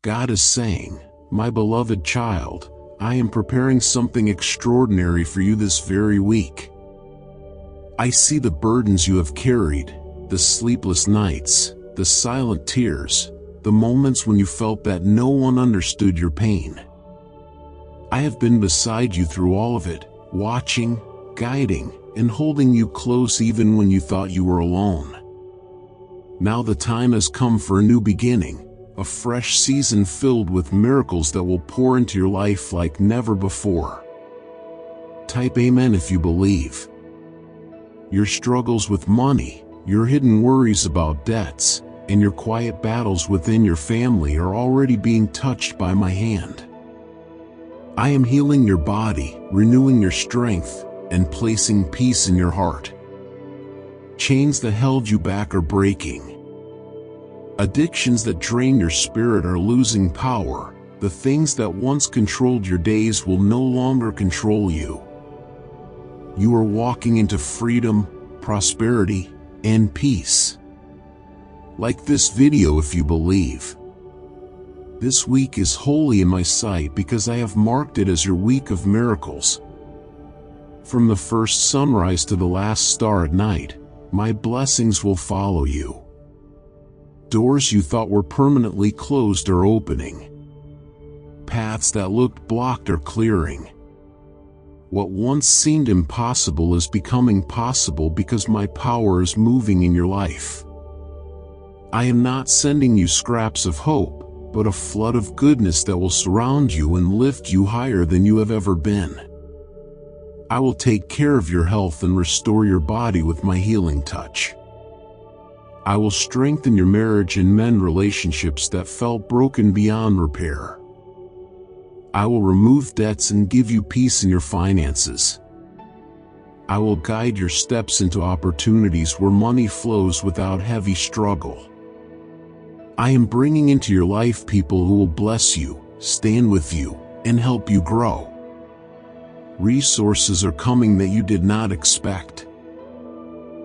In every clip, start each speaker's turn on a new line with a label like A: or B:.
A: God is saying, "My beloved child, I am preparing something extraordinary for you this very week." I see the burdens you have carried, the sleepless nights, the silent tears, the moments when you felt that no one understood your pain. I have been beside you through all of it, watching, guiding, and holding you close even when you thought you were alone. Now the time has come for a new beginning, a fresh season filled with miracles that will pour into your life like never before. Type Amen if you believe. Your struggles with money, your hidden worries about debts, and your quiet battles within your family are already being touched by my hand. I am healing your body, renewing your strength, and placing peace in your heart. Chains that held you back are breaking. Addictions that drain your spirit are losing power. The things that once controlled your days will no longer control you. You are walking into freedom, prosperity, and peace. Like this video if you believe. This week is holy in my sight because I have marked it as your week of miracles. From the first sunrise to the last star at night, my blessings will follow you. Doors you thought were permanently closed are opening. Paths that looked blocked are clearing. What once seemed impossible is becoming possible because my power is moving in your life. I am not sending you scraps of hope, but a flood of goodness that will surround you and lift you higher than you have ever been. I will take care of your health and restore your body with my healing touch. I will strengthen your marriage and mend relationships that felt broken beyond repair. I will remove debts and give you peace in your finances. I will guide your steps into opportunities where money flows without heavy struggle. I am bringing into your life people who will bless you, stand with you, and help you grow. Resources are coming that you did not expect.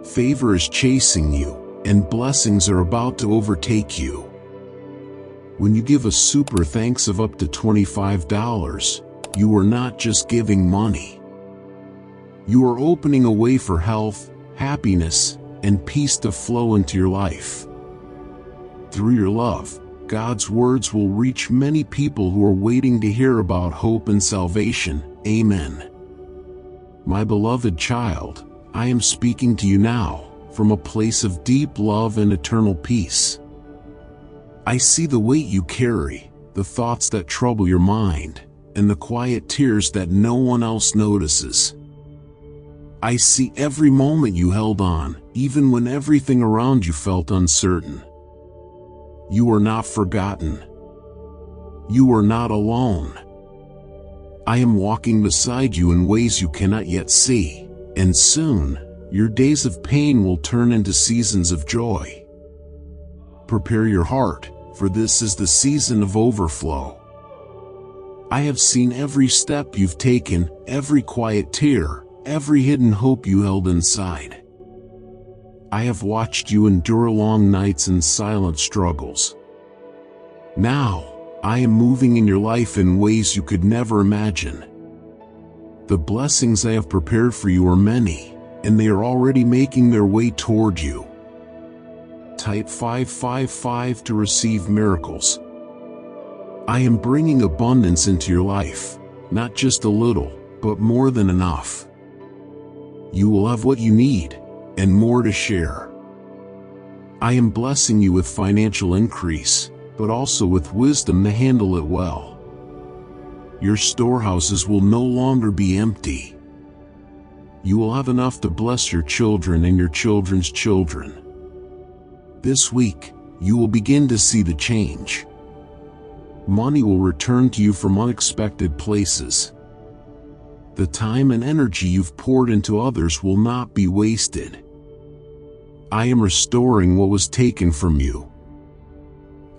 A: Favor is chasing you, and blessings are about to overtake you. When you give a super thanks of up to $25, you are not just giving money. You are opening a way for health, happiness, and peace to flow into your life. Through your love, God's words will reach many people who are waiting to hear about hope and salvation. Amen. My beloved child, I am speaking to you now, from a place of deep love and eternal peace. I see the weight you carry, the thoughts that trouble your mind, and the quiet tears that no one else notices. I see every moment you held on, even when everything around you felt uncertain. You are not forgotten. You are not alone. I am walking beside you in ways you cannot yet see, and soon, your days of pain will turn into seasons of joy. Prepare your heart, for this is the season of overflow. I have seen every step you've taken, every quiet tear, every hidden hope you held inside. I have watched you endure long nights and silent struggles. Now, I am moving in your life in ways you could never imagine. The blessings I have prepared for you are many, and they are already making their way toward you. Type 555 to receive miracles. I am bringing abundance into your life, not just a little, but more than enough. You will have what you need, and more to share. I am blessing you with financial increase, but also with wisdom to handle it well. Your storehouses will no longer be empty. You will have enough to bless your children and your children's children. This week, you will begin to see the change. Money will return to you from unexpected places. The time and energy you've poured into others will not be wasted. I am restoring what was taken from you.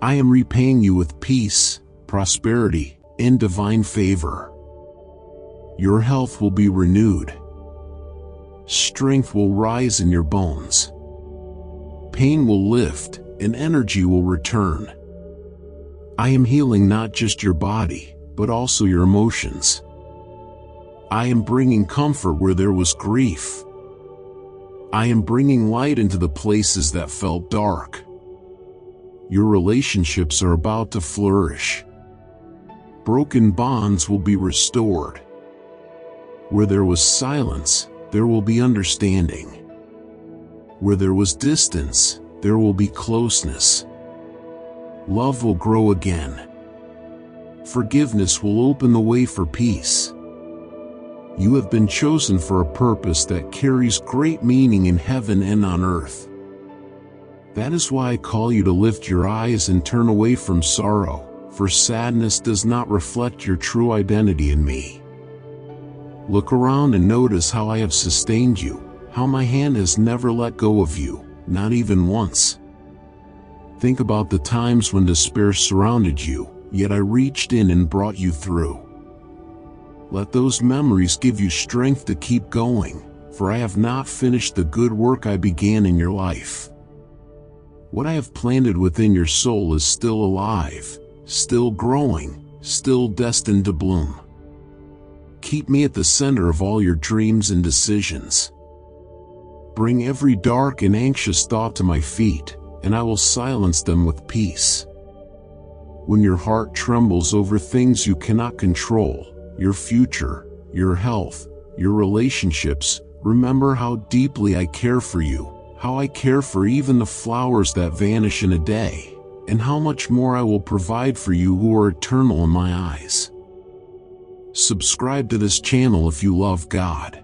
A: I am repaying you with peace, prosperity, and divine favor. Your health will be renewed. Strength will rise in your bones. Pain will lift, and energy will return. I am healing not just your body, but also your emotions. I am bringing comfort where there was grief. I am bringing light into the places that felt dark. Your relationships are about to flourish. Broken bonds will be restored. Where there was silence, there will be understanding. Where there was distance, there will be closeness. Love will grow again. Forgiveness will open the way for peace. You have been chosen for a purpose that carries great meaning in heaven and on earth. That is why I call you to lift your eyes and turn away from sorrow, for sadness does not reflect your true identity in me. Look around and notice how I have sustained you, how my hand has never let go of you, not even once. Think about the times when despair surrounded you, yet I reached in and brought you through. Let those memories give you strength to keep going, for I have not finished the good work I began in your life. What I have planted within your soul is still alive, still growing, still destined to bloom. Keep me at the center of all your dreams and decisions. Bring every dark and anxious thought to my feet, and I will silence them with peace. When your heart trembles over things you cannot control, your future, your health, your relationships, remember how deeply I care for you, how I care for even the flowers that vanish in a day, and how much more I will provide for you who are eternal in my eyes. Subscribe to this channel if you love God.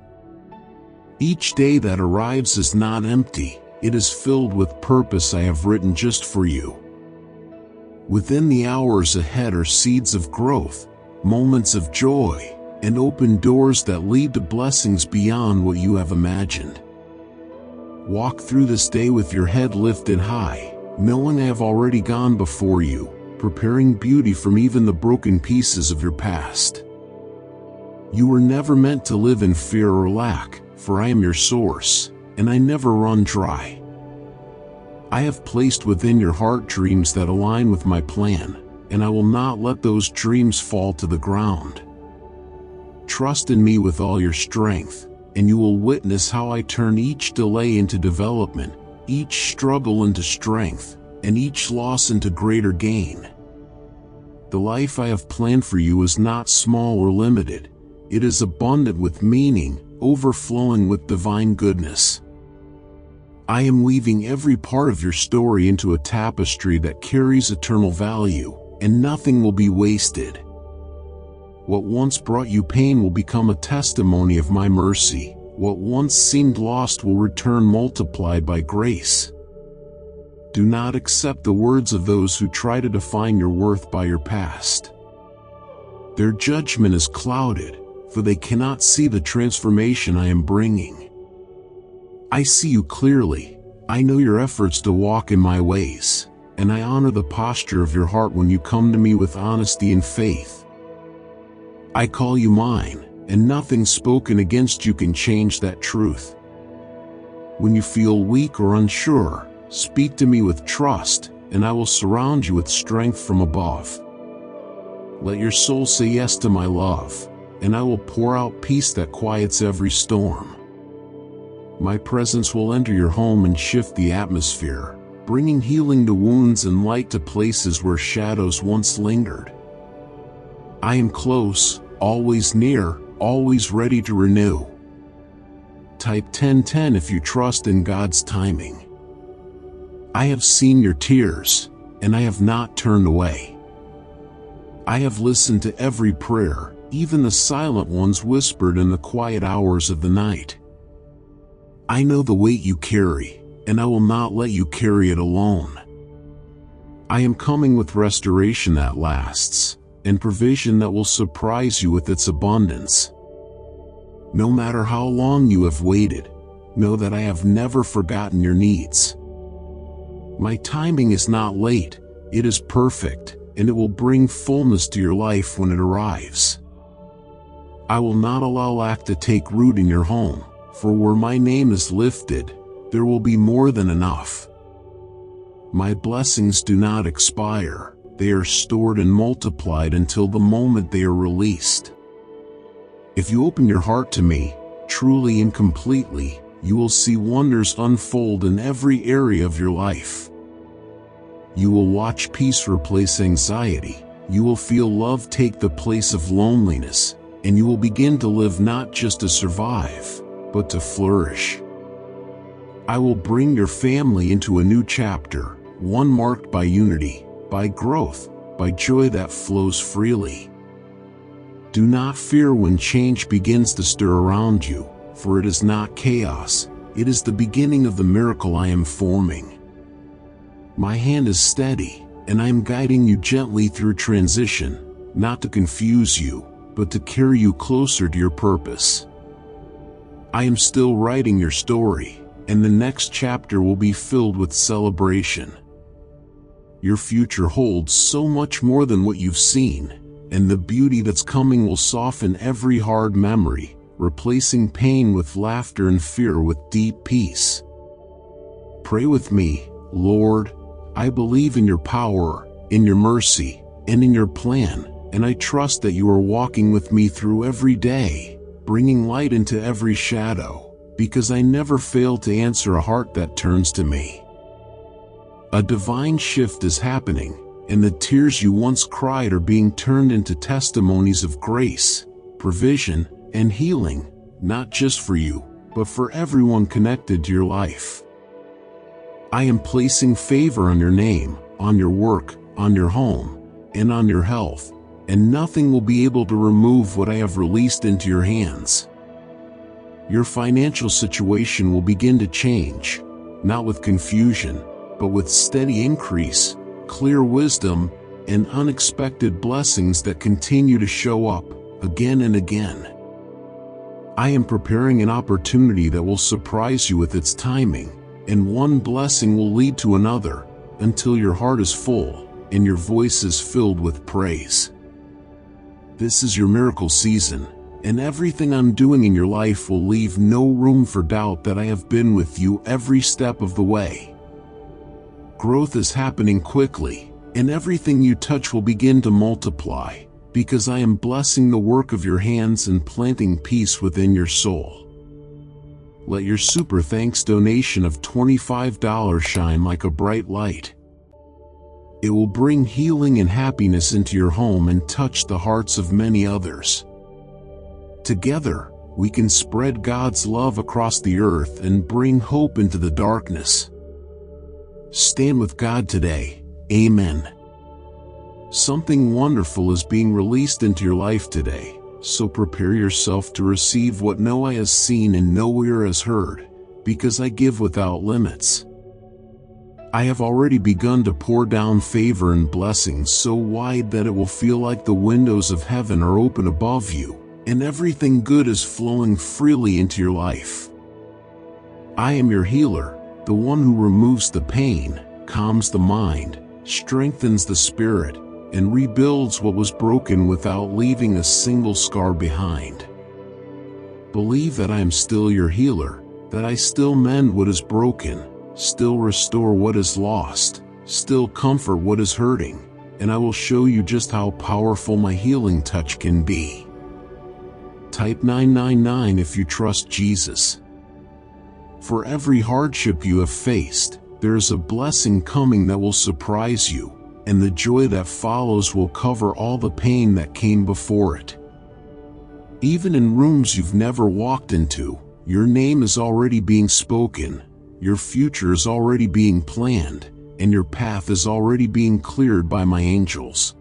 A: Each day that arrives is not empty, it is filled with purpose I have written just for you. Within the hours ahead are seeds of growth, moments of joy, and open doors that lead to blessings beyond what you have imagined. Walk through this day with your head lifted high, knowing I have already gone before you, preparing beauty from even the broken pieces of your past. You were never meant to live in fear or lack, for I am your source, and I never run dry. I have placed within your heart dreams that align with my plan, and I will not let those dreams fall to the ground. Trust in me with all your strength, and you will witness how I turn each delay into development, each struggle into strength, and each loss into greater gain. The life I have planned for you is not small or limited. It is abundant with meaning, overflowing with divine goodness. I am weaving every part of your story into a tapestry that carries eternal value, and nothing will be wasted. What once brought you pain will become a testimony of my mercy. What once seemed lost will return multiplied by grace. Do not accept the words of those who try to define your worth by your past. Their judgment is clouded, for they cannot see the transformation I am bringing. I see you clearly. I know your efforts to walk in my ways, and I honor the posture of your heart when you come to me with honesty and faith. I call you mine, and nothing spoken against you can change that truth. When you feel weak or unsure, speak to me with trust, and I will surround you with strength from above. Let your soul say yes to my love, and I will pour out peace that quiets every storm. My presence will enter your home and shift the atmosphere, bringing healing to wounds and light to places where shadows once lingered. I am close, always near, always ready to renew. Type 1010 if you trust in God's timing. I have seen your tears, and I have not turned away. I have listened to every prayer, even the silent ones whispered in the quiet hours of the night. I know the weight you carry, and I will not let you carry it alone. I am coming with restoration that lasts, and provision that will surprise you with its abundance. No matter how long you have waited, know that I have never forgotten your needs. My timing is not late, it is perfect, and it will bring fullness to your life when it arrives. I will not allow lack to take root in your home, for where my name is lifted, there will be more than enough. My blessings do not expire, They are stored and multiplied until the moment they are released. If you open your heart to me, truly and completely, you will see wonders unfold in every area of your life. You will watch peace replace anxiety. You will feel love take the place of loneliness, and you will begin to live not just to survive, but to flourish. I will bring your family into a new chapter, one marked by unity, by growth, by joy that flows freely. Do not fear when change begins to stir around you, for it is not chaos, it is the beginning of the miracle I am forming. My hand is steady, and I am guiding you gently through transition, not to confuse you, but to carry you closer to your purpose. I am still writing your story, and the next chapter will be filled with celebration. Your future holds so much more than what you've seen, and the beauty that's coming will soften every hard memory, replacing pain with laughter and fear with deep peace. Pray with me. Lord, I believe in your power, in your mercy, and in your plan, and I trust that you are walking with me through every day, bringing light into every shadow, because I never fail to answer a heart that turns to me. A divine shift is happening, and the tears you once cried are being turned into testimonies of grace, provision, and healing, not just for you, but for everyone connected to your life. I am placing favor on your name, on your work, on your home, and on your health, and nothing will be able to remove what I have released into your hands. Your financial situation will begin to change, not with confusion, but with steady increase, clear wisdom, and unexpected blessings that continue to show up again and again. I am preparing an opportunity that will surprise you with its timing, and one blessing will lead to another, until your heart is full, and your voice is filled with praise. This is your miracle season, and everything I'm doing in your life will leave no room for doubt that I have been with you every step of the way. Growth is happening quickly, and everything you touch will begin to multiply, because I am blessing the work of your hands and planting peace within your soul. Let your super thanks donation of $25 shine like a bright light. It will bring healing and happiness into your home and touch the hearts of many others. Together, we can spread God's love across the earth and bring hope into the darkness. Stand with God today. Amen. Something wonderful is being released into your life today, so prepare yourself to receive what no eye has seen and no ear has heard, because I give without limits. I have already begun to pour down favor and blessings so wide that it will feel like the windows of heaven are open above you, and everything good is flowing freely into your life. I am your healer, the one who removes the pain, calms the mind, strengthens the spirit, and rebuilds what was broken without leaving a single scar behind. Believe that I am still your healer, that I still mend what is broken, still restore what is lost, still comfort what is hurting, and I will show you just how powerful my healing touch can be. Type 999 if you trust Jesus. For every hardship you have faced, there is a blessing coming that will surprise you, and the joy that follows will cover all the pain that came before it. Even in rooms you've never walked into, your name is already being spoken, your future is already being planned, and your path is already being cleared by my angels.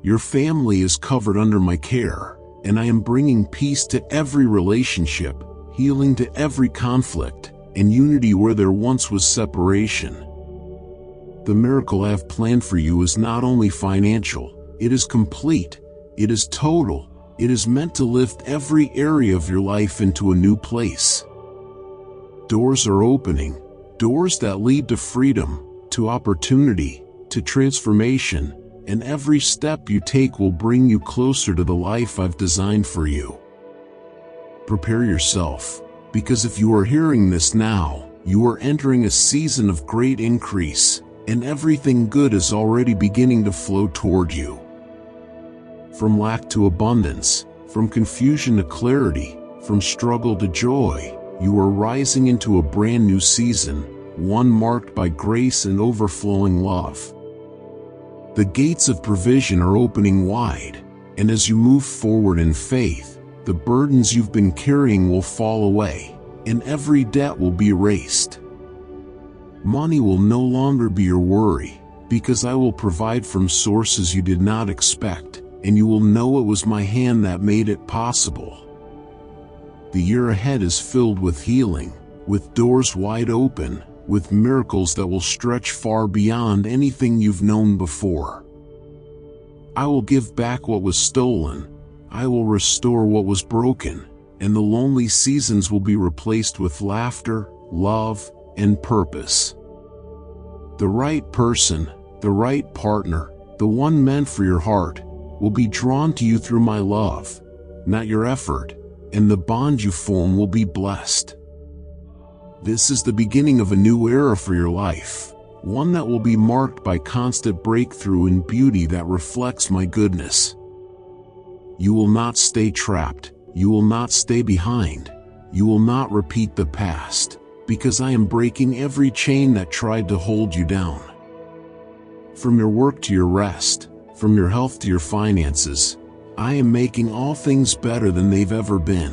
A: Your family is covered under my care, and I am bringing peace to every relationship, healing to every conflict, and unity where there once was separation. The miracle I have planned for you is not only financial, it is complete, it is total, it is meant to lift every area of your life into a new place. Doors are opening, doors that lead to freedom, to opportunity, to transformation, and every step you take will bring you closer to the life I've designed for you. Prepare yourself, because if you are hearing this now, you are entering a season of great increase, and everything good is already beginning to flow toward you. From lack to abundance, from confusion to clarity, from struggle to joy, you are rising into a brand new season, one marked by grace and overflowing love. The gates of provision are opening wide, and as you move forward in faith, the burdens you've been carrying will fall away, and every debt will be erased. Money will no longer be your worry, because I will provide from sources you did not expect, and you will know it was my hand that made it possible. The year ahead is filled with healing, with doors wide open, with miracles that will stretch far beyond anything you've known before. I will give back what was stolen, I will restore what was broken, and the lonely seasons will be replaced with laughter, love, and purpose. The right person, the right partner, the one meant for your heart, will be drawn to you through my love, not your effort, and the bond you form will be blessed. This is the beginning of a new era for your life, one that will be marked by constant breakthrough and beauty that reflects my goodness. You will not stay trapped, you will not stay behind, you will not repeat the past, because I am breaking every chain that tried to hold you down. From your work to your rest, from your health to your finances, I am making all things better than they've ever been.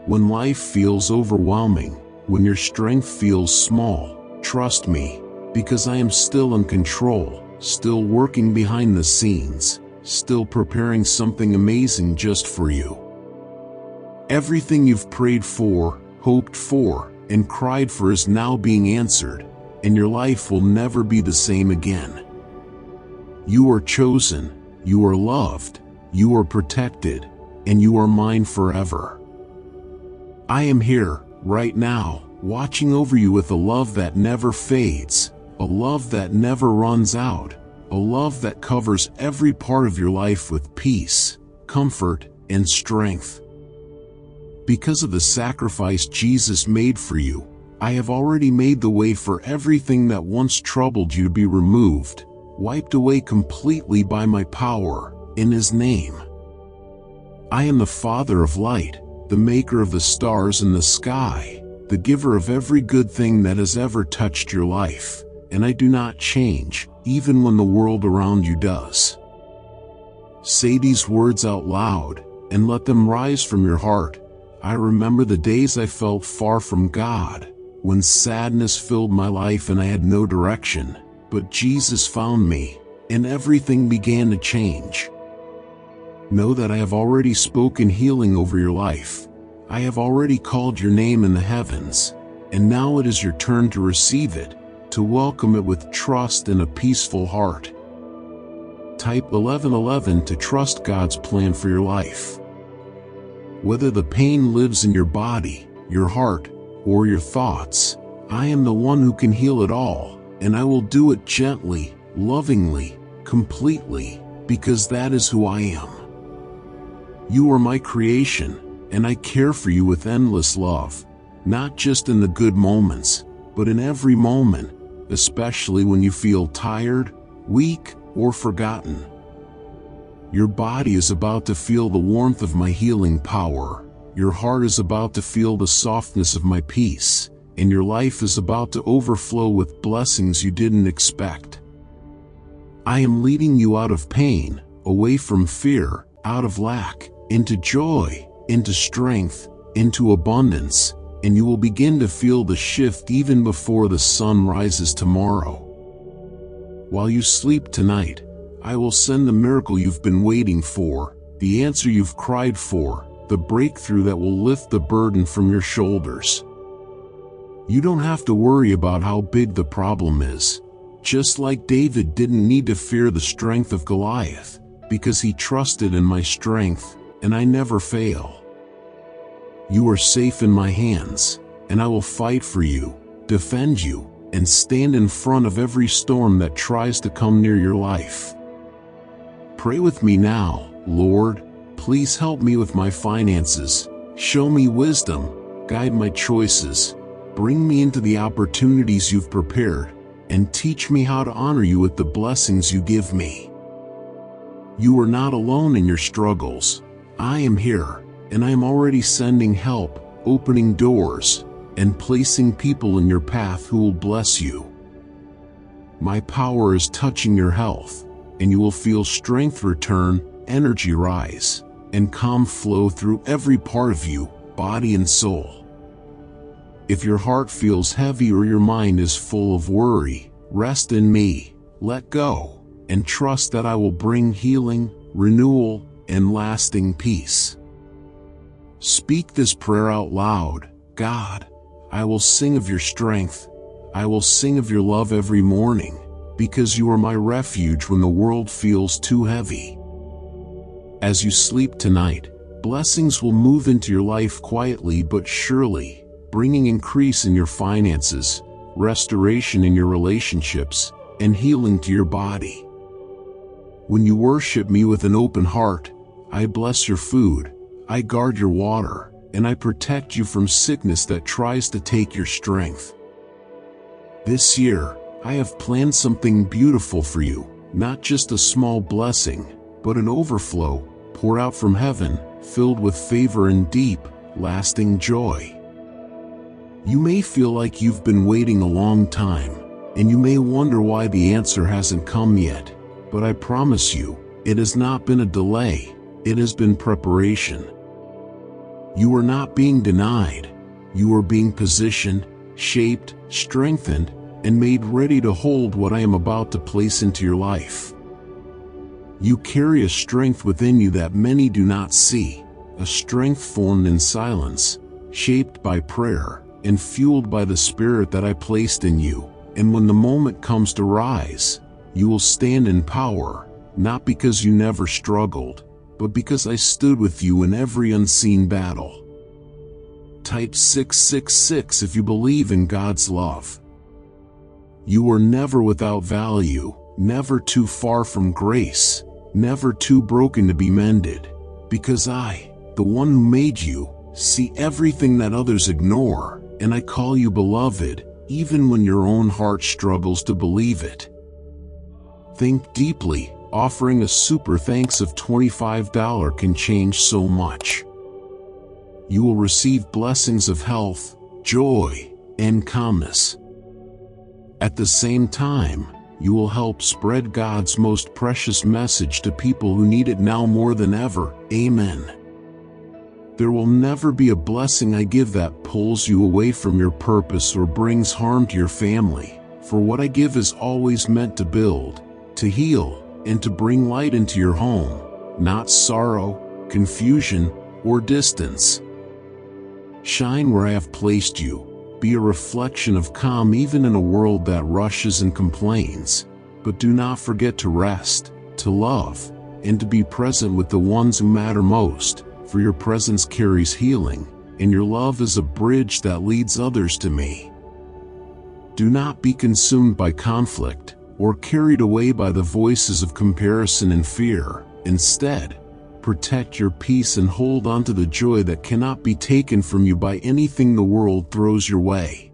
A: When life feels overwhelming, when your strength feels small, trust me, because I am still in control, still working behind the scenes, still preparing something amazing just for you. Everything you've prayed for, hoped for, and cried for is now being answered, and your life will never be the same again. You are chosen, you are loved, you are protected, and you are mine forever. I am here, right now, watching over you with a love that never fades, a love that never runs out, a love that covers every part of your life with peace, comfort, and strength. Because of the sacrifice Jesus made for you, I have already made the way for everything that once troubled you to be removed, wiped away completely by my power, in His name. I am the Father of light, the maker of the stars in the sky, the giver of every good thing that has ever touched your life, and I do not change, even when the world around you does. Say these words out loud, and let them rise from your heart. I remember the days I felt far from God, when sadness filled my life and I had no direction, but Jesus found me, and everything began to change. Know that I have already spoken healing over your life. I have already called your name in the heavens, and now it is your turn to receive it, to welcome it with trust and a peaceful heart. Type 1111 to trust God's plan for your life. Whether the pain lives in your body, your heart, or your thoughts, I am the one who can heal it all, and I will do it gently, lovingly, completely, because that is who I am. You are my creation, and I care for you with endless love, not just in the good moments, but in every moment, especially when you feel tired, weak, or forgotten. Your body is about to feel the warmth of my healing power, your heart is about to feel the softness of my peace, and your life is about to overflow with blessings you didn't expect. I am leading you out of pain, away from fear, out of lack, into joy, into strength, into abundance, and you will begin to feel the shift even before the sun rises tomorrow. While you sleep tonight, I will send the miracle you've been waiting for, the answer you've cried for, the breakthrough that will lift the burden from your shoulders. You don't have to worry about how big the problem is. Just like David didn't need to fear the strength of Goliath, because he trusted in my strength, and I never fail. You are safe in my hands, and I will fight for you, defend you, and stand in front of every storm that tries to come near your life. Pray with me now. Lord, please help me with my finances, show me wisdom, guide my choices, bring me into the opportunities you've prepared, and teach me how to honor you with the blessings you give me. You are not alone in your struggles. I am here, and I am already sending help, opening doors, and placing people in your path who will bless you. My power is touching your health, and you will feel strength return, energy rise, and calm flow through every part of you, body and soul. If your heart feels heavy or your mind is full of worry, rest in me, let go, and trust that I will bring healing, renewal, and lasting peace. Speak this prayer out loud. God, I will sing of your strength. I will sing of your love every morning, because you are my refuge when the world feels too heavy. As you sleep tonight, blessings will move into your life quietly but surely, bringing increase in your finances, restoration in your relationships, and healing to your body. When you worship me with an open heart, I bless your food, I guard your water, and I protect you from sickness that tries to take your strength. This year, I have planned something beautiful for you, not just a small blessing, but an overflow, poured out from heaven, filled with favor and deep, lasting joy. You may feel like you've been waiting a long time, and you may wonder why the answer hasn't come yet, but I promise you, it has not been a delay, it has been preparation. You are not being denied, you are being positioned, shaped, strengthened, and made ready to hold what I am about to place into your life. You carry a strength within you that many do not see, a strength formed in silence, shaped by prayer, and fueled by the Spirit that I placed in you, and when the moment comes to rise, you will stand in power, not because you never struggled, but because I stood with you in every unseen battle. Type 666 if you believe in God's love. You are never without value, never too far from grace, never too broken to be mended, because I, the one who made you, see everything that others ignore, and I call you beloved, even when your own heart struggles to believe it. Think deeply. Offering a super thanks of $25 can change so much. You will receive blessings of health, joy, and calmness. At the same time, you will help spread God's most precious message to people who need it now more than ever. Amen. There will never be a blessing I give that pulls you away from your purpose or brings harm to your family, for what I give is always meant to build, to heal, and to bring light into your home, not sorrow, confusion, or distance. Shine where I have placed you. Be a reflection of calm even in a world that rushes and complains. But do not forget to rest, to love, and to be present with the ones who matter most, for your presence carries healing, and your love is a bridge that leads others to me. Do not be consumed by conflict, or carried away by the voices of comparison and fear. Instead, protect your peace and hold on to the joy that cannot be taken from you by anything the world throws your way.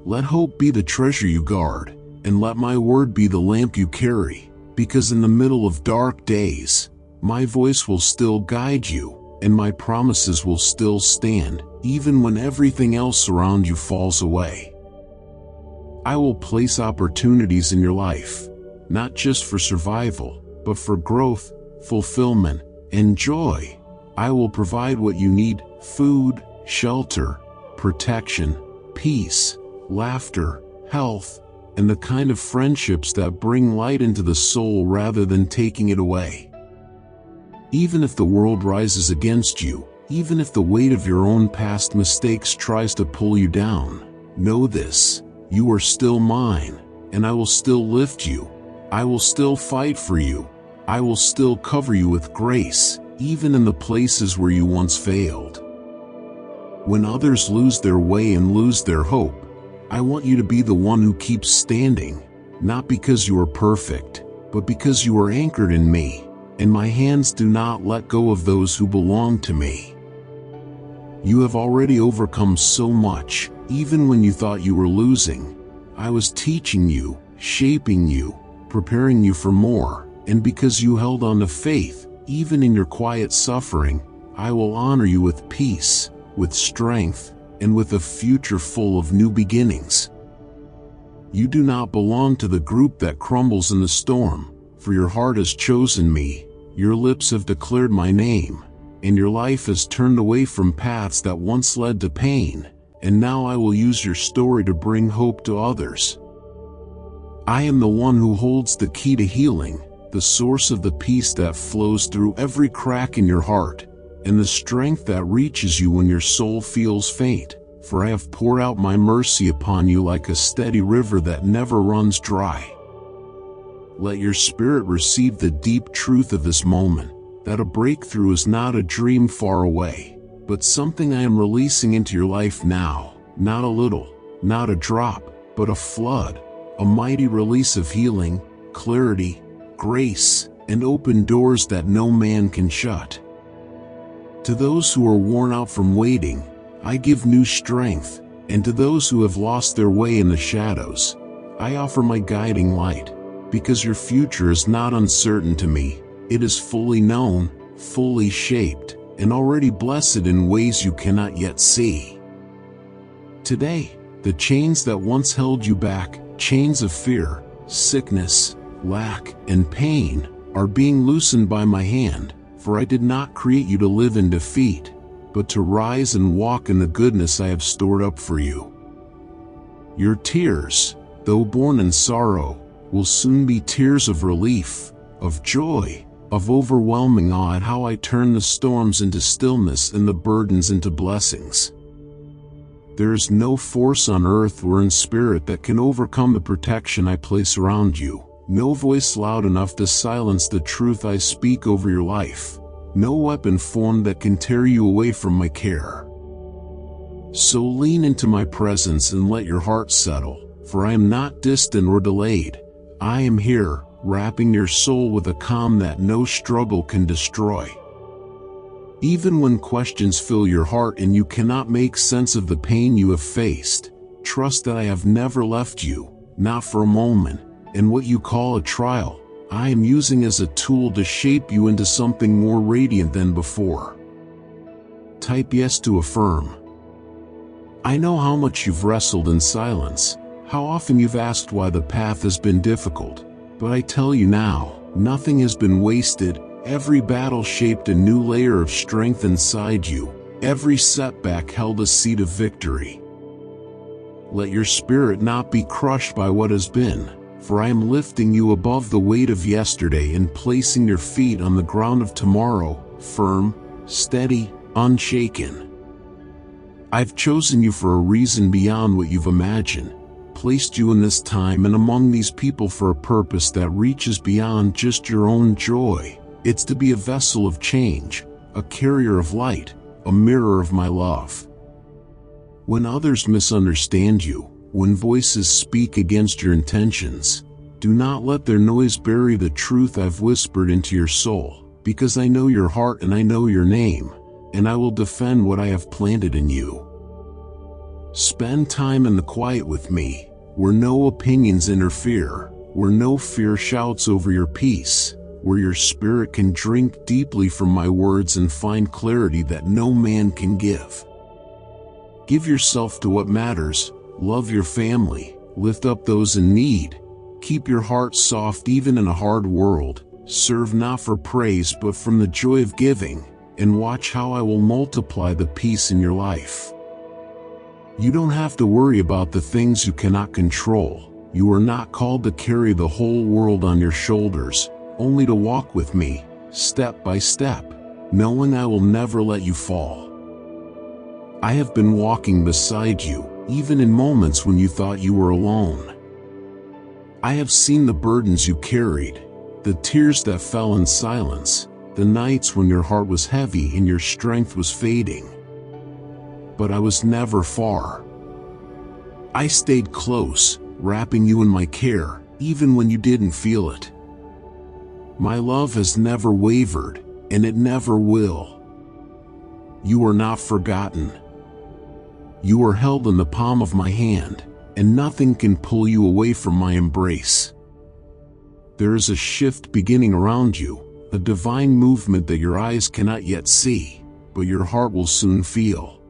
A: Let hope be the treasure you guard, and let my word be the lamp you carry, because in the middle of dark days, my voice will still guide you, and my promises will still stand, even when everything else around you falls away. I will place opportunities in your life, not just for survival, but for growth, fulfillment, and joy. I will provide what you need: food, shelter, protection, peace, laughter, health, and the kind of friendships that bring light into the soul rather than taking it away. Even if the world rises against you, even if the weight of your own past mistakes tries to pull you down, know this: you are still mine, and I will still lift you. I will still fight for you. I will still cover you with grace, even in the places where you once failed. When others lose their way and lose their hope, I want you to be the one who keeps standing, not because you are perfect, but because you are anchored in me, and my hands do not let go of those who belong to me. You have already overcome so much, even when you thought you were losing. I was teaching you, shaping you, preparing you for more, and because you held on to faith, even in your quiet suffering, I will honor you with peace, with strength, and with a future full of new beginnings. You do not belong to the group that crumbles in the storm, for your heart has chosen me, your lips have declared my name, and your life has turned away from paths that once led to pain, and now I will use your story to bring hope to others. I am the one who holds the key to healing, the source of the peace that flows through every crack in your heart, and the strength that reaches you when your soul feels faint, for I have poured out my mercy upon you like a steady river that never runs dry. Let your spirit receive the deep truth of this moment, that a breakthrough is not a dream far away, but something I am releasing into your life now, not a little, not a drop, but a flood, a mighty release of healing, clarity, grace, and open doors that no man can shut. To those who are worn out from waiting, I give new strength, and to those who have lost their way in the shadows, I offer my guiding light, because your future is not uncertain to me, it is fully known, fully shaped, and already blessed in ways you cannot yet see. Today, the chains that once held you back, chains of fear, sickness, lack, and pain, are being loosened by my hand, for I did not create you to live in defeat, but to rise and walk in the goodness I have stored up for you. Your tears, though born in sorrow, will soon be tears of relief, of joy, of overwhelming awe at how I turn the storms into stillness and the burdens into blessings. There is no force on earth or in spirit that can overcome the protection I place around you, no voice loud enough to silence the truth I speak over your life, no weapon formed that can tear you away from my care. So lean into my presence and let your heart settle, for I am not distant or delayed. I am here, wrapping your soul with a calm that no struggle can destroy. Even when questions fill your heart and you cannot make sense of the pain you have faced, trust that I have never left you, not for a moment, and what you call a trial, I am using as a tool to shape you into something more radiant than before. Type yes to affirm. I know how much you've wrestled in silence, how often you've asked why the path has been difficult, but I tell you now, nothing has been wasted, every battle shaped a new layer of strength inside you, every setback held a seed of victory. Let your spirit not be crushed by what has been, for I am lifting you above the weight of yesterday and placing your feet on the ground of tomorrow, firm, steady, unshaken. I've chosen you for a reason beyond what you've imagined, placed you in this time and among these people for a purpose that reaches beyond just your own joy. It's to be a vessel of change, a carrier of light, a mirror of my love. When others misunderstand you, when voices speak against your intentions, do not let their noise bury the truth I've whispered into your soul, because I know your heart and I know your name, and I will defend what I have planted in you. Spend time in the quiet with me, where no opinions interfere, where no fear shouts over your peace, where your spirit can drink deeply from my words and find clarity that no man can give. Give yourself to what matters, love your family, lift up those in need, keep your heart soft even in a hard world, serve not for praise but from the joy of giving, and watch how I will multiply the peace in your life. You don't have to worry about the things you cannot control. You are not called to carry the whole world on your shoulders, only to walk with me, step by step, knowing I will never let you fall. I have been walking beside you, even in moments when you thought you were alone. I have seen the burdens you carried, the tears that fell in silence, the nights when your heart was heavy and your strength was fading. But I was never far. I stayed close, wrapping you in my care, even when you didn't feel it. My love has never wavered, and it never will. You are not forgotten. You are held in the palm of my hand, and nothing can pull you away from my embrace. There is a shift beginning around you, a divine movement that your eyes cannot yet see, but your heart will soon feel.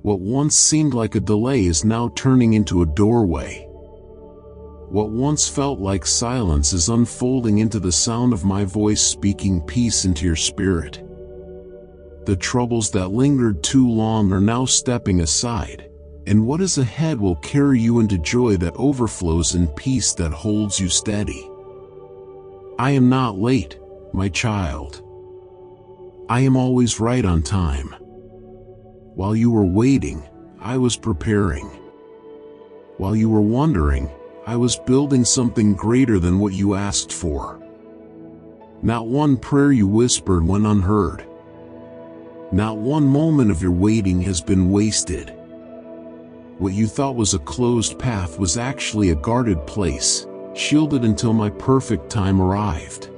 A: What once seemed like a delay is now turning into a doorway. What once felt like silence is unfolding into the sound of my voice, speaking peace into your spirit. The troubles that lingered too long are now stepping aside, and what is ahead will carry you into joy that overflows and peace that holds you steady. I am not late, my child. I am always right on time. While you were waiting, I was preparing. While you were wondering, I was building something greater than what you asked for. Not one prayer you whispered went unheard. Not one moment of your waiting has been wasted. What you thought was a closed path was actually a guarded place, shielded until my perfect time arrived.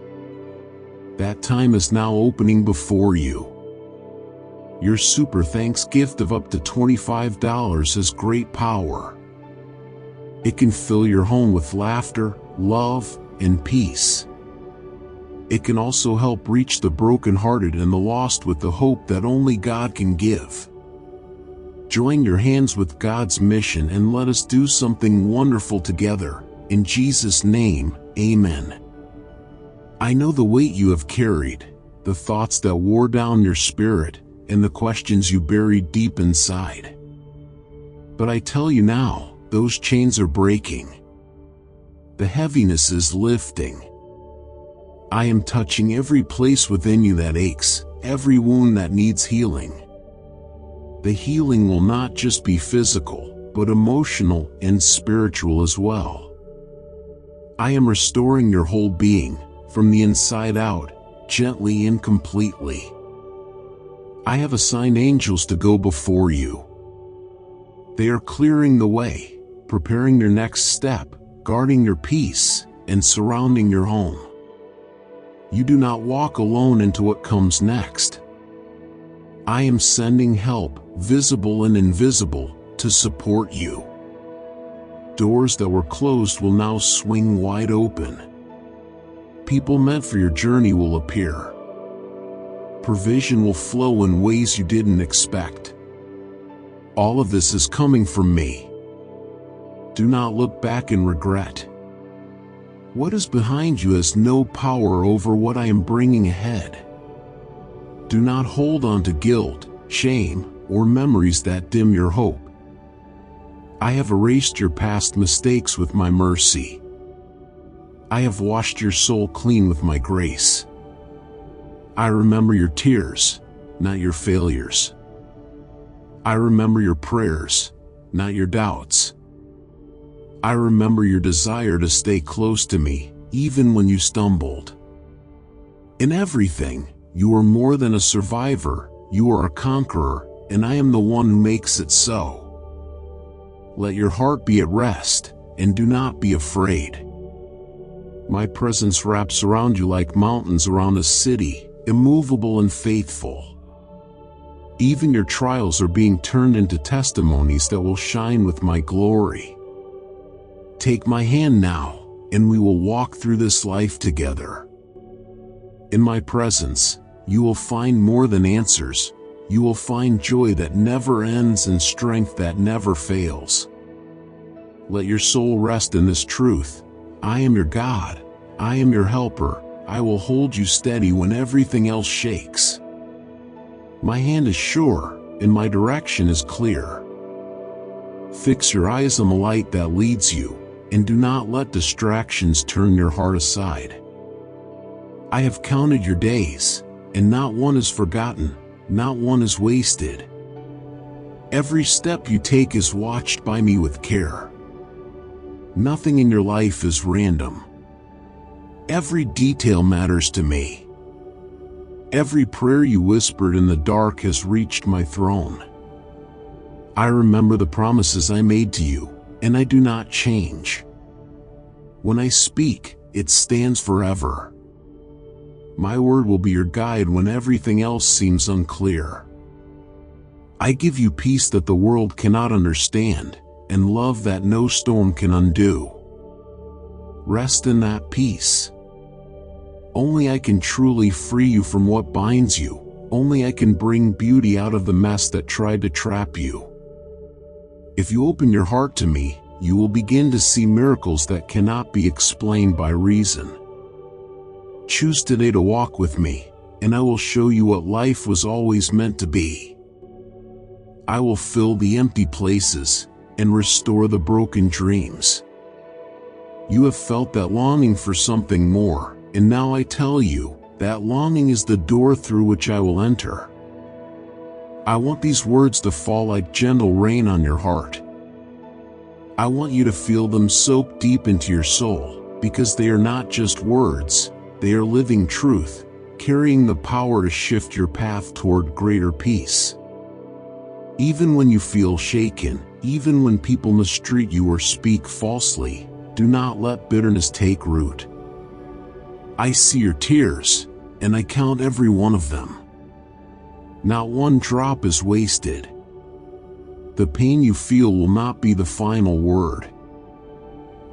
A: That time is now opening before you. Your super thanks gift of up to $25 has great power. It can fill your home with laughter, love, and peace. It can also help reach the brokenhearted and the lost with the hope that only God can give. Join your hands with God's mission and let us do something wonderful together. In Jesus' name, amen. I know the weight you have carried, the thoughts that wore down your spirit, and the questions you buried deep inside. But I tell you now, those chains are breaking. The heaviness is lifting. I am touching every place within you that aches, every wound that needs healing. The healing will not just be physical, but emotional and spiritual as well. I am restoring your whole being, from the inside out, gently and completely. I have assigned angels to go before you. They are clearing the way, preparing your next step, guarding your peace, and surrounding your home. You do not walk alone into what comes next. I am sending help, visible and invisible, to support you. Doors that were closed will now swing wide open. People meant for your journey will appear. Provision will flow in ways you didn't expect. All of this is coming from me. Do not look back in regret. What is behind you has no power over what I am bringing ahead. Do not hold on to guilt, shame, or memories that dim your hope. I have erased your past mistakes with my mercy. I have washed your soul clean with my grace. I remember your tears, not your failures. I remember your prayers, not your doubts. I remember your desire to stay close to me, even when you stumbled. In everything, you are more than a survivor, you are a conqueror, and I am the one who makes it so. Let your heart be at rest, and do not be afraid. My presence wraps around you like mountains around a city, immovable and faithful. Even your trials are being turned into testimonies that will shine with my glory. Take my hand now, and we will walk through this life together. In my presence, you will find more than answers. You will find joy that never ends and strength that never fails. Let your soul rest in this truth. I am your God. I am your helper. I will hold you steady when everything else shakes. My hand is sure, and my direction is clear. Fix your eyes on the light that leads you, and do not let distractions turn your heart aside. I have counted your days, and not one is forgotten, not one is wasted. Every step you take is watched by me with care. Nothing in your life is random. Every detail matters to me. Every prayer you whispered in the dark has reached my throne. I remember the promises I made to you, and I do not change. When I speak, it stands forever. My word will be your guide when everything else seems unclear. I give you peace that the world cannot understand, and love that no storm can undo. Rest in that peace. Only I can truly free you from what binds you. Only I can bring beauty out of the mess that tried to trap you. If you open your heart to me, you will begin to see miracles that cannot be explained by reason. Choose today to walk with me, and I will show you what life was always meant to be. I will fill the empty places and restore the broken dreams. You have felt that longing for something more, and now I tell you, that longing is the door through which I will enter. I want these words to fall like gentle rain on your heart. I want you to feel them soak deep into your soul, because they are not just words, they are living truth, carrying the power to shift your path toward greater peace. Even when you feel shaken, even when people mistreat you or speak falsely, do not let bitterness take root. I see your tears, and I count every one of them. Not one drop is wasted. The pain you feel will not be the final word.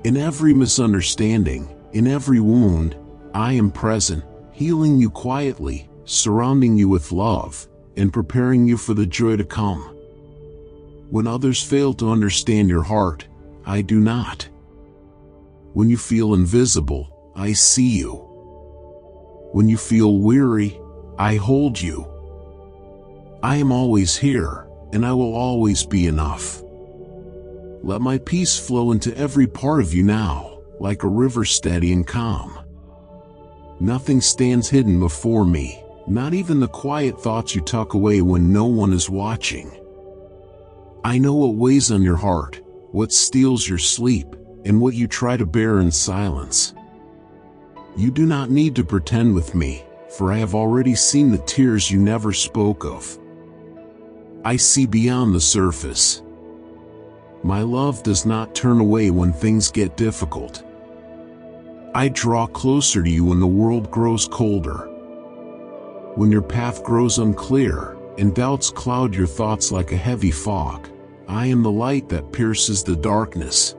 A: In every misunderstanding, in every wound, I am present, healing you quietly, surrounding you with love, and preparing you for the joy to come. When others fail to understand your heart, I do not. When you feel invisible, I see you. When you feel weary, I hold you. I am always here, and I will always be enough. Let my peace flow into every part of you now, like a river steady and calm. Nothing stands hidden before me, not even the quiet thoughts you tuck away when no one is watching. I know what weighs on your heart, what steals your sleep, and what you try to bear in silence. You do not need to pretend with me, for I have already seen the tears you never spoke of. I see beyond the surface. My love does not turn away when things get difficult. I draw closer to you when the world grows colder. When your path grows unclear, and doubts cloud your thoughts like a heavy fog, I am the light that pierces the darkness.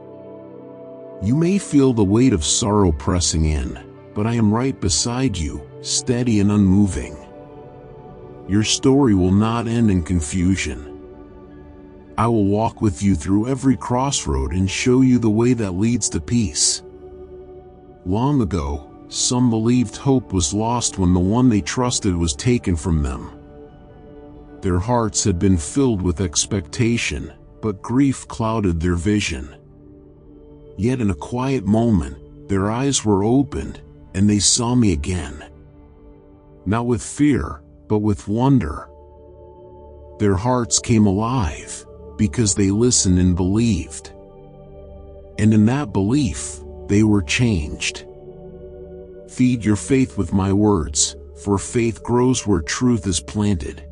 A: You may feel the weight of sorrow pressing in, but I am right beside you, steady and unmoving. Your story will not end in confusion. I will walk with you through every crossroad and show you the way that leads to peace. Long ago, some believed hope was lost when the one they trusted was taken from them. Their hearts had been filled with expectation, but grief clouded their vision. Yet in a quiet moment, their eyes were opened, and they saw me again. Not with fear, but with wonder. Their hearts came alive, because they listened and believed. And in that belief, they were changed. Feed your faith with my words, for faith grows where truth is planted.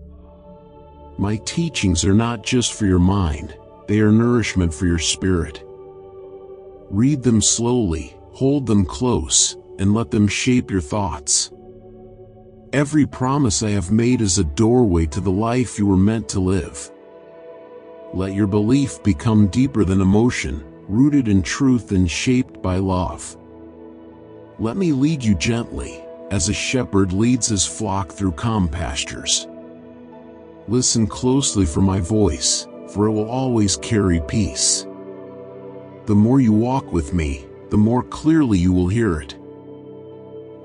A: My teachings are not just for your mind, they are nourishment for your spirit. Read them slowly, hold them close, and let them shape your thoughts. Every promise I have made is a doorway to the life you were meant to live. Let your belief become deeper than emotion, rooted in truth and shaped by love. Let me lead you gently, as a shepherd leads his flock through calm pastures. Listen closely for my voice, for it will always carry peace. The more you walk with me, the more clearly you will hear it.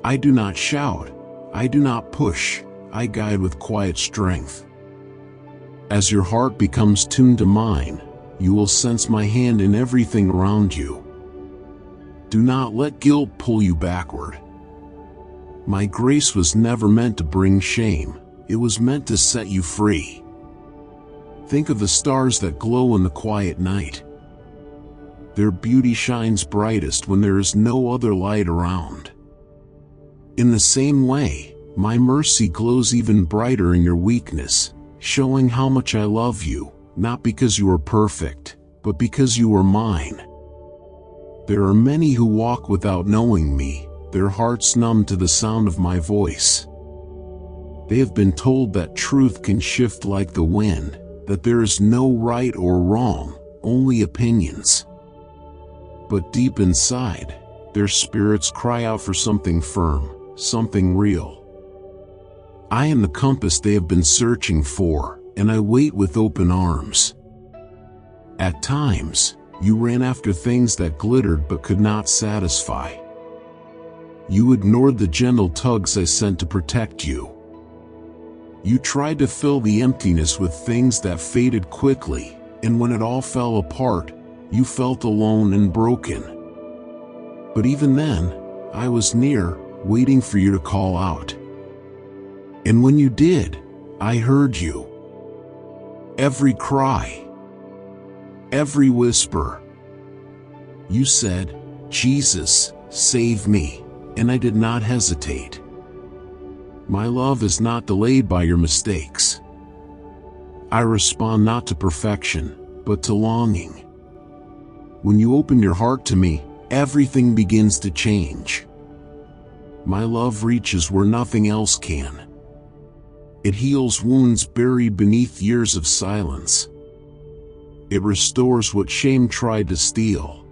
A: I do not shout, I do not push, I guide with quiet strength. As your heart becomes tuned to mine, you will sense my hand in everything around you. Do not let guilt pull you backward. My grace was never meant to bring shame, it was meant to set you free. Think of the stars that glow in the quiet night. Their beauty shines brightest when there is no other light around. In the same way, my mercy glows even brighter in your weakness, showing how much I love you, not because you are perfect, but because you are mine. There are many who walk without knowing me, their hearts numb to the sound of my voice. They have been told that truth can shift like the wind, that there is no right or wrong, only opinions. But deep inside, their spirits cry out for something firm, something real. I am the compass they have been searching for, and I wait with open arms. At times, you ran after things that glittered but could not satisfy. You ignored the gentle tugs I sent to protect you. You tried to fill the emptiness with things that faded quickly, and when it all fell apart, you felt alone and broken. But even then, I was near, waiting for you to call out. And when you did, I heard you. Every cry, every whisper. You said, "Jesus, save me," and I did not hesitate. My love is not delayed by your mistakes. I respond not to perfection, but to longing. When you open your heart to me, everything begins to change. My love reaches where nothing else can. It heals wounds buried beneath years of silence. It restores what shame tried to steal.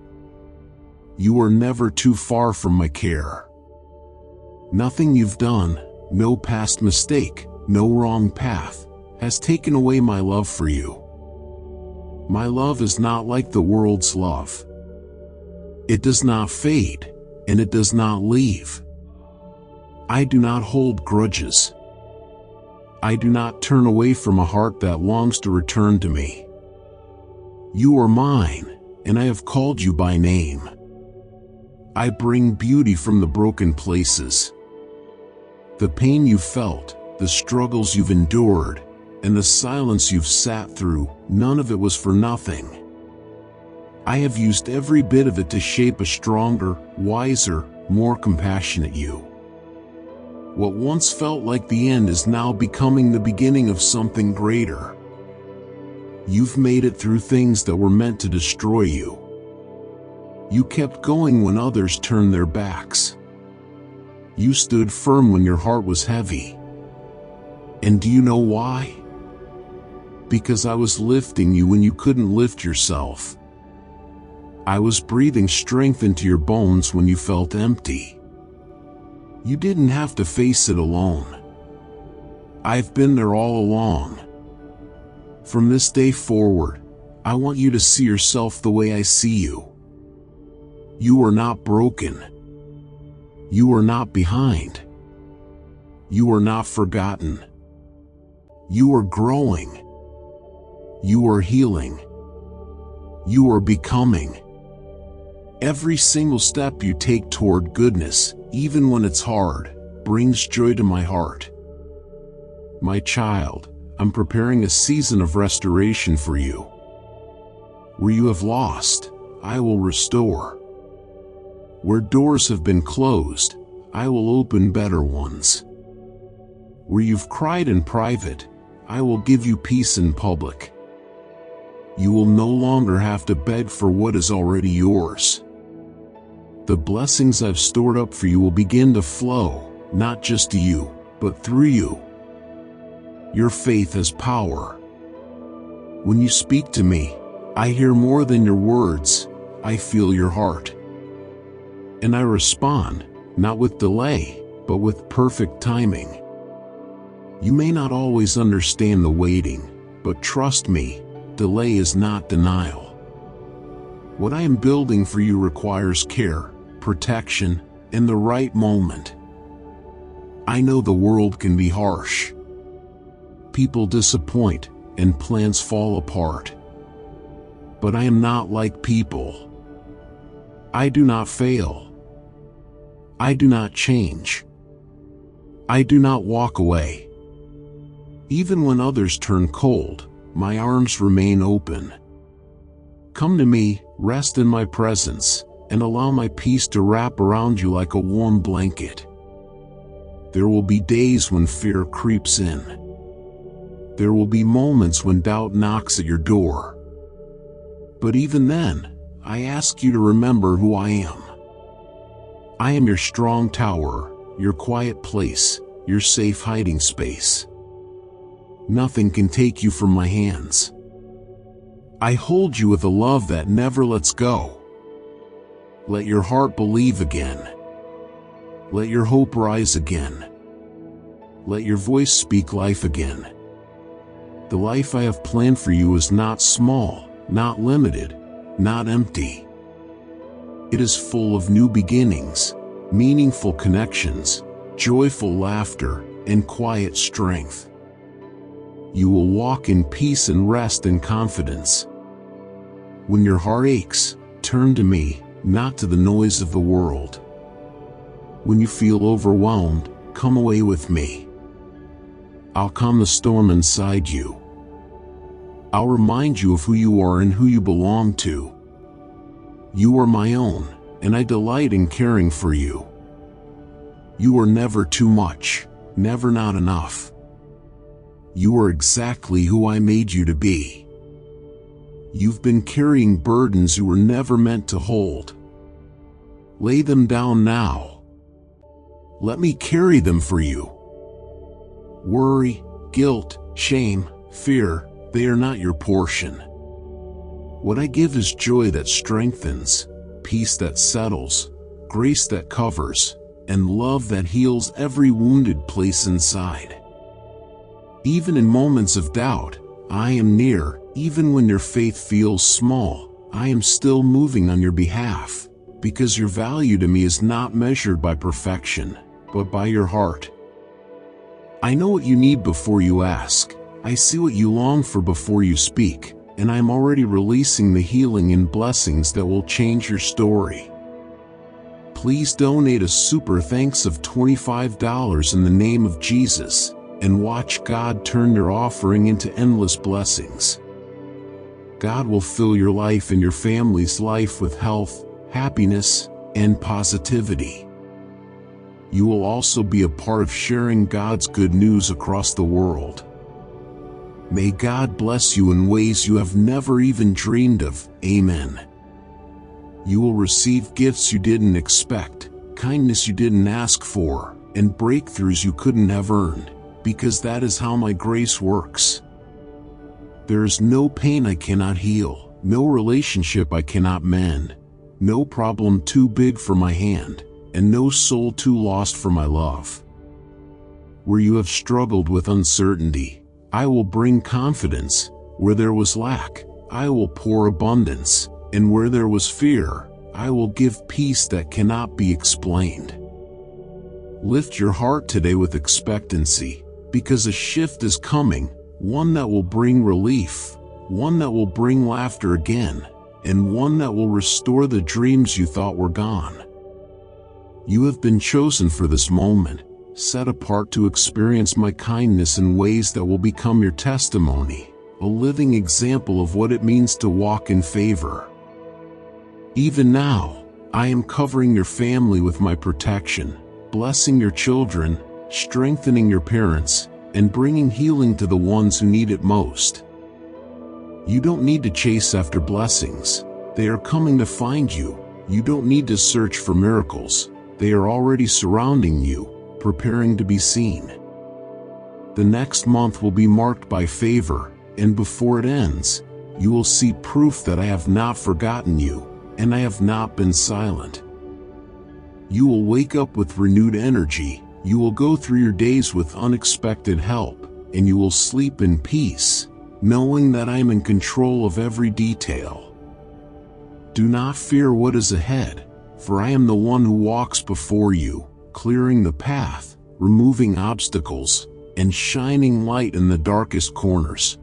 A: You are never too far from my care. Nothing you've done, no past mistake, no wrong path, has taken away my love for you. My love is not like the world's love. It does not fade, and it does not leave. I do not hold grudges. I do not turn away from a heart that longs to return to me. You are mine, and I have called you by name. I bring beauty from the broken places. The pain you felt, the struggles you've endured, and the silence you've sat through, none of it was for nothing. I have used every bit of it to shape a stronger, wiser, more compassionate you. What once felt like the end is now becoming the beginning of something greater. You've made it through things that were meant to destroy you. You kept going when others turned their backs. You stood firm when your heart was heavy. And do you know why? Because I was lifting you when you couldn't lift yourself. I was breathing strength into your bones when you felt empty. You didn't have to face it alone. I've been there all along. From this day forward, I want you to see yourself the way I see you. You are not broken. You are not behind. You are not forgotten. You are growing. You are healing. You are becoming. Every single step you take toward goodness, even when it's hard, brings joy to my heart. My child, I'm preparing a season of restoration for you. Where you have lost, I will restore. Where doors have been closed, I will open better ones. Where you've cried in private, I will give you peace in public. You will no longer have to beg for what is already yours. The blessings I've stored up for you will begin to flow, not just to you, but through you. Your faith has power. When you speak to me, I hear more than your words, I feel your heart. And I respond, not with delay, but with perfect timing. You may not always understand the waiting, but trust me, delay is not denial. What I am building for you requires care, protection, and the right moment. I know the world can be harsh. People disappoint, and plans fall apart. But I am not like people. I do not fail. I do not change. I do not walk away. Even when others turn cold, my arms remain open. Come to me, rest in my presence, and allow my peace to wrap around you like a warm blanket. There will be days when fear creeps in. There will be moments when doubt knocks at your door. But even then, I ask you to remember who I am. I am your strong tower, your quiet place, your safe hiding space. Nothing can take you from my hands. I hold you with a love that never lets go. Let your heart believe again. Let your hope rise again. Let your voice speak life again. The life I have planned for you is not small, not limited, not empty. It is full of new beginnings, meaningful connections, joyful laughter, and quiet strength. You will walk in peace and rest in confidence. When your heart aches, turn to me, not to the noise of the world. When you feel overwhelmed, come away with me. I'll calm the storm inside you. I'll remind you of who you are and who you belong to. You are my own, and I delight in caring for you. You are never too much, never not enough. You are exactly who I made you to be. You've been carrying burdens you were never meant to hold. Lay them down now. Let me carry them for you. Worry, guilt, shame, fear, they are not your portion. What I give is joy that strengthens, peace that settles, grace that covers, and love that heals every wounded place inside. Even in moments of doubt, I am near. Even when your faith feels small, I am still moving on your behalf, because your value to me is not measured by perfection, but by your heart. I know what you need before you ask. I see what you long for before you speak, and I am already releasing the healing and blessings that will change your story. Please donate a super thanks of $25 in the name of Jesus, and watch God turn your offering into endless blessings. God will fill your life and your family's life with health, happiness, and positivity. You will also be a part of sharing God's good news across the world. May God bless you in ways you have never even dreamed of. Amen. You will receive gifts you didn't expect, kindness you didn't ask for, and breakthroughs you couldn't have earned, because that is how my grace works. There is no pain I cannot heal, no relationship I cannot mend, no problem too big for my hand, and no soul too lost for my love. Where you have struggled with uncertainty, I will bring confidence. Where there was lack, I will pour abundance, and where there was fear, I will give peace that cannot be explained. Lift your heart today with expectancy, because a shift is coming, one that will bring relief, one that will bring laughter again, and one that will restore the dreams you thought were gone. You have been chosen for this moment, set apart to experience my kindness in ways that will become your testimony, a living example of what it means to walk in favor. Even now, I am covering your family with my protection, blessing your children, strengthening your parents, and bringing healing to the ones who need it most. You don't need to chase after blessings. They are coming to find you. You don't need to search for miracles. They are already surrounding you, preparing to be seen. The next month will be marked by favor, and before it ends, you will see proof that I have not forgotten you, and I have not been silent. You will wake up with renewed energy. You will go through your days with unexpected help, and you will sleep in peace, knowing that I am in control of every detail. Do not fear what is ahead, for I am the one who walks before you, clearing the path, removing obstacles, and shining light in the darkest corners.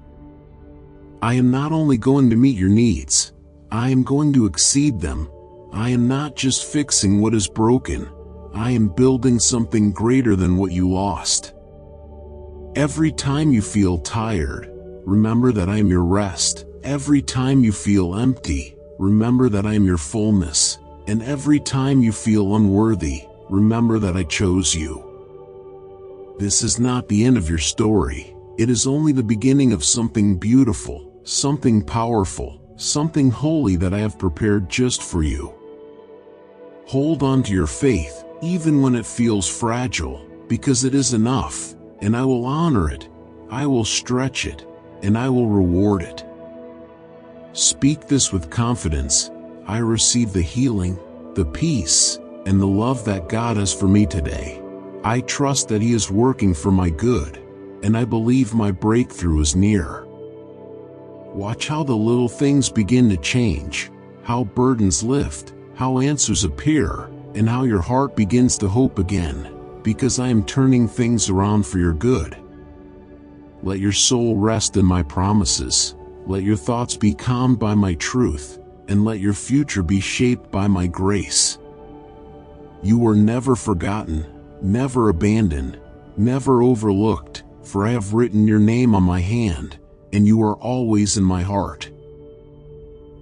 A: I am not only going to meet your needs, I am going to exceed them. I am not just fixing what is broken, I am building something greater than what you lost. Every time you feel tired, remember that I am your rest. Every time you feel empty, remember that I am your fullness. And every time you feel unworthy, remember that I chose you. This is not the end of your story. It is only the beginning of something beautiful, something powerful, something holy that I have prepared just for you. Hold on to your faith, even when it feels fragile, because it is enough, and I will honor it, I will stretch it, and I will reward it. Speak this with confidence. I receive the healing, the peace, and the love that God has for me today. I trust that He is working for my good, and I believe my breakthrough is near. Watch how the little things begin to change, how burdens lift, how answers appear, and how your heart begins to hope again, because I am turning things around for your good. Let your soul rest in my promises. Let your thoughts be calmed by my truth, and let your future be shaped by my grace. You are never forgotten, never abandoned, never overlooked, for I have written your name on my hand, and you are always in my heart.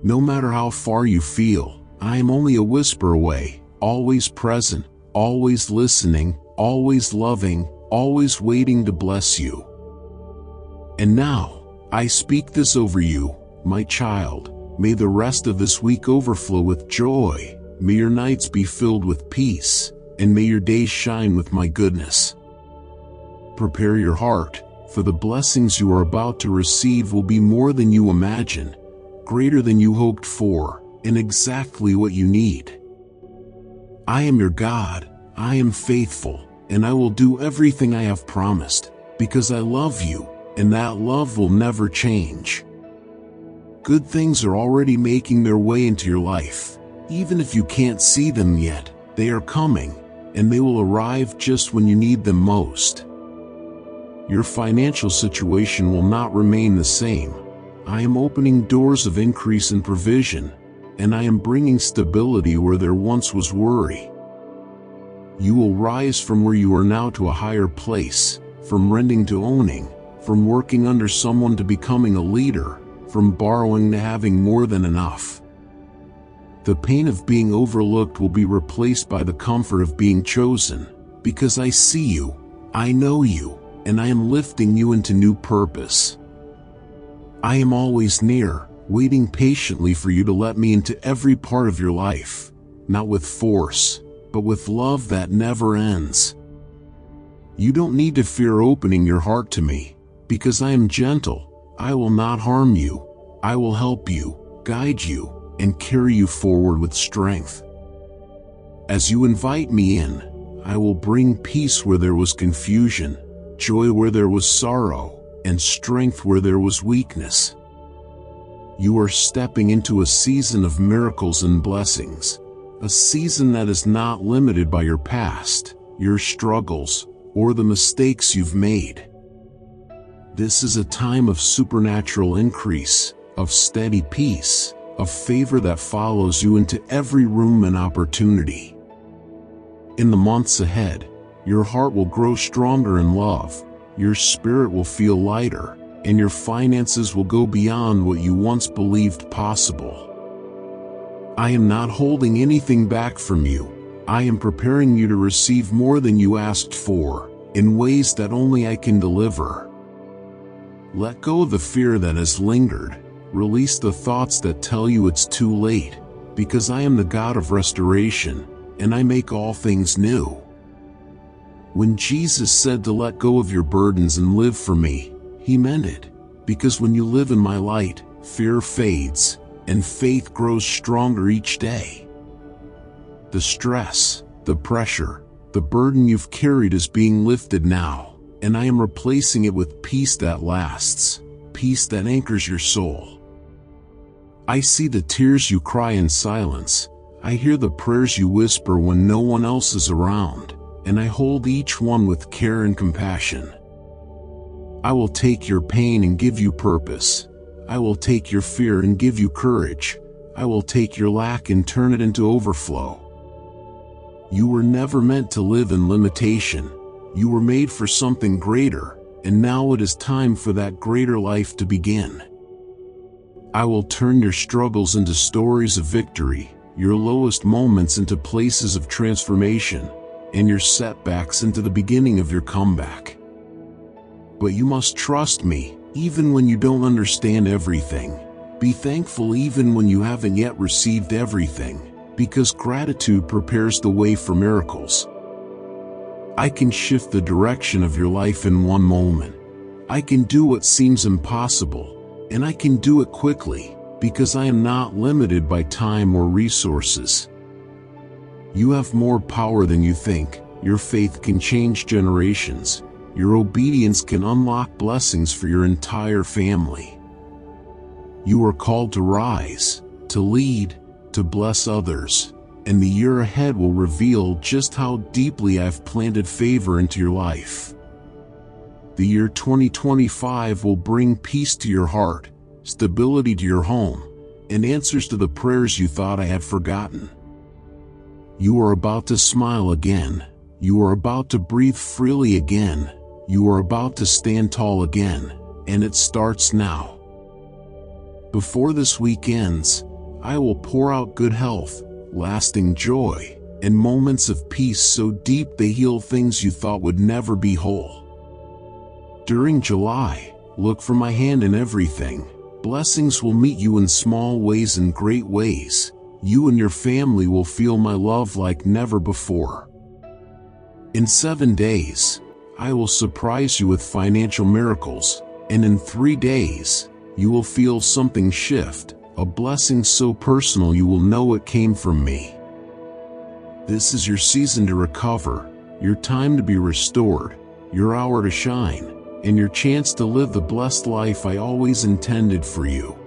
A: No matter how far you feel, I am only a whisper away, always present, always listening, always loving, always waiting to bless you. And now, I speak this over you, my child. May the rest of this week overflow with joy. May your nights be filled with peace, and may your days shine with my goodness. Prepare your heart, for the blessings you are about to receive will be more than you imagine, greater than you hoped for, and exactly what you need. I am your God, I am faithful, and I will do everything I have promised, because I love you, and that love will never change. Good things are already making their way into your life. Even if you can't see them yet, they are coming, and they will arrive just when you need them most. Your financial situation will not remain the same. I am opening doors of increase and provision, and I am bringing stability where there once was worry. You will rise from where you are now to a higher place, from renting to owning, from working under someone to becoming a leader, from borrowing to having more than enough. The pain of being overlooked will be replaced by the comfort of being chosen, because I see you, I know you, and I am lifting you into new purpose. I am always near, waiting patiently for you to let me into every part of your life, not with force, but with love that never ends. You don't need to fear opening your heart to me, because I am gentle. I will not harm you. I will help you, guide you, and carry you forward with strength. As you invite me in, I will bring peace where there was confusion, joy where there was sorrow, and strength where there was weakness. You are stepping into a season of miracles and blessings, a season that is not limited by your past, your struggles, or the mistakes you've made. This is a time of supernatural increase, of steady peace, of favor that follows you into every room and opportunity. In the months ahead, your heart will grow stronger in love, your spirit will feel lighter, and your finances will go beyond what you once believed possible. I am not holding anything back from you. I am preparing you to receive more than you asked for, in ways that only I can deliver. Let go of the fear that has lingered. Release the thoughts that tell you it's too late, because I am the God of restoration, and I make all things new. When Jesus said to let go of your burdens and live for me, He meant it, because when you live in my light, fear fades, and faith grows stronger each day. The stress, the pressure, the burden you've carried is being lifted now, and I am replacing it with peace that lasts, peace that anchors your soul. I see the tears you cry in silence, I hear the prayers you whisper when no one else is around, and I hold each one with care and compassion. I will take your pain and give you purpose. I will take your fear and give you courage. I will take your lack and turn it into overflow. You were never meant to live in limitation. You were made for something greater, and now it is time for that greater life to begin. I will turn your struggles into stories of victory, your lowest moments into places of transformation, and your setbacks into the beginning of your comeback. But you must trust me, even when you don't understand everything. Be thankful even when you haven't yet received everything, because gratitude prepares the way for miracles. I can shift the direction of your life in one moment. I can do what seems impossible, and I can do it quickly, because I am not limited by time or resources. You have more power than you think. Your faith can change generations. Your obedience can unlock blessings for your entire family. You are called to rise, to lead, to bless others, and the year ahead will reveal just how deeply I've planted favor into your life. The year 2025 will bring peace to your heart, stability to your home, and answers to the prayers you thought I had forgotten. You are about to smile again. You are about to breathe freely again. You are about to stand tall again, and it starts now. Before this week ends, I will pour out good health, lasting joy, and moments of peace so deep they heal things you thought would never be whole. During July, look for my hand in everything. Blessings will meet you in small ways and great ways. You and your family will feel my love like never before. In 7 days, I will surprise you with financial miracles, and in 3 days, you will feel something shift, a blessing so personal you will know it came from me. This is your season to recover, your time to be restored, your hour to shine, and your chance to live the blessed life I always intended for you.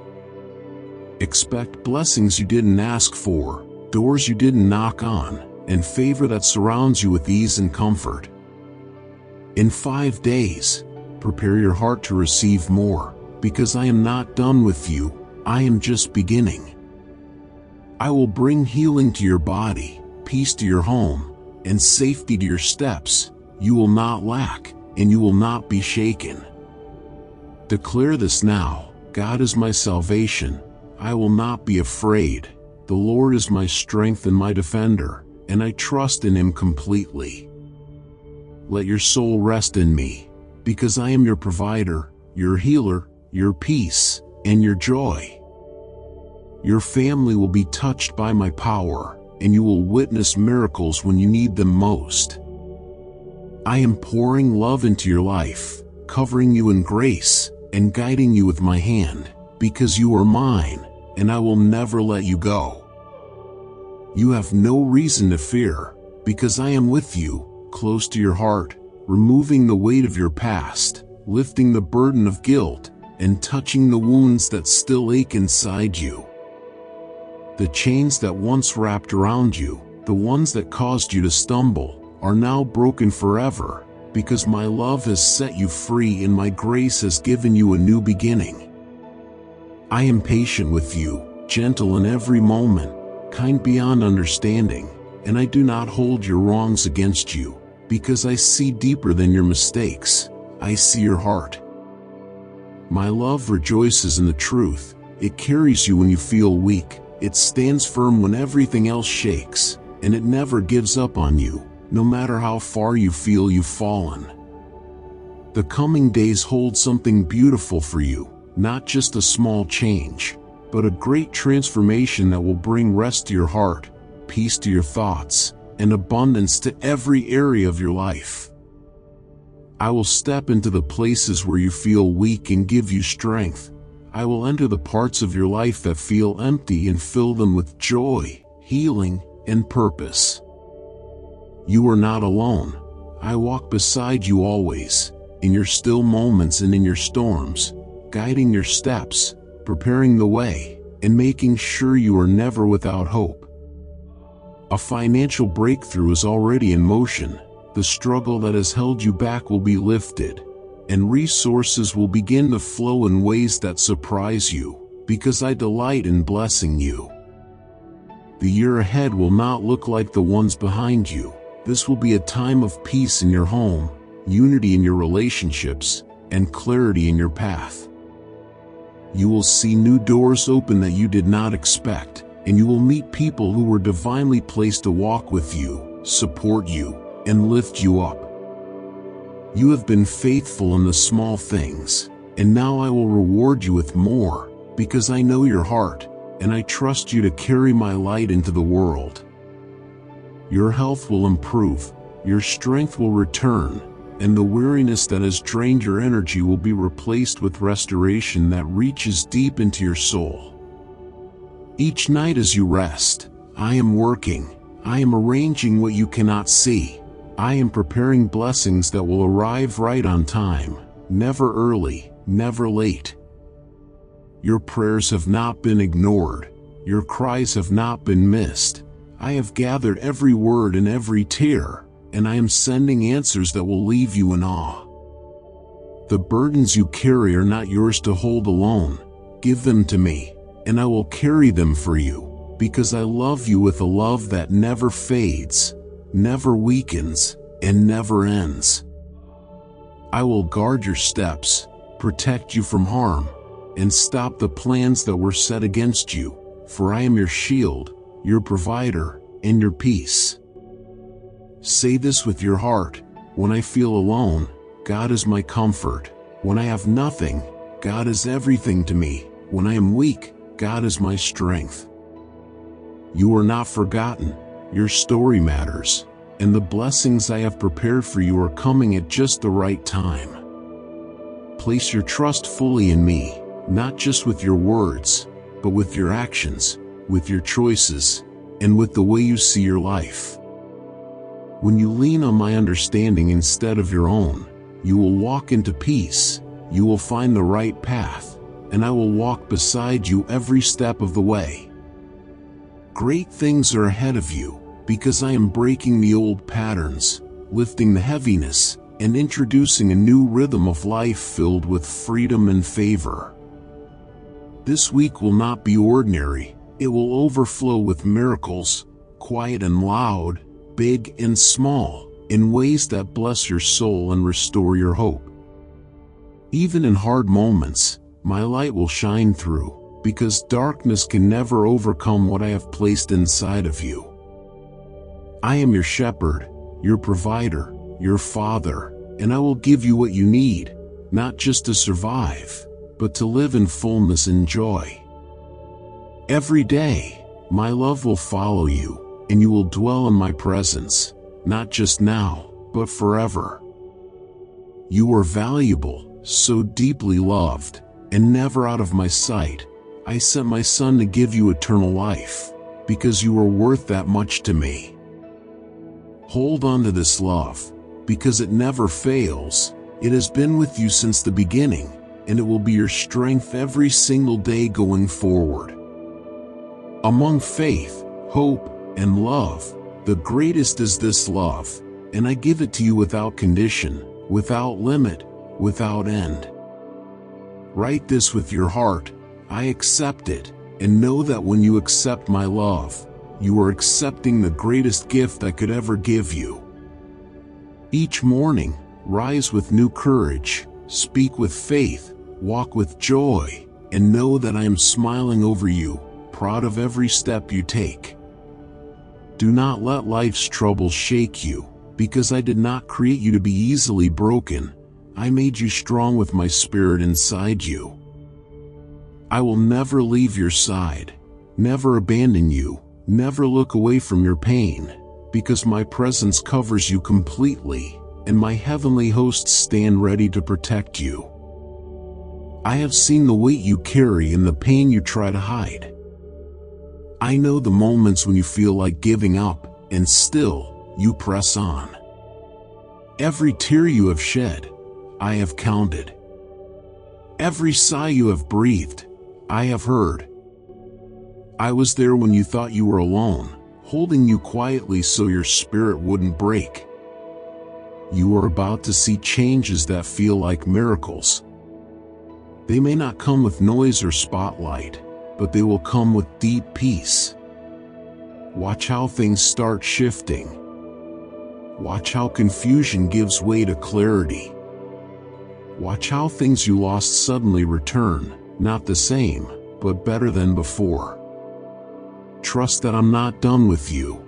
A: Expect blessings you didn't ask for, doors you didn't knock on, and favor that surrounds you with ease and comfort. In 5 days, prepare your heart to receive more, because I am not done with you, I am just beginning. I will bring healing to your body, peace to your home, and safety to your steps. You will not lack, and you will not be shaken. Declare this now: God is my salvation. I will not be afraid. The Lord is my strength and my defender, and I trust in Him completely. Let your soul rest in me, because I am your provider, your healer, your peace, and your joy. Your family will be touched by my power, and you will witness miracles when you need them most. I am pouring love into your life, covering you in grace, and guiding you with my hand, because you are mine, and I will never let you go. You have no reason to fear, because I am with you, close to your heart, removing the weight of your past, lifting the burden of guilt, and touching the wounds that still ache inside you. The chains that once wrapped around you, the ones that caused you to stumble, are now broken forever, because my love has set you free and my grace has given you a new beginning. I am patient with you, gentle in every moment, kind beyond understanding, and I do not hold your wrongs against you, because I see deeper than your mistakes. I see your heart. My love rejoices in the truth. It carries you when you feel weak. It stands firm when everything else shakes, and it never gives up on you, no matter how far you feel you've fallen. The coming days hold something beautiful for you, not just a small change, but a great transformation that will bring rest to your heart, peace to your thoughts, and abundance to every area of your life. I will step into the places where you feel weak and give you strength. I will enter the parts of your life that feel empty and fill them with joy, healing, and purpose. You are not alone. I walk beside you always, in your still moments and in your storms, guiding your steps, preparing the way, and making sure you are never without hope. A financial breakthrough is already in motion. The struggle that has held you back will be lifted, and resources will begin to flow in ways that surprise you, because I delight in blessing you. The year ahead will not look like the ones behind you. This will be a time of peace in your home, unity in your relationships, and clarity in your path. You will see new doors open that you did not expect, and you will meet people who were divinely placed to walk with you, support you, and lift you up. You have been faithful in the small things, and now I will reward you with more, because I know your heart, and I trust you to carry my light into the world. Your health will improve, your strength will return, and the weariness that has drained your energy will be replaced with restoration that reaches deep into your soul. Each night as you rest, I am working. I am arranging what you cannot see. I am preparing blessings that will arrive right on time, never early, never late. Your prayers have not been ignored. Your cries have not been missed. I have gathered every word and every tear, and I am sending answers that will leave you in awe. The burdens you carry are not yours to hold alone. Give them to me, and I will carry them for you, because I love you with a love that never fades, never weakens, and never ends. I will guard your steps, protect you from harm, and stop the plans that were set against you, for I am your shield, your provider, and your peace. Say this with your heart: when I feel alone, God is my comfort. When I have nothing, God is everything to me. When I am weak, God is my strength. You are not forgotten. Your story matters, and the blessings I have prepared for you are coming at just the right time. Place your trust fully in me, not just with your words, but with your actions, with your choices, and with the way you see your life. When you lean on my understanding instead of your own, you will walk into peace, you will find the right path, and I will walk beside you every step of the way. Great things are ahead of you, because I am breaking the old patterns, lifting the heaviness, and introducing a new rhythm of life filled with freedom and favor. This week will not be ordinary. It will overflow with miracles, quiet and loud, big and small, in ways that bless your soul and restore your hope. Even in hard moments, my light will shine through, because darkness can never overcome what I have placed inside of you. I am your shepherd, your provider, your father, and I will give you what you need, not just to survive, but to live in fullness and joy. Every day, my love will follow you, and you will dwell in my presence, not just now, but forever. You are valuable, so deeply loved, and never out of my sight. I sent my Son to give you eternal life, because you are worth that much to me. Hold on to this love, because it never fails. It has been with you since the beginning, and it will be your strength every single day going forward. Among faith, hope, and love, the greatest is this love, and I give it to you without condition, without limit, without end. Write this with your heart: I accept it, and know that when you accept my love, you are accepting the greatest gift I could ever give you. Each morning, rise with new courage, speak with faith, walk with joy, and know that I am smiling over you, proud of every step you take. Do not let life's troubles shake you, because I did not create you to be easily broken. I made you strong with my spirit inside you. I will never leave your side, never abandon you, never look away from your pain, because my presence covers you completely, and my heavenly hosts stand ready to protect you. I have seen the weight you carry and the pain you try to hide. I know the moments when you feel like giving up, and still, you press on. Every tear you have shed, I have counted. Every sigh you have breathed, I have heard. I was there when you thought you were alone, holding you quietly so your spirit wouldn't break. You are about to see changes that feel like miracles. They may not come with noise or spotlight, but they will come with deep peace. Watch how things start shifting. Watch how confusion gives way to clarity. Watch how things you lost suddenly return, not the same, but better than before. Trust that I'm not done with you.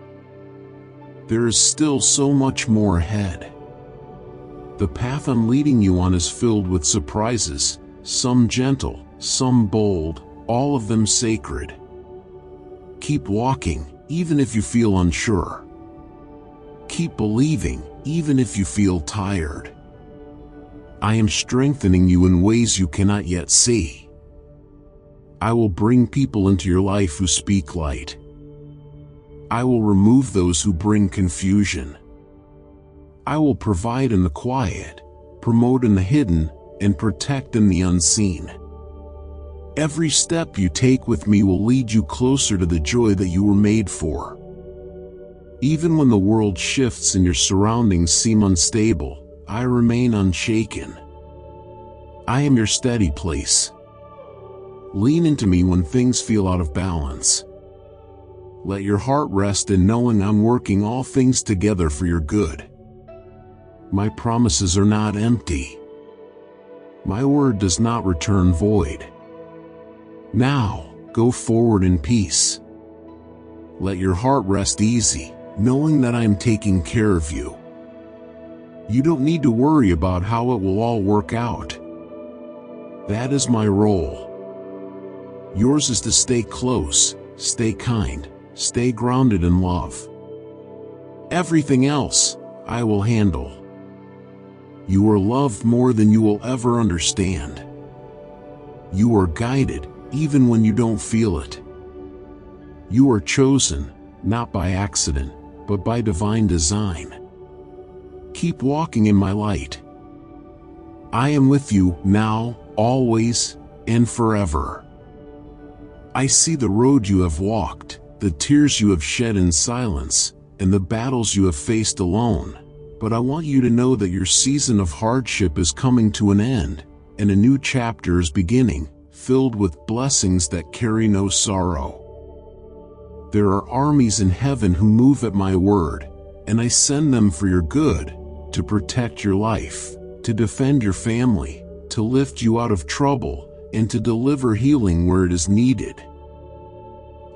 A: There is still so much more ahead. The path I'm leading you on is filled with surprises, some gentle, some bold, all of them sacred. Keep walking, even if you feel unsure. Keep believing, even if you feel tired. I am strengthening you in ways you cannot yet see. I will bring people into your life who speak light. I will remove those who bring confusion. I will provide in the quiet, promote in the hidden, and protect in the unseen. Every step you take with me will lead you closer to the joy that you were made for. Even when the world shifts and your surroundings seem unstable, I remain unshaken. I am your steady place. Lean into me when things feel out of balance. Let your heart rest in knowing I'm working all things together for your good. My promises are not empty. My word does not return void. Now, go forward in peace. Let your heart rest easy, knowing that I am taking care of you. You don't need to worry about how it will all work out. That is my role. Yours is to stay close, stay kind, stay grounded in love. Everything else, I will handle. You are loved more than you will ever understand. You are guided, even when you don't feel it. You are chosen, not by accident, but by divine design. Keep walking in my light. I am with you now, always, and forever. I see the road you have walked, the tears you have shed in silence, and the battles you have faced alone. But I want you to know that your season of hardship is coming to an end, and a new chapter is beginning, filled with blessings that carry no sorrow. There are armies in heaven who move at my word, and I send them for your good, to protect your life, to defend your family, to lift you out of trouble, and to deliver healing where it is needed.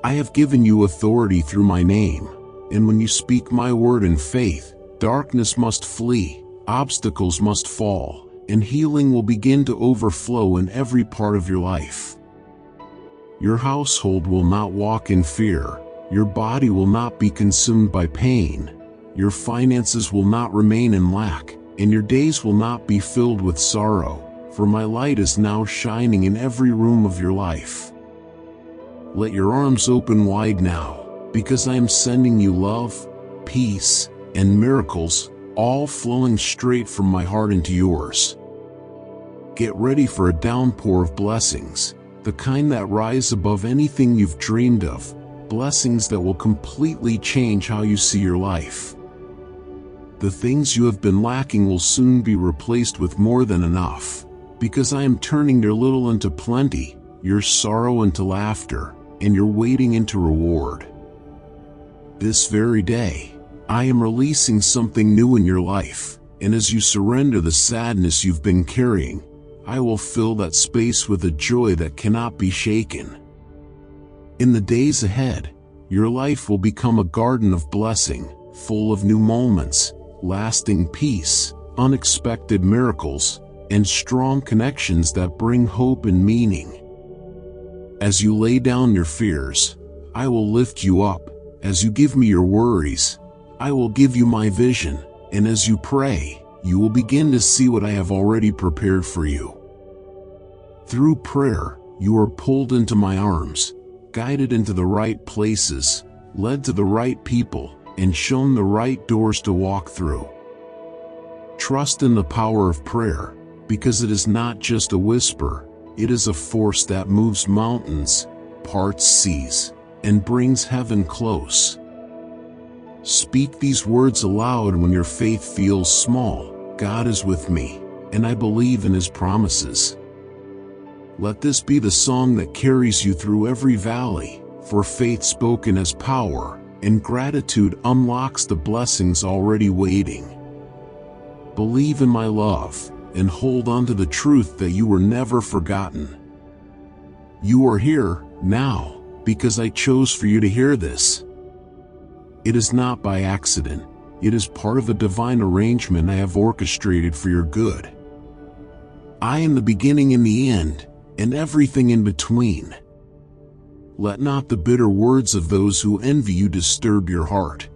A: I have given you authority through my name, and when you speak my word in faith, darkness must flee, obstacles must fall, and healing will begin to overflow in every part of your life. Your household will not walk in fear, your body will not be consumed by pain, your finances will not remain in lack, and your days will not be filled with sorrow, for my light is now shining in every room of your life. Let your arms open wide now, because I am sending you love, peace, and miracles, all flowing straight from my heart into yours. Get ready for a downpour of blessings, the kind that rise above anything you've dreamed of, blessings that will completely change how you see your life. The things you have been lacking will soon be replaced with more than enough, because I am turning your little into plenty, your sorrow into laughter, and your waiting into reward. This very day, I am releasing something new in your life, and as you surrender the sadness you've been carrying, I will fill that space with a joy that cannot be shaken. In the days ahead, your life will become a garden of blessing, full of new moments, lasting peace, unexpected miracles, and strong connections that bring hope and meaning. As you lay down your fears, I will lift you up. As you give me your worries, I will give you my vision, and as you pray, you will begin to see what I have already prepared for you. Through prayer, you are pulled into my arms, guided into the right places, led to the right people, and shown the right doors to walk through. Trust in the power of prayer, because it is not just a whisper, it is a force that moves mountains, parts seas, and brings heaven close. Speak these words aloud when your faith feels small. God is with me, and I believe in His promises. Let this be the song that carries you through every valley, for faith spoken has power, and gratitude unlocks the blessings already waiting. Believe in my love, and hold on to the truth that you were never forgotten. You are here, now, because I chose for you to hear this. It is not by accident, it is part of a divine arrangement I have orchestrated for your good. I am the beginning and the end, and everything in between. Let not the bitter words of those who envy you disturb your heart.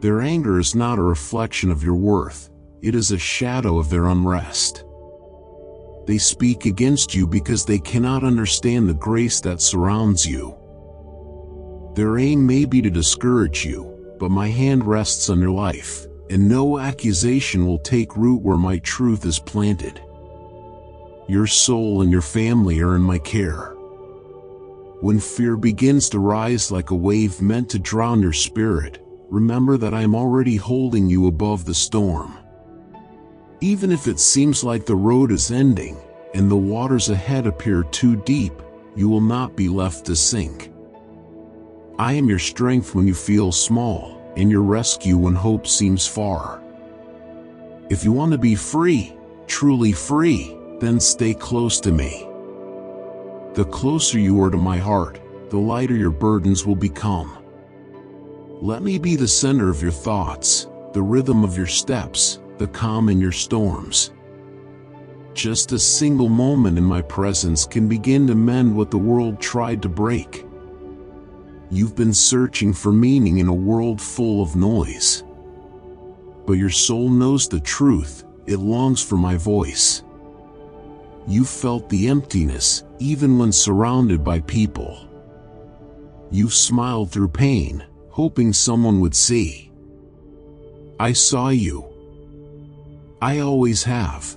A: Their anger is not a reflection of your worth, it is a shadow of their unrest. They speak against you because they cannot understand the grace that surrounds you. Their aim may be to discourage you, but my hand rests on your life, and no accusation will take root where my truth is planted. Your soul and your family are in my care. When fear begins to rise like a wave meant to drown your spirit, remember that I am already holding you above the storm. Even if it seems like the road is ending, and the waters ahead appear too deep, you will not be left to sink. I am your strength when you feel small, and your rescue when hope seems far. If you want to be free, truly free, then stay close to me. The closer you are to my heart, the lighter your burdens will become. Let me be the center of your thoughts, the rhythm of your steps, the calm in your storms. Just a single moment in my presence can begin to mend what the world tried to break. You've been searching for meaning in a world full of noise. But your soul knows the truth, it longs for my voice. You felt the emptiness, even when surrounded by people. You smiled through pain, hoping someone would see. I saw you. I always have.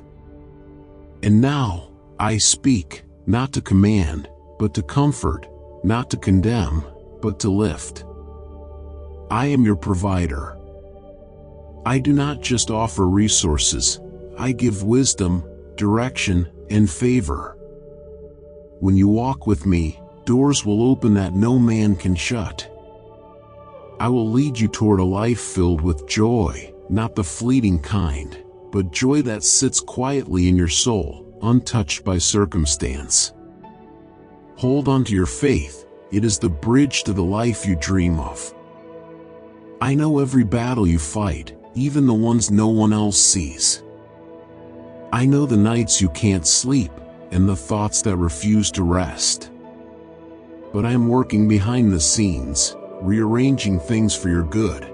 A: And now, I speak, not to command, but to comfort, not to condemn, but to lift. I am your provider. I do not just offer resources, I give wisdom, direction, and favor. When you walk with me, doors will open that no man can shut. I will lead you toward a life filled with joy, not the fleeting kind, but joy that sits quietly in your soul, untouched by circumstance. Hold on to your faith, it is the bridge to the life you dream of. I know every battle you fight, even the ones no one else sees. I know the nights you can't sleep, and the thoughts that refuse to rest. But I am working behind the scenes, rearranging things for your good.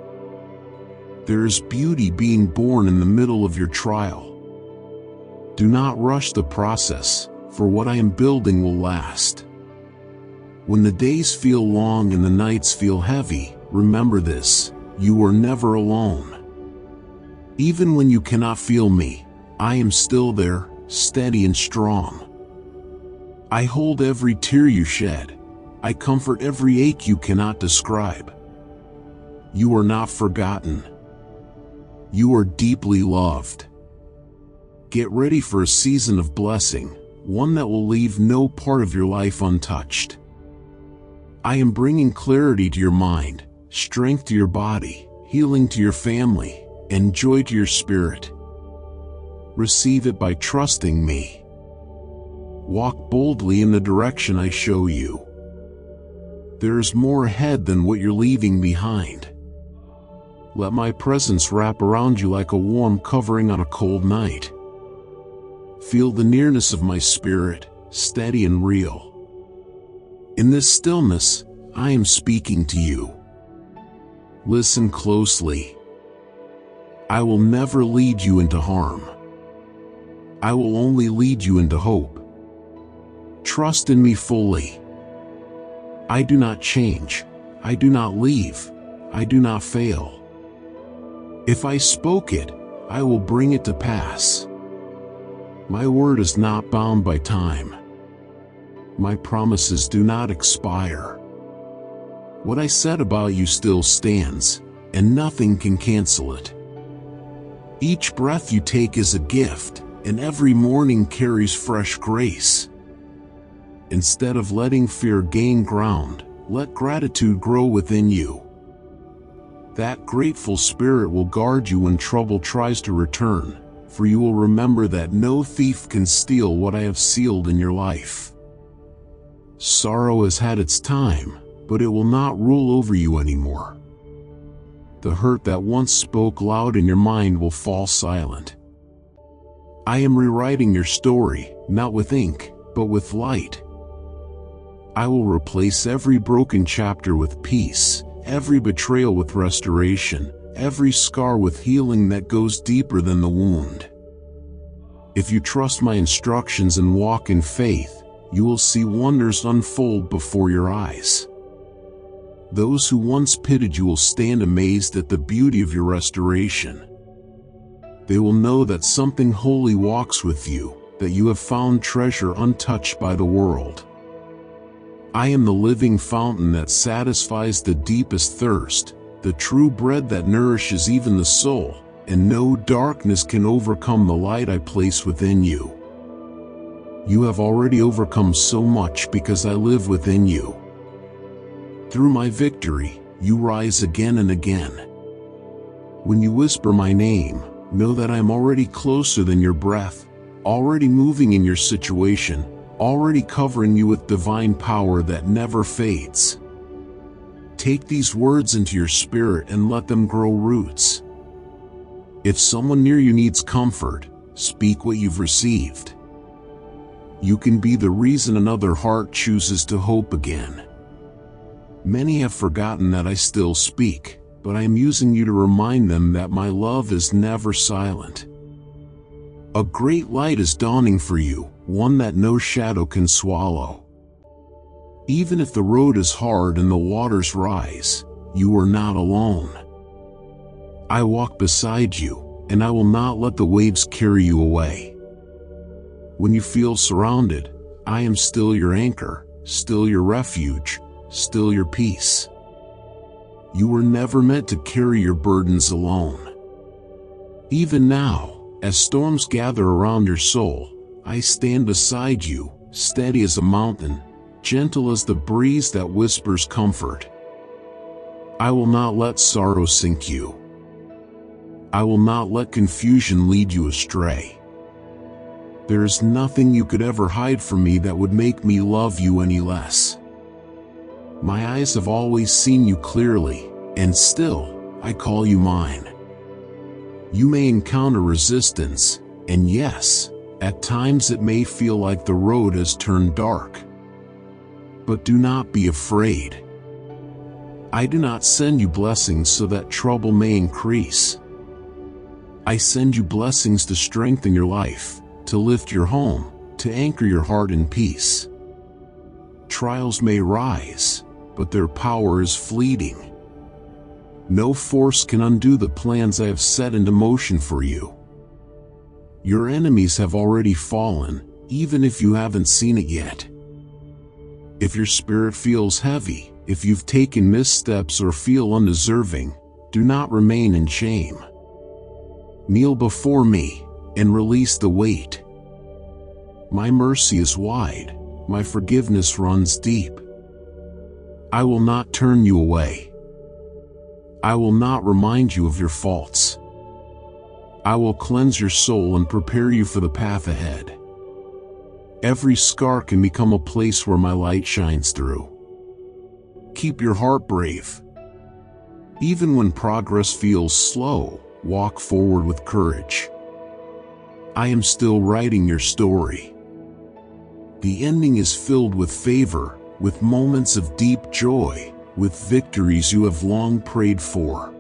A: There is beauty being born in the middle of your trial. Do not rush the process, for what I am building will last. When the days feel long and the nights feel heavy, remember this, you are never alone. Even when you cannot feel me, I am still there, steady and strong. I hold every tear you shed. I comfort every ache you cannot describe. You are not forgotten. You are deeply loved. Get ready for a season of blessing, one that will leave no part of your life untouched. I am bringing clarity to your mind, strength to your body, healing to your family, and joy to your spirit. Receive it by trusting me. Walk boldly in the direction I show you. There is more ahead than what you're leaving behind. Let my presence wrap around you like a warm covering on a cold night. Feel the nearness of my spirit, steady and real. In this stillness, I am speaking to you. Listen closely. I will never lead you into harm. I will only lead you into hope. Trust in me fully. I do not change. I do not leave. I do not fail. If I spoke it, I will bring it to pass. My word is not bound by time. My promises do not expire. What I said about you still stands, and nothing can cancel it. Each breath you take is a gift, and every morning carries fresh grace. Instead of letting fear gain ground, let gratitude grow within you. That grateful spirit will guard you when trouble tries to return, for you will remember that no thief can steal what I have sealed in your life. Sorrow has had its time, but it will not rule over you anymore. The hurt that once spoke loud in your mind will fall silent. I am rewriting your story, not with ink, but with light. I will replace every broken chapter with peace, every betrayal with restoration, every scar with healing that goes deeper than the wound. If you trust my instructions and walk in faith, you will see wonders unfold before your eyes. Those who once pitied you will stand amazed at the beauty of your restoration. They will know that something holy walks with you, that you have found treasure untouched by the world. I am the living fountain that satisfies the deepest thirst, the true bread that nourishes even the soul, and no darkness can overcome the light I place within you. You have already overcome so much because I live within you. Through my victory, you rise again and again. When you whisper my name, know that I am already closer than your breath, already moving in your situation, already covering you with divine power that never fades. Take these words into your spirit and let them grow roots. If someone near you needs comfort, speak what you've received. You can be the reason another heart chooses to hope again. Many have forgotten that I still speak, but I am using you to remind them that my love is never silent. A great light is dawning for you, one that no shadow can swallow. Even if the road is hard and the waters rise, you are not alone. I walk beside you, and I will not let the waves carry you away. When you feel surrounded, I am still your anchor, still your refuge, still your peace. You were never meant to carry your burdens alone. Even now, as storms gather around your soul, I stand beside you, steady as a mountain, gentle as the breeze that whispers comfort. I will not let sorrow sink you. I will not let confusion lead you astray. There is nothing you could ever hide from me that would make me love you any less. My eyes have always seen you clearly, and still, I call you mine. You may encounter resistance, and yes, at times it may feel like the road has turned dark. But do not be afraid. I do not send you blessings so that trouble may increase. I send you blessings to strengthen your life, to lift your home, to anchor your heart in peace. Trials may rise, but their power is fleeting. No force can undo the plans I have set into motion for you. Your enemies have already fallen, even if you haven't seen it yet. If your spirit feels heavy, if you've taken missteps or feel undeserving, do not remain in shame. Kneel before me, and release the weight. My mercy is wide, my forgiveness runs deep. I will not turn you away. I will not remind you of your faults. I will cleanse your soul and prepare you for the path ahead. Every scar can become a place where my light shines through. Keep your heart brave. Even when progress feels slow, walk forward with courage. I am still writing your story. The ending is filled with favor, with moments of deep joy, with victories you have long prayed for.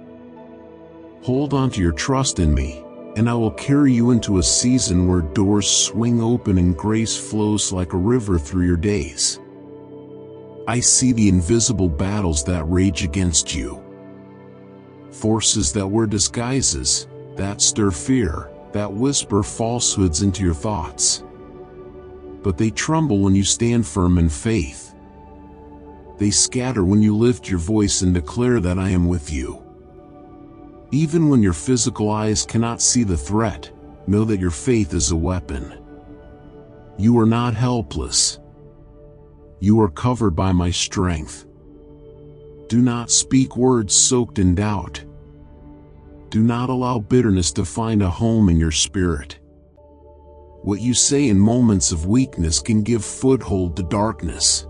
A: Hold on to your trust in me, and I will carry you into a season where doors swing open and grace flows like a river through your days. I see the invisible battles that rage against you. Forces that wear disguises, that stir fear, that whisper falsehoods into your thoughts. But they tremble when you stand firm in faith. They scatter when you lift your voice and declare that I am with you. Even when your physical eyes cannot see the threat, know that your faith is a weapon. You are not helpless. You are covered by my strength. Do not speak words soaked in doubt. Do not allow bitterness to find a home in your spirit. What you say in moments of weakness can give foothold to darkness.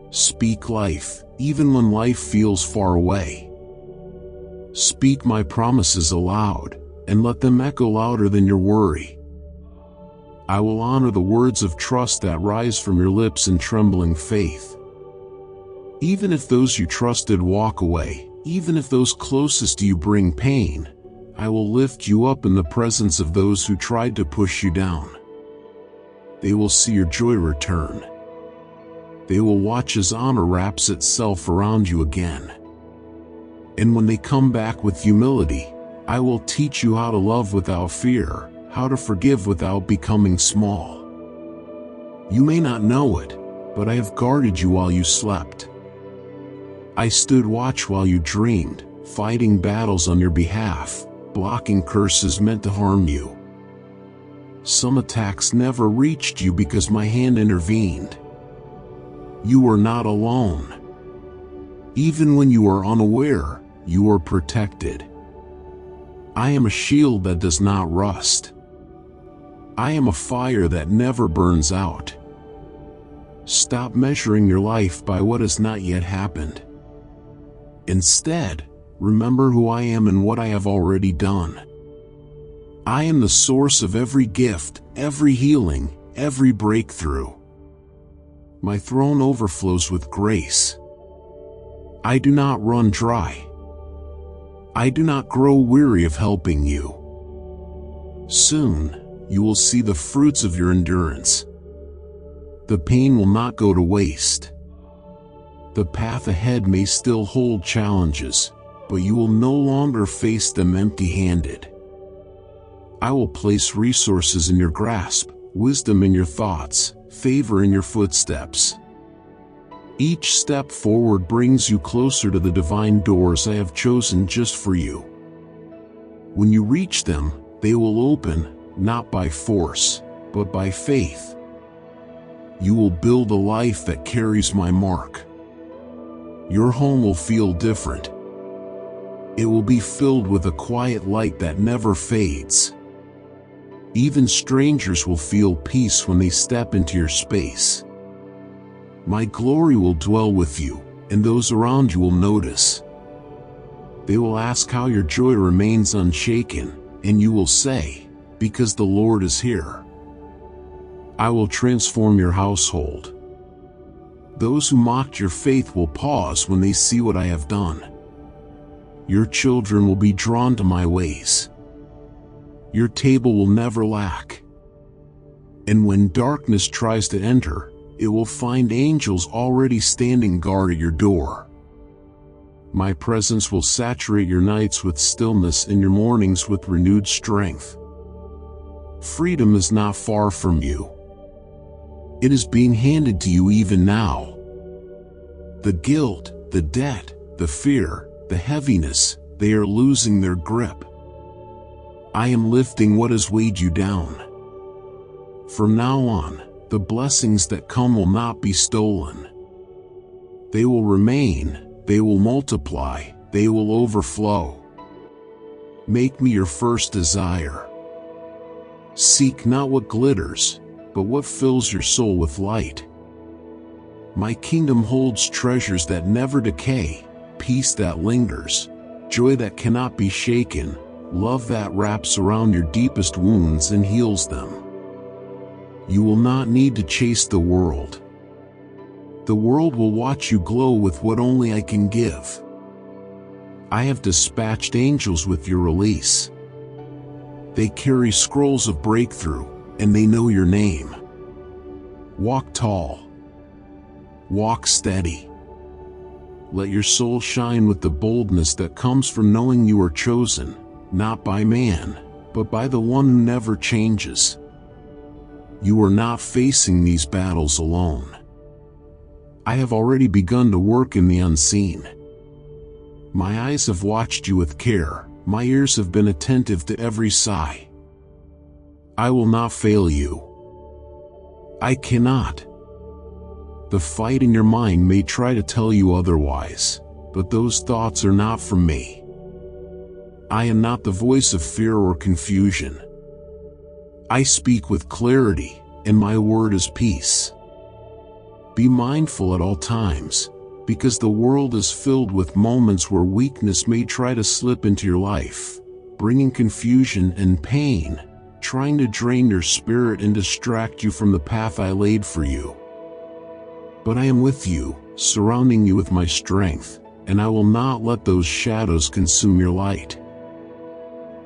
A: Speak life, even when life feels far away. Speak my promises aloud, and let them echo louder than your worry. I will honor the words of trust that rise from your lips in trembling faith. Even if those you trusted walk away, even if those closest to you bring pain, I will lift you up in the presence of those who tried to push you down. They will see your joy return. They will watch as honor wraps itself around you again. And when they come back with humility, I will teach you how to love without fear, how to forgive without becoming small. You may not know it, but I have guarded you while you slept. I stood watch while you dreamed, fighting battles on your behalf, blocking curses meant to harm you. Some attacks never reached you because my hand intervened. You are not alone. Even when you are unaware, you are protected. I am a shield that does not rust. I am a fire that never burns out. Stop measuring your life by what has not yet happened. Instead, remember who I am and what I have already done. I am the source of every gift, every healing, every breakthrough. My throne overflows with grace. I do not run dry. I do not grow weary of helping you. Soon, you will see the fruits of your endurance. The pain will not go to waste. The path ahead may still hold challenges, but you will no longer face them empty-handed. I will place resources in your grasp, wisdom in your thoughts, favor in your footsteps. Each step forward brings you closer to the divine doors I have chosen just for you. When you reach them, they will open, not by force, but by faith. You will build a life that carries my mark. Your home will feel different. It will be filled with a quiet light that never fades. Even strangers will feel peace when they step into your space. My glory will dwell with you, and those around you will notice. They will ask how your joy remains unshaken, and you will say, because the Lord is here. I will transform your household. Those who mocked your faith will pause when they see what I have done. Your children will be drawn to my ways. Your table will never lack. And when darkness tries to enter, it will find angels already standing guard at your door. My presence will saturate your nights with stillness and your mornings with renewed strength. Freedom is not far from you. It is being handed to you even now. The guilt, the debt, the fear, the heaviness, they are losing their grip. I am lifting what has weighed you down. From now on, the blessings that come will not be stolen. They will remain, they will multiply, they will overflow. Make me your first desire. Seek not what glitters, but what fills your soul with light. My kingdom holds treasures that never decay, peace that lingers, joy that cannot be shaken, love that wraps around your deepest wounds and heals them. You will not need to chase the world. The world will watch you glow with what only I can give. I have dispatched angels with your release. They carry scrolls of breakthrough, and they know your name. Walk tall. Walk steady. Let your soul shine with the boldness that comes from knowing you are chosen, not by man, but by the one who never changes. You are not facing these battles alone. I have already begun to work in the unseen. My eyes have watched you with care, my ears have been attentive to every sigh. I will not fail you. I cannot. The fight in your mind may try to tell you otherwise, but those thoughts are not from me. I am not the voice of fear or confusion. I speak with clarity, and my word is peace. Be mindful at all times, because the world is filled with moments where weakness may try to slip into your life, bringing confusion and pain, trying to drain your spirit and distract you from the path I laid for you. But I am with you, surrounding you with my strength, and I will not let those shadows consume your light.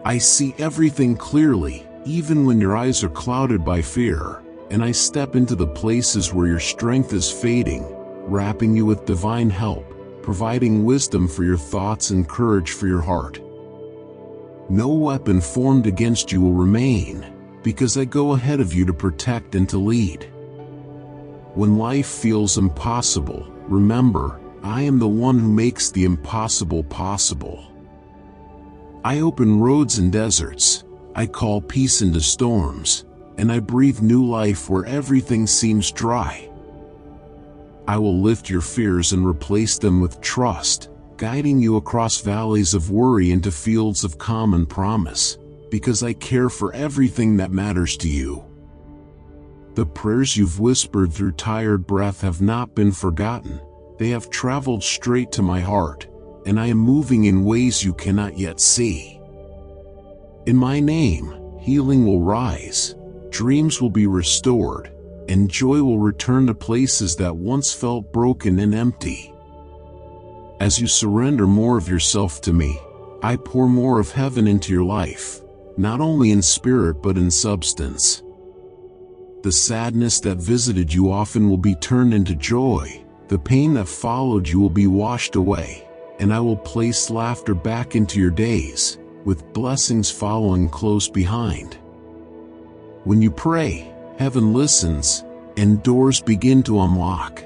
A: I see everything clearly, even when your eyes are clouded by fear, and I step into the places where your strength is fading, wrapping you with divine help, providing wisdom for your thoughts and courage for your heart. No weapon formed against you will remain, because I go ahead of you to protect and to lead. When life feels impossible, remember, I am the one who makes the impossible possible. I open roads in deserts, I call peace into storms, and I breathe new life where everything seems dry. I will lift your fears and replace them with trust, guiding you across valleys of worry into fields of calm and promise, because I care for everything that matters to you. The prayers you've whispered through tired breath have not been forgotten. They have traveled straight to my heart, and I am moving in ways you cannot yet see. In my name, healing will rise, dreams will be restored, and joy will return to places that once felt broken and empty. As you surrender more of yourself to me, I pour more of heaven into your life, not only in spirit but in substance. The sadness that visited you often will be turned into joy, the pain that followed you will be washed away, and I will place laughter back into your days, with blessings following close behind. When you pray, heaven listens, and doors begin to unlock.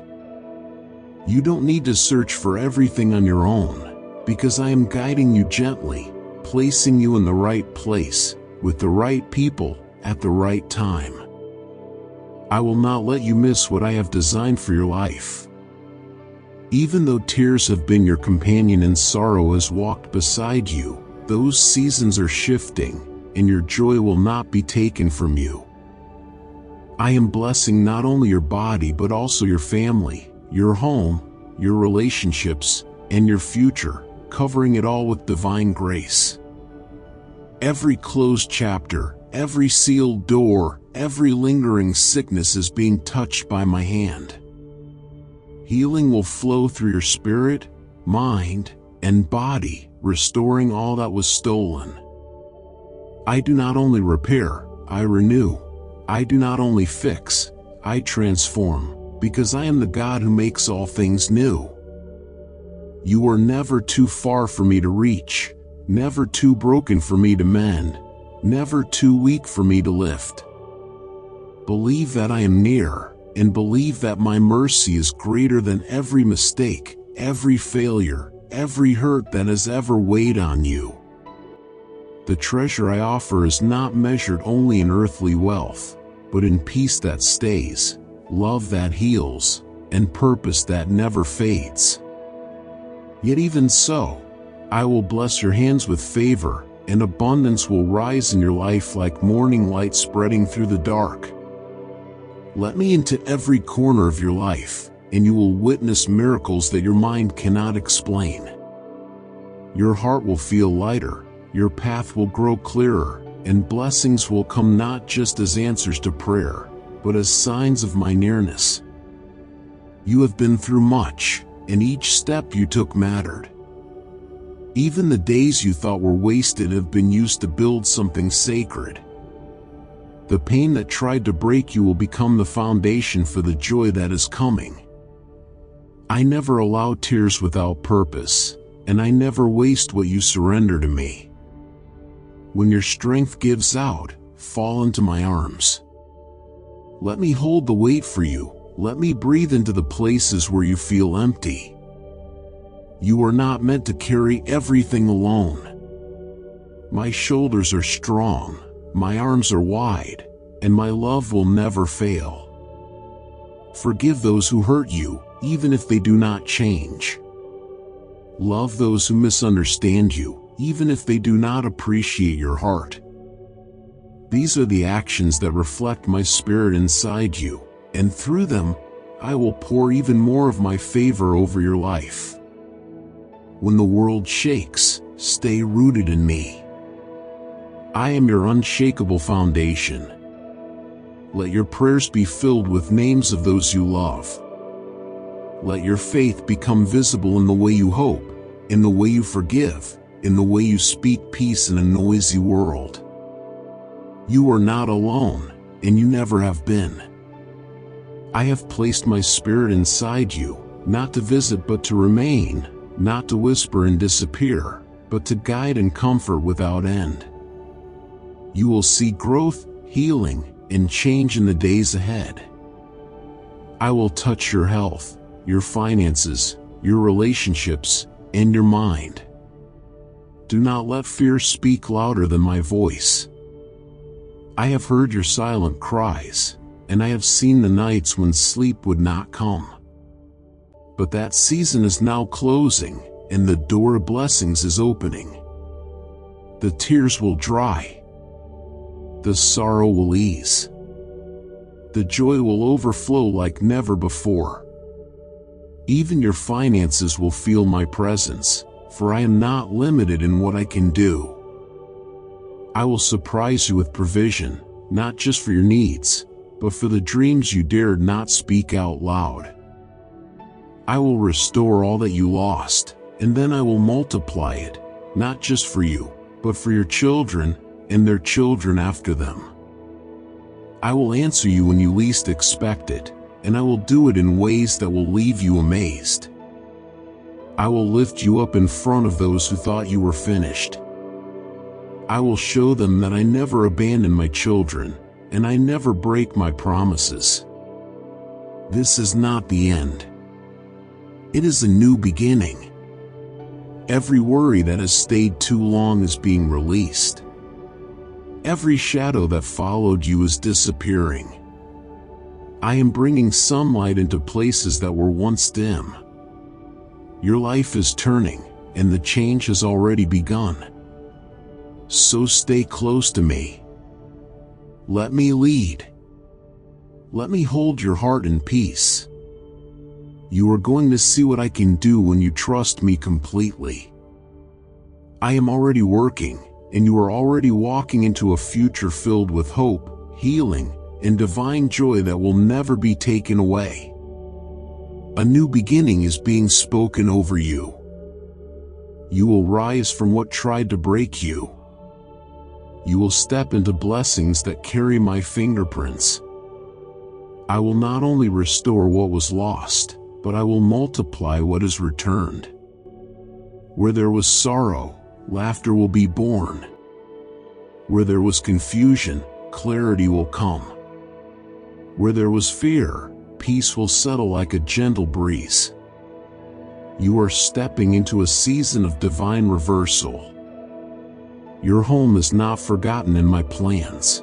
A: You don't need to search for everything on your own, because I am guiding you gently, placing you in the right place, with the right people, at the right time. I will not let you miss what I have designed for your life. Even though tears have been your companion and sorrow has walked beside you, those seasons are shifting, and your joy will not be taken from you. I am blessing not only your body but also your family, your home, your relationships, and your future, covering it all with divine grace. Every closed chapter, every sealed door, every lingering sickness is being touched by my hand. Healing will flow through your spirit, mind, and body, restoring all that was stolen. I do not only repair, I renew. I do not only fix, I transform, because I am the God who makes all things new. You are never too far for me to reach, never too broken for me to mend, never too weak for me to lift. Believe that I am near, and believe that my mercy is greater than every mistake, every failure, every hurt that has ever weighed on you. The treasure I offer is not measured only in earthly wealth, but in peace that stays, love that heals, and purpose that never fades. Yet even so, I will bless your hands with favor, and abundance will rise in your life like morning light spreading through the dark. Let me into every corner of your life, and you will witness miracles that your mind cannot explain. Your heart will feel lighter, your path will grow clearer, and blessings will come not just as answers to prayer, but as signs of my nearness. You have been through much, and each step you took mattered. Even the days you thought were wasted have been used to build something sacred. The pain that tried to break you will become the foundation for the joy that is coming. I never allow tears without purpose, and I never waste what you surrender to me. When your strength gives out, fall into my arms. Let me hold the weight for you, let me breathe into the places where you feel empty. You are not meant to carry everything alone. My shoulders are strong, my arms are wide, and my love will never fail. Forgive those who hurt you, even if they do not change. Love those who misunderstand you, even if they do not appreciate your heart. These are the actions that reflect my spirit inside you, and through them, I will pour even more of my favor over your life. When the world shakes, stay rooted in me. I am your unshakable foundation. Let your prayers be filled with names of those you love. Let your faith become visible in the way you hope, in the way you forgive, in the way you speak peace in a noisy world. You are not alone, and you never have been. I have placed my spirit inside you, not to visit but to remain, not to whisper and disappear, but to guide and comfort without end. You will see growth, healing, and change in the days ahead. I will touch your health, your finances, your relationships, and your mind. Do not let fear speak louder than my voice. I have heard your silent cries, and I have seen the nights when sleep would not come. But that season is now closing, and the door of blessings is opening. The tears will dry. The sorrow will ease. The joy will overflow like never before. Even your finances will feel my presence, for I am not limited in what I can do. I will surprise you with provision, not just for your needs, but for the dreams you dared not speak out loud. I will restore all that you lost, and then I will multiply it, not just for you, but for your children and their children after them. I will answer you when you least expect it, and I will do it in ways that will leave you amazed. I will lift you up in front of those who thought you were finished. I will show them that I never abandon my children, and I never break my promises. This is not the end. It is a new beginning. Every worry that has stayed too long is being released. Every shadow that followed you is disappearing. I am bringing sunlight into places that were once dim. Your life is turning, and the change has already begun. So stay close to me. Let me lead. Let me hold your heart in peace. You are going to see what I can do when you trust me completely. I am already working, and you are already walking into a future filled with hope, healing, and divine joy that will never be taken away. A new beginning is being spoken over you. You will rise from what tried to break you. You will step into blessings that carry my fingerprints. I will not only restore what was lost, but I will multiply what is returned. Where there was sorrow, laughter will be born. Where there was confusion, clarity will come. Where there was fear, peace will settle like a gentle breeze. You are stepping into a season of divine reversal. Your home is not forgotten in my plans.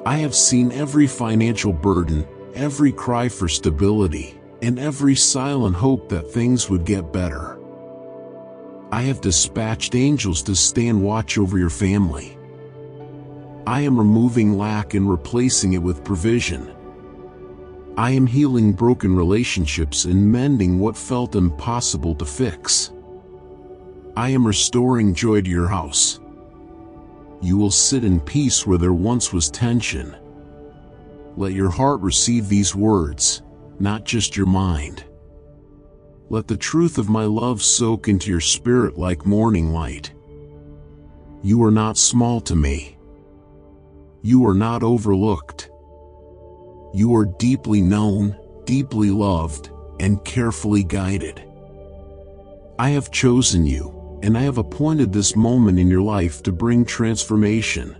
A: I have seen every financial burden, every cry for stability, and every silent hope that things would get better. I have dispatched angels to stand watch over your family. I am removing lack and replacing it with provision. I am healing broken relationships and mending what felt impossible to fix. I am restoring joy to your house. You will sit in peace where there once was tension. Let your heart receive these words, not just your mind. Let the truth of my love soak into your spirit like morning light. You are not small to me. You are not overlooked. You are deeply known, deeply loved, and carefully guided. I have chosen you, and I have appointed this moment in your life to bring transformation.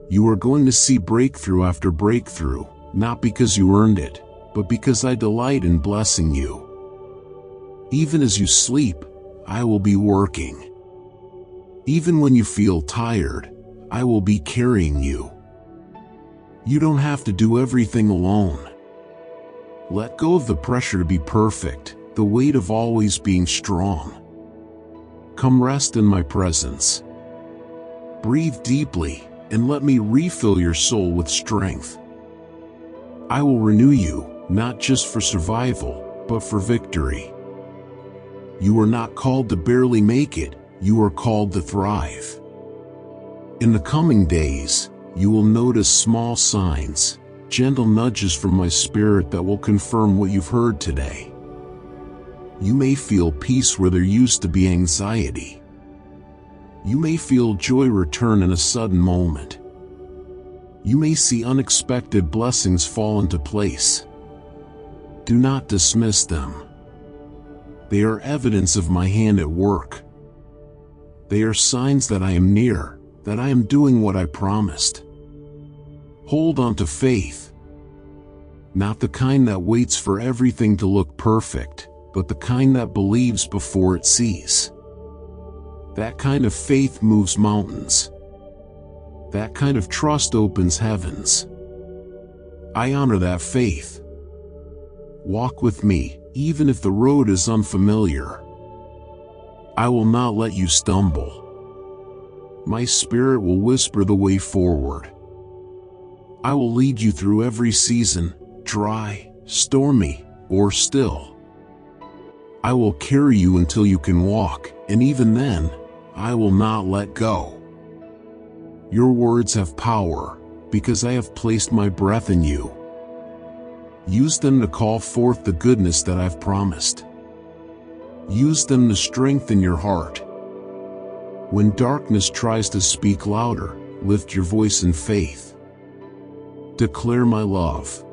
A: You are going to see breakthrough after breakthrough, not because you earned it, but because I delight in blessing you. Even as you sleep, I will be working. Even when you feel tired, I will be carrying you. You don't have to do everything alone. Let go of the pressure to be perfect, the weight of always being strong. Come rest in my presence. Breathe deeply, and let me refill your soul with strength. I will renew you, not just for survival, but for victory. You are not called to barely make it, you are called to thrive. In the coming days, you will notice small signs, gentle nudges from my spirit that will confirm what you've heard today. You may feel peace where there used to be anxiety. You may feel joy return in a sudden moment. You may see unexpected blessings fall into place. Do not dismiss them. They are evidence of my hand at work. They are signs that I am near, that I am doing what I promised. Hold on to faith. Not the kind that waits for everything to look perfect, but the kind that believes before it sees. That kind of faith moves mountains. That kind of trust opens heavens. I honor that faith. Walk with me, even if the road is unfamiliar. I will not let you stumble. My spirit will whisper the way forward. I will lead you through every season, dry, stormy, or still. I will carry you until you can walk, and even then, I will not let go. Your words have power, because I have placed my breath in you. Use them to call forth the goodness that I've promised. Use them to strengthen your heart. When darkness tries to speak louder, lift your voice in faith. Declare my love.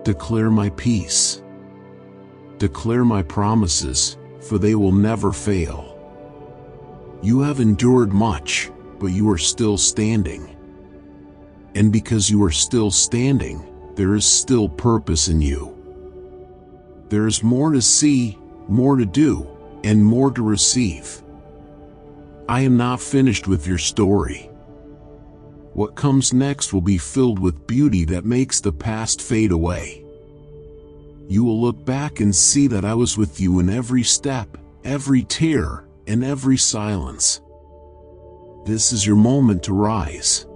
A: Declare my peace. Declare my promises, for they will never fail. You have endured much, but you are still standing. And because you are still standing, there is still purpose in you. There is more to see, more to do, and more to receive. I am not finished with your story. What comes next will be filled with beauty that makes the past fade away. You will look back and see that I was with you in every step, every tear, and every silence. This is your moment to rise.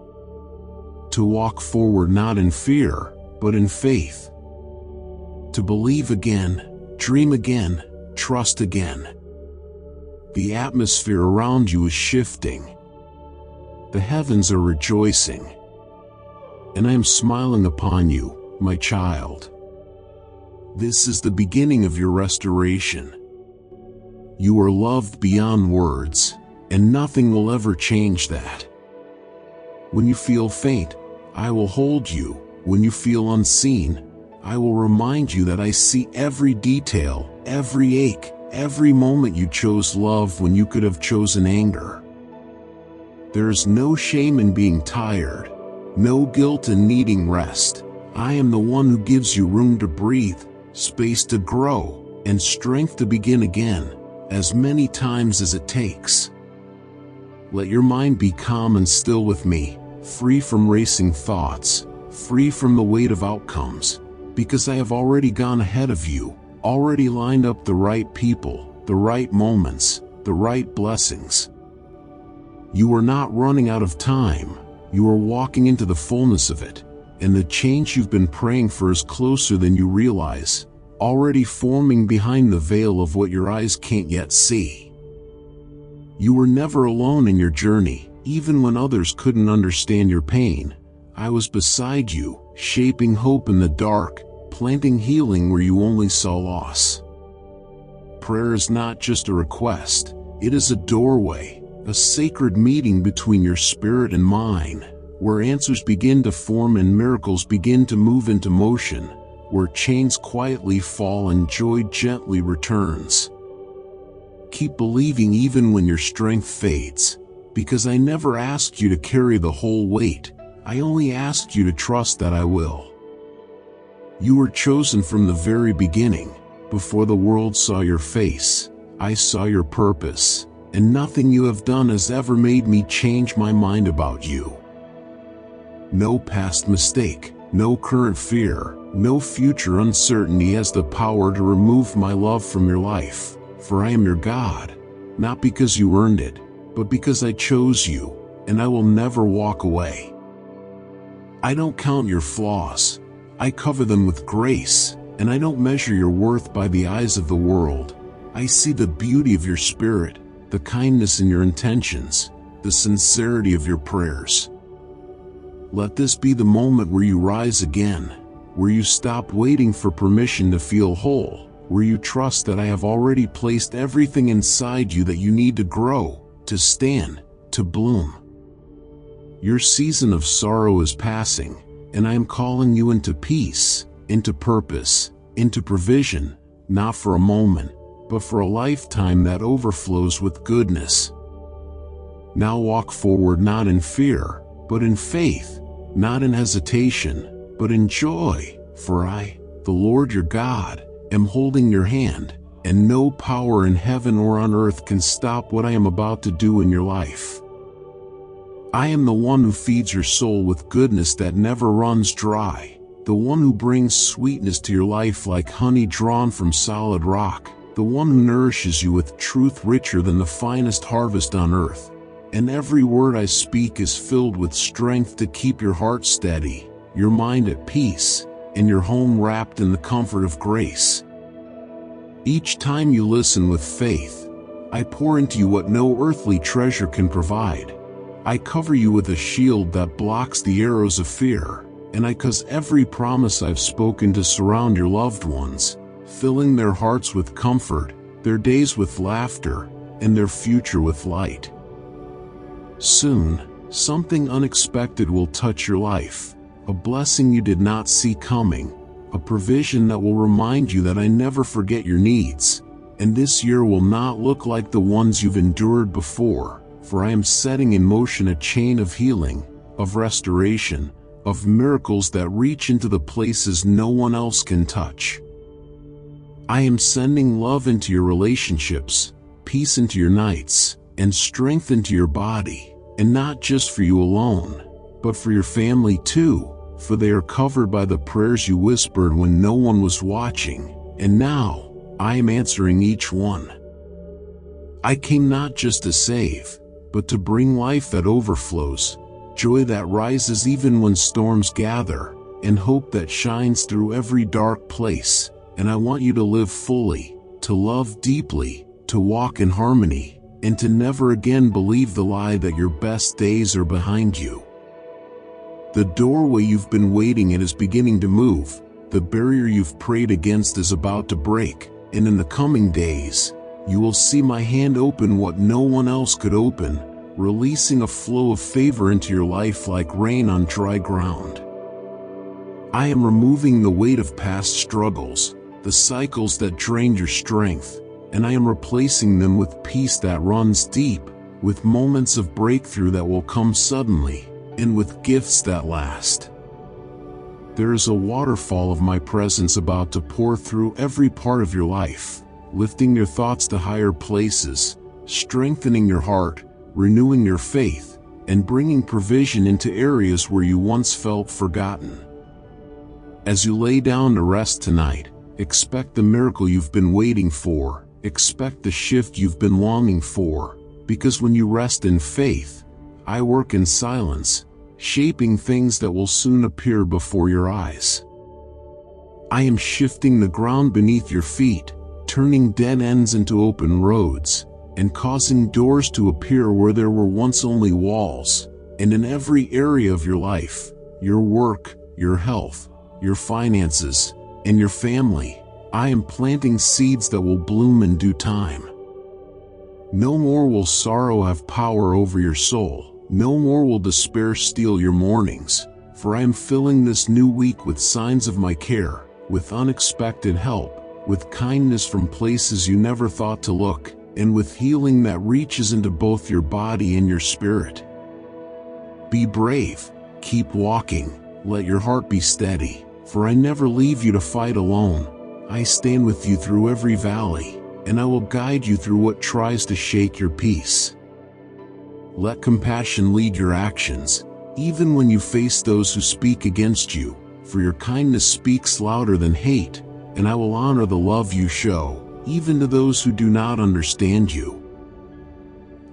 A: To walk forward not in fear, but in faith. To believe again, dream again, trust again. The atmosphere around you is shifting. The heavens are rejoicing. And I am smiling upon you, my child. This is the beginning of your restoration. You are loved beyond words, and nothing will ever change that. When you feel faint, I will hold you. When you feel unseen, I will remind you that I see every detail, every ache, every moment you chose love when you could have chosen anger. There is no shame in being tired, no guilt in needing rest. I am the one who gives you room to breathe, space to grow, and strength to begin again, as many times as it takes. Let your mind be calm and still with me, free from racing thoughts, free from the weight of outcomes, because I have already gone ahead of you, already lined up the right people, the right moments, the right blessings. You are not running out of time, you are walking into the fullness of it, and the change you've been praying for is closer than you realize, already forming behind the veil of what your eyes can't yet see. You were never alone in your journey, even when others couldn't understand your pain. I was beside you, shaping hope in the dark, planting healing where you only saw loss. Prayer is not just a request, it is a doorway, a sacred meeting between your spirit and mine, where answers begin to form and miracles begin to move into motion, where chains quietly fall and joy gently returns. Keep believing even when your strength fades, because I never asked you to carry the whole weight, I only asked you to trust that I will. You were chosen from the very beginning. Before the world saw your face, I saw your purpose, and nothing you have done has ever made me change my mind about you. No past mistake, no current fear, no future uncertainty has the power to remove my love from your life, for I am your God, not because you earned it, but because I chose you, and I will never walk away. I don't count your flaws, I cover them with grace, and I don't measure your worth by the eyes of the world. I see the beauty of your spirit, the kindness in your intentions, the sincerity of your prayers. Let this be the moment where you rise again, where you stop waiting for permission to feel whole, where you trust that I have already placed everything inside you that you need to grow, to stand, to bloom. Your season of sorrow is passing, and I am calling you into peace, into purpose, into provision, not for a moment, but for a lifetime that overflows with goodness. Now walk forward not in fear, but in faith, not in hesitation, but in joy, for I, the Lord your God, am holding your hand, and no power in heaven or on earth can stop what I am about to do in your life. I am the one who feeds your soul with goodness that never runs dry, the one who brings sweetness to your life like honey drawn from solid rock, the one who nourishes you with truth richer than the finest harvest on earth. And every word I speak is filled with strength to keep your heart steady, your mind at peace, and your home wrapped in the comfort of grace. Each time you listen with faith, I pour into you what no earthly treasure can provide. I cover you with a shield that blocks the arrows of fear, and I cause every promise I've spoken to surround your loved ones, filling their hearts with comfort, their days with laughter, and their future with light. Soon, something unexpected will touch your life, a blessing you did not see coming, a provision that will remind you that I never forget your needs, and this year will not look like the ones you've endured before, for I am setting in motion a chain of healing, of restoration, of miracles that reach into the places no one else can touch. I am sending love into your relationships, peace into your nights, and strength into your body, and not just for you alone, but for your family too, for they are covered by the prayers you whispered when no one was watching, and now, I am answering each one. I came not just to save, but to bring life that overflows, joy that rises even when storms gather, and hope that shines through every dark place. And I want you to live fully, to love deeply, to walk in harmony, and to never again believe the lie that your best days are behind you. The doorway you've been waiting at is beginning to move, the barrier you've prayed against is about to break, and in the coming days, you will see my hand open what no one else could open, releasing a flow of favor into your life like rain on dry ground. I am removing the weight of past struggles, the cycles that drained your strength, and I am replacing them with peace that runs deep, with moments of breakthrough that will come suddenly, and with gifts that last. There is a waterfall of my presence about to pour through every part of your life, lifting your thoughts to higher places, strengthening your heart, renewing your faith, and bringing provision into areas where you once felt forgotten. As you lay down to rest tonight, expect the miracle you've been waiting for, expect the shift you've been longing for, because when you rest in faith, I work in silence, shaping things that will soon appear before your eyes. I am shifting the ground beneath your feet, turning dead ends into open roads, and causing doors to appear where there were once only walls, and in every area of your life, your work, your health, your finances, and your family, I am planting seeds that will bloom in due time. No more will sorrow have power over your soul, no more will despair steal your mornings, for I am filling this new week with signs of my care, with unexpected help, with kindness from places you never thought to look, and with healing that reaches into both your body and your spirit. Be brave, keep walking, let your heart be steady, for I never leave you to fight alone. I stand with you through every valley, and I will guide you through what tries to shake your peace. Let compassion lead your actions, even when you face those who speak against you, for your kindness speaks louder than hate, and I will honor the love you show, even to those who do not understand you.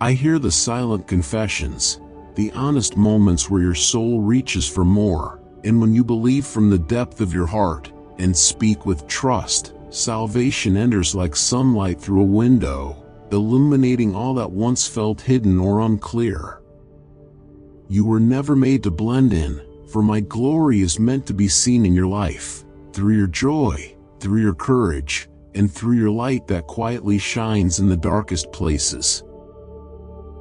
A: I hear the silent confessions, the honest moments where your soul reaches for more, and when you believe from the depth of your heart, and speak with trust, salvation enters like sunlight through a window, illuminating all that once felt hidden or unclear. You were never made to blend in, for my glory is meant to be seen in your life, through your joy, through your courage, and through your light that quietly shines in the darkest places.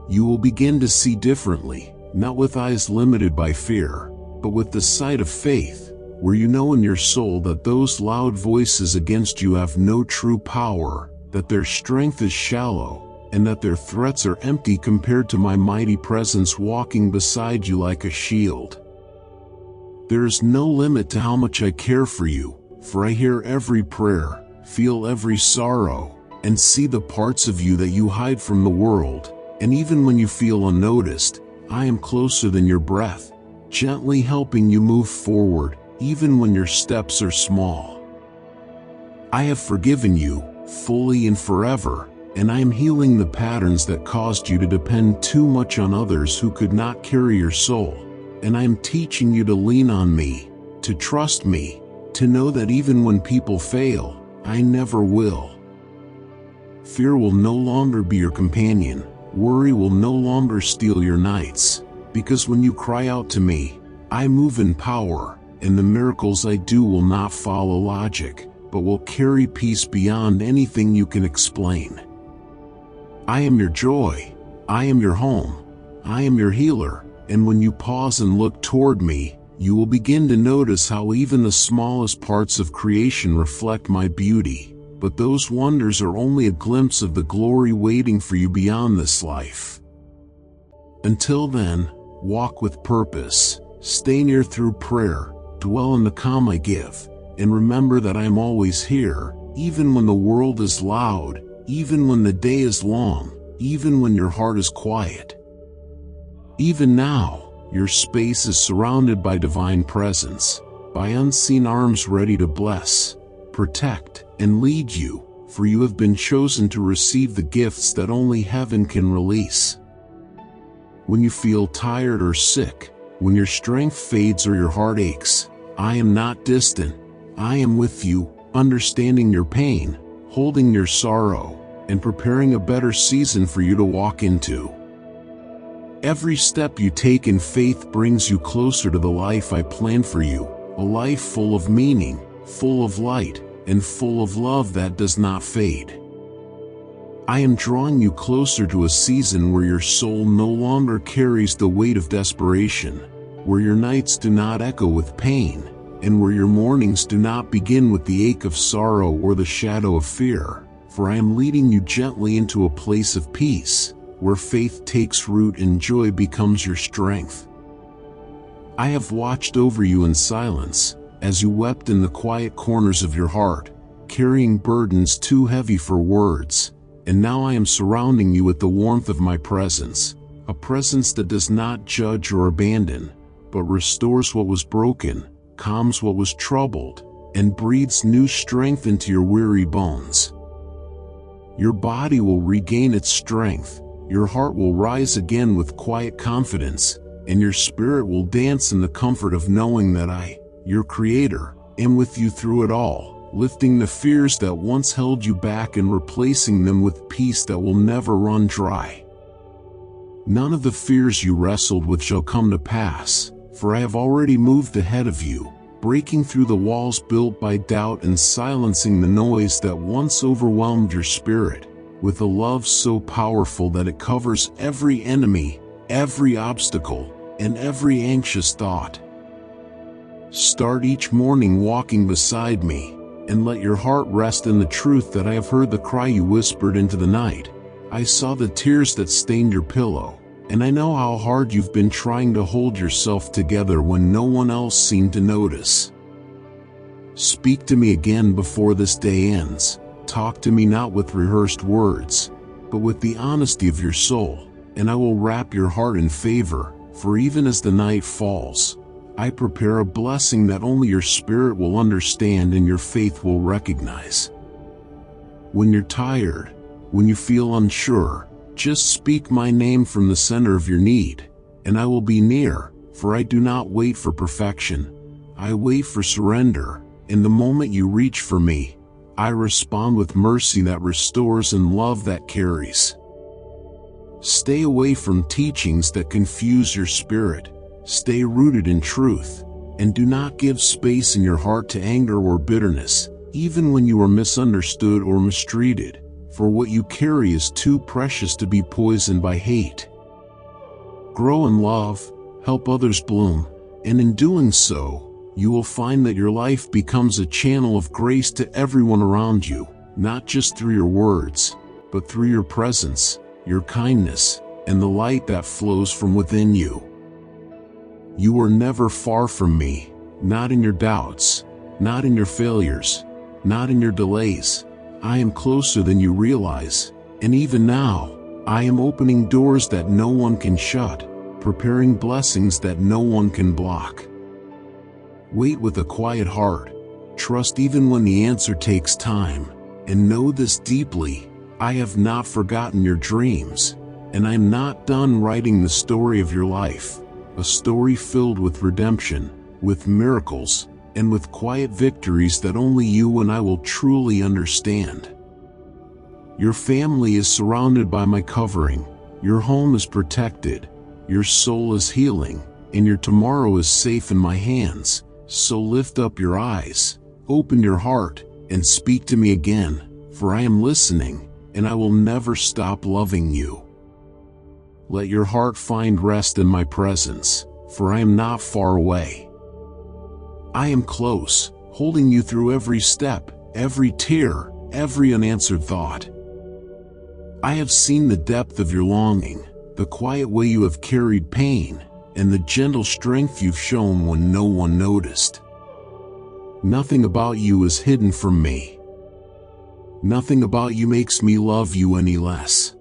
A: You will begin to see differently, not with eyes limited by fear, but with the sight of faith, where you know in your soul that those loud voices against you have no true power, that their strength is shallow, and that their threats are empty compared to my mighty presence walking beside you like a shield. There is no limit to how much I care for you, for I hear every prayer, feel every sorrow, and see the parts of you that you hide from the world, and even when you feel unnoticed, I am closer than your breath, gently helping you move forward, even when your steps are small. I have forgiven you, fully and forever, and I am healing the patterns that caused you to depend too much on others who could not carry your soul, and I am teaching you to lean on me, to trust me, to know that even when people fail, I never will. Fear will no longer be your companion, worry will no longer steal your nights, because when you cry out to me, I move in power, and the miracles I do will not follow logic, but will carry peace beyond anything you can explain. I am your joy, I am your home, I am your healer, and when you pause and look toward me, you will begin to notice how even the smallest parts of creation reflect my beauty, but those wonders are only a glimpse of the glory waiting for you beyond this life. Until then, walk with purpose, stay near through prayer, dwell in the calm I give, and remember that I am always here, even when the world is loud, even when the day is long, even when your heart is quiet. Even now, your space is surrounded by divine presence, by unseen arms ready to bless, protect, and lead you, for you have been chosen to receive the gifts that only heaven can release. When you feel tired or sick, when your strength fades or your heart aches, I am not distant. I am with you, understanding your pain, holding your sorrow, and preparing a better season for you to walk into. Every step you take in faith brings you closer to the life I planned for you, a life full of meaning, full of light, and full of love that does not fade. I am drawing you closer to a season where your soul no longer carries the weight of desperation, where your nights do not echo with pain, and where your mornings do not begin with the ache of sorrow or the shadow of fear, for I am leading you gently into a place of peace, where faith takes root and joy becomes your strength. I have watched over you in silence, as you wept in the quiet corners of your heart, carrying burdens too heavy for words, and now I am surrounding you with the warmth of my presence, a presence that does not judge or abandon, but restores what was broken, calms what was troubled, and breathes new strength into your weary bones. Your body will regain its strength, your heart will rise again with quiet confidence, and your spirit will dance in the comfort of knowing that I, your Creator, am with you through it all, lifting the fears that once held you back and replacing them with peace that will never run dry. None of the fears you wrestled with shall come to pass, for I have already moved ahead of you, breaking through the walls built by doubt and silencing the noise that once overwhelmed your spirit, with a love so powerful that it covers every enemy, every obstacle, and every anxious thought. Start each morning walking beside me, and let your heart rest in the truth that I have heard the cry you whispered into the night. I saw the tears that stained your pillow, and I know how hard you've been trying to hold yourself together when no one else seemed to notice. Speak to me again before this day ends. Talk to me not with rehearsed words, but with the honesty of your soul, and I will wrap your heart in favor, for even as the night falls, I prepare a blessing that only your spirit will understand and your faith will recognize. When you're tired, when you feel unsure, just speak my name from the center of your need, and I will be near, for I do not wait for perfection. I wait for surrender, and the moment you reach for me, I respond with mercy that restores and love that carries. Stay away from teachings that confuse your spirit. Stay rooted in truth, and do not give space in your heart to anger or bitterness, even when you are misunderstood or mistreated, for what you carry is too precious to be poisoned by hate. Grow in love, help others bloom, and in doing so, you will find that your life becomes a channel of grace to everyone around you, not just through your words, but through your presence, your kindness, and the light that flows from within you. You are never far from me, not in your doubts, not in your failures, not in your delays. I am closer than you realize, and even now, I am opening doors that no one can shut, preparing blessings that no one can block. Wait with a quiet heart, trust even when the answer takes time, and know this deeply: I have not forgotten your dreams, and I am not done writing the story of your life, a story filled with redemption, with miracles, and with quiet victories that only you and I will truly understand. Your family is surrounded by my covering, your home is protected, your soul is healing, and your tomorrow is safe in my hands. So lift up your eyes, open your heart, and speak to me again, for I am listening, and I will never stop loving you. Let your heart find rest in my presence, for I am not far away. I am close, holding you through every step, every tear, every unanswered thought. I have seen the depth of your longing, the quiet way you have carried pain, and the gentle strength you've shown when no one noticed. Nothing about you is hidden from me. Nothing about you makes me love you any less.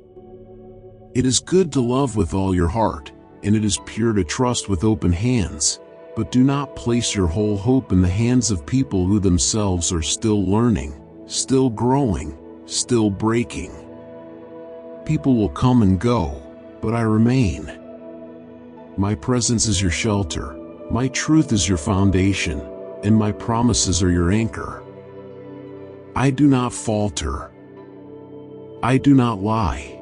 A: It is good to love with all your heart, and it is pure to trust with open hands, but do not place your whole hope in the hands of people who themselves are still learning, still growing, still breaking. People will come and go, but I remain. My presence is your shelter, my truth is your foundation, and my promises are your anchor. I do not falter. I do not lie.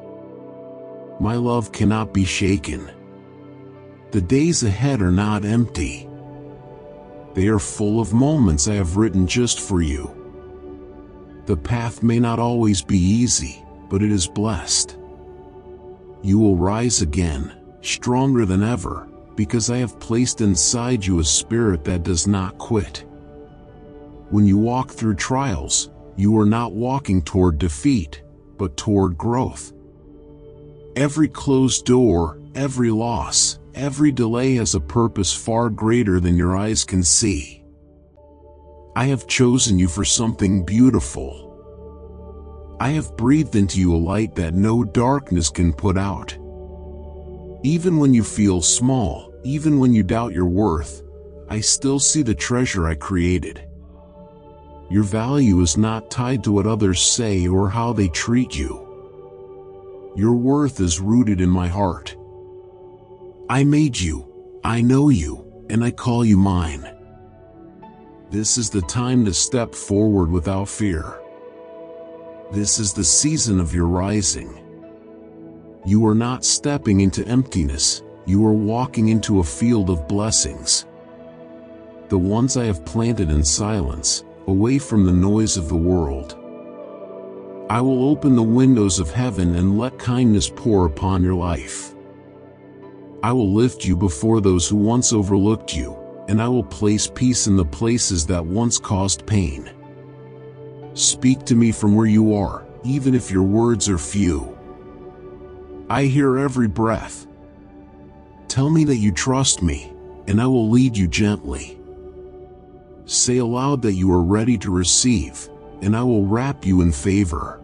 A: My love cannot be shaken. The days ahead are not empty. They are full of moments I have written just for you. The path may not always be easy, but it is blessed. You will rise again, stronger than ever, because I have placed inside you a spirit that does not quit. When you walk through trials, you are not walking toward defeat, but toward growth. Every closed door, every loss, every delay has a purpose far greater than your eyes can see. I have chosen you for something beautiful. I have breathed into you a light that no darkness can put out. Even when you feel small, even when you doubt your worth, I still see the treasure I created. Your value is not tied to what others say or how they treat you. Your worth is rooted in my heart. I made you, I know you, and I call you mine. This is the time to step forward without fear. This is the season of your rising. You are not stepping into emptiness, you are walking into a field of blessings. The ones I have planted in silence, away from the noise of the world. I will open the windows of heaven and let kindness pour upon your life. I will lift you before those who once overlooked you, and I will place peace in the places that once caused pain. Speak to me from where you are, even if your words are few. I hear every breath. Tell me that you trust me, and I will lead you gently. Say aloud that you are ready to receive, and I will wrap you in favor.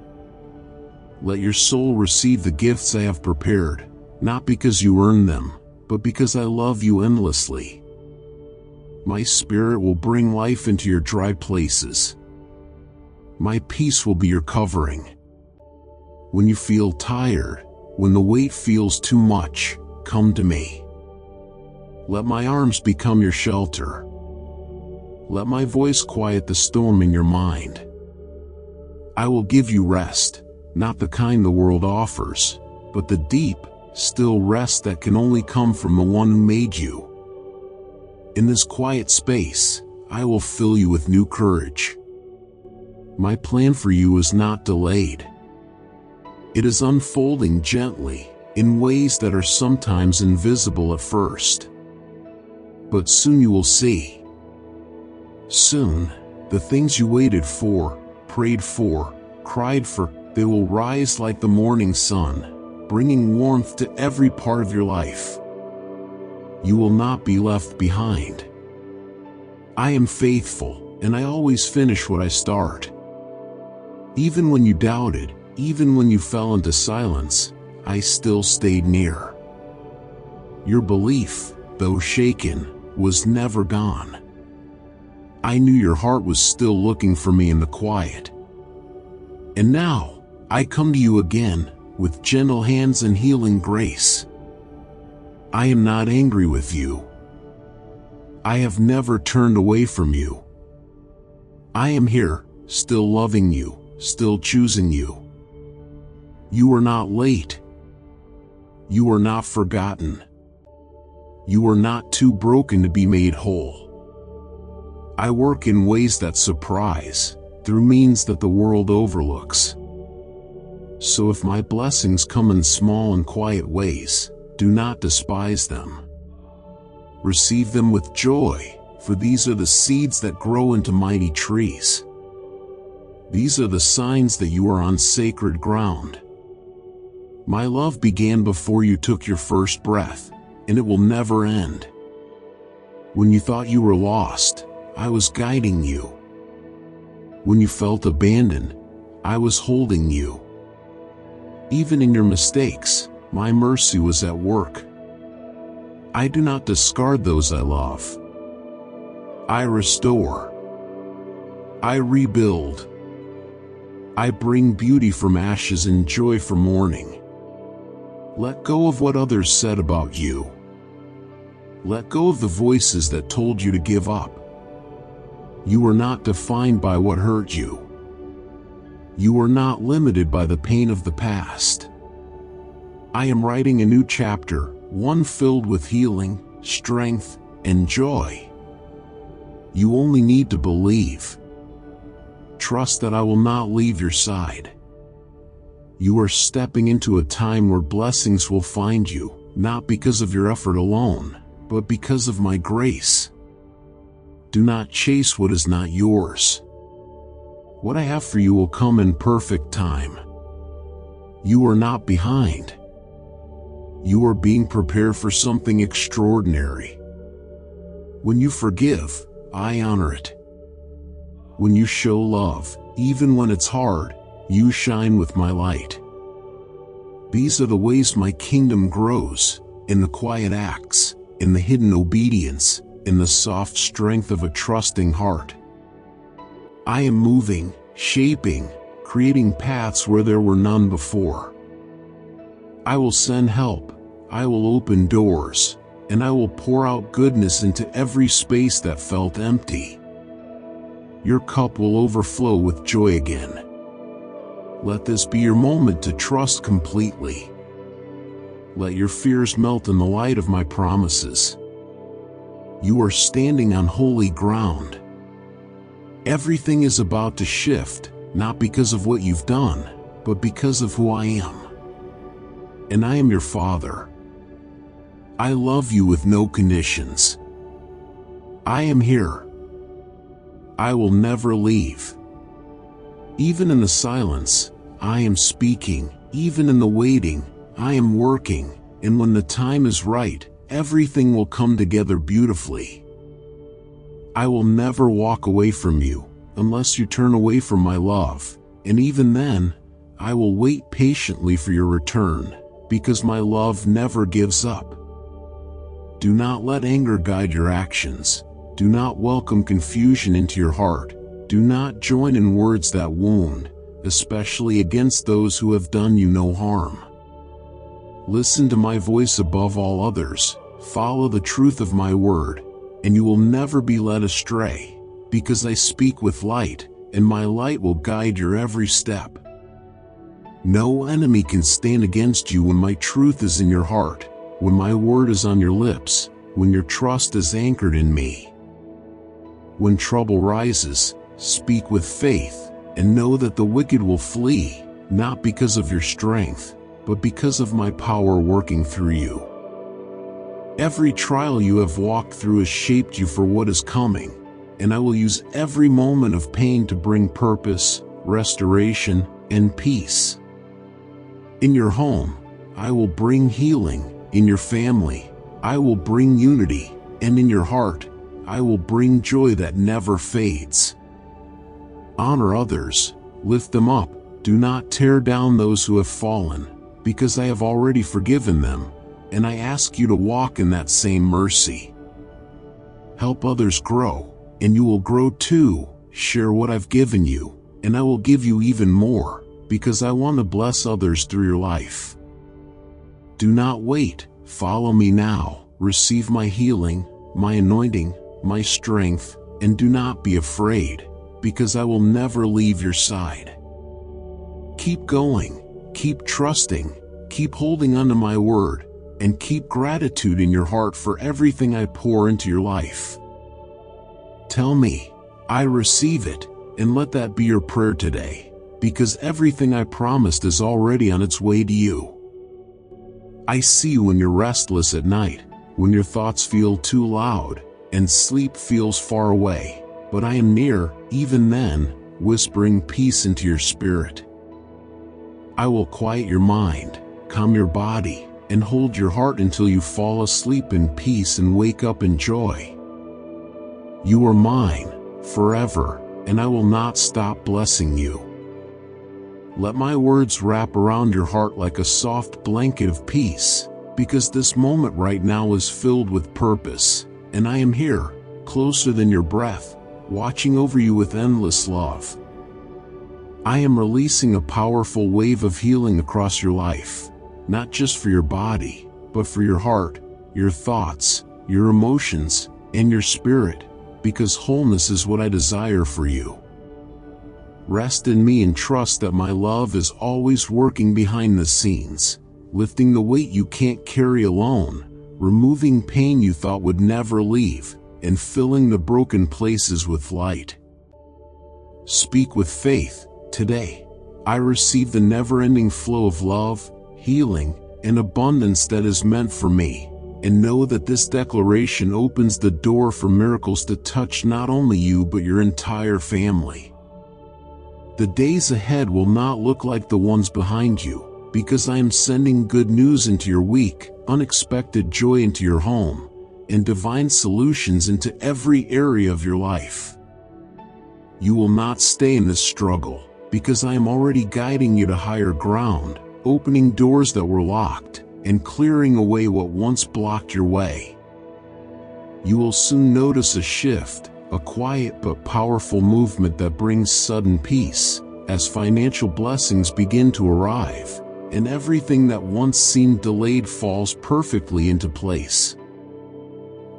A: Let your soul receive the gifts I have prepared, not because you earn them, but because I love you endlessly. My spirit will bring life into your dry places. My peace will be your covering. When you feel tired, when the weight feels too much, come to me. Let my arms become your shelter. Let my voice quiet the storm in your mind. I will give you rest, not the kind the world offers, but the deep, still rest that can only come from the one who made you. In this quiet space, I will fill you with new courage. My plan for you is not delayed. It is unfolding gently, in ways that are sometimes invisible at first. But soon you will see. Soon, the things you waited for, prayed for, cried for, they will rise like the morning sun, bringing warmth to every part of your life. You will not be left behind. I am faithful, and I always finish what I start. Even when you doubted, even when you fell into silence, I still stayed near. Your belief, though shaken, was never gone. I knew your heart was still looking for me in the quiet. And now, I come to you again, with gentle hands and healing grace. I am not angry with you. I have never turned away from you. I am here, still loving you, still choosing you. You are not late. You are not forgotten. You are not too broken to be made whole. I work in ways that surprise, through means that the world overlooks. So if my blessings come in small and quiet ways, do not despise them. Receive them with joy, for these are the seeds that grow into mighty trees. These are the signs that you are on sacred ground. My love began before you took your first breath, and it will never end. When you thought you were lost, I was guiding you. When you felt abandoned, I was holding you. Even in your mistakes, my mercy was at work. I do not discard those I love. I restore. I rebuild. I bring beauty from ashes and joy from mourning. Let go of what others said about you. Let go of the voices that told you to give up. You are not defined by what hurt you. You are not limited by the pain of the past. I am writing a new chapter, one filled with healing, strength, and joy. You only need to believe. Trust that I will not leave your side. You are stepping into a time where blessings will find you, not because of your effort alone, but because of my grace. Do not chase what is not yours. What I have for you will come in perfect time. You are not behind. You are being prepared for something extraordinary. When you forgive, I honor it. When you show love, even when it's hard, you shine with my light. These are the ways my kingdom grows, in the quiet acts, in the hidden obedience, in the soft strength of a trusting heart. I am moving, shaping, creating paths where there were none before. I will send help, I will open doors, and I will pour out goodness into every space that felt empty. Your cup will overflow with joy again. Let this be your moment to trust completely. Let your fears melt in the light of my promises. You are standing on holy ground. Everything is about to shift, not because of what you've done, but because of who I am. And I am your Father. I love you with no conditions. I am here. I will never leave. Even in the silence, I am speaking. Even in the waiting, I am working. And when the time is right, everything will come together beautifully. I will never walk away from you, unless you turn away from my love. And even then, I will wait patiently for your return, because my love never gives up. Do not let anger guide your actions. Do not welcome confusion into your heart. Do not join in words that wound, especially against those who have done you no harm. Listen to my voice above all others. Follow the truth of my word, and you will never be led astray, because I speak with light, and my light will guide your every step. No enemy can stand against you when my truth is in your heart, when my word is on your lips, when your trust is anchored in me. When trouble rises, speak with faith, and know that the wicked will flee, not because of your strength, but because of my power working through you. Every trial you have walked through has shaped you for what is coming, and I will use every moment of pain to bring purpose, restoration, and peace. In your home, I will bring healing. In your family, I will bring unity. And in your heart, I will bring joy that never fades. Honor others, lift them up, do not tear down those who have fallen, because I have already forgiven them, and I ask you to walk in that same mercy. Help others grow, and you will grow too. Share what I've given you, and I will give you even more, because I want to bless others through your life. Do not wait, follow me now, receive my healing, my anointing, my strength, and do not be afraid, because I will never leave your side. Keep going, keep trusting, keep holding onto my word, and keep gratitude in your heart for everything I pour into your life. Tell me, I receive it, and let that be your prayer today, because everything I promised is already on its way to you. I see you when you're restless at night, when your thoughts feel too loud, and sleep feels far away, but I am near, even then, whispering peace into your spirit. I will quiet your mind, calm your body, and hold your heart until you fall asleep in peace and wake up in joy. You are mine, forever, and I will not stop blessing you. Let my words wrap around your heart like a soft blanket of peace, because this moment right now is filled with purpose, and I am here, closer than your breath, watching over you with endless love. I am releasing a powerful wave of healing across your life, not just for your body, but for your heart, your thoughts, your emotions, and your spirit, because wholeness is what I desire for you. Rest in me and trust that my love is always working behind the scenes, lifting the weight you can't carry alone, removing pain you thought would never leave, and filling the broken places with light. Speak with faith. Today, I receive the never-ending flow of love, healing, and abundance that is meant for me, and know that this declaration opens the door for miracles to touch not only you but your entire family. The days ahead will not look like the ones behind you, because I am sending good news into your week, unexpected joy into your home, and divine solutions into every area of your life. You will not stay in this struggle, because I am already guiding you to higher ground, opening doors that were locked, and clearing away what once blocked your way. You will soon notice a shift, a quiet but powerful movement that brings sudden peace, as financial blessings begin to arrive, and everything that once seemed delayed falls perfectly into place.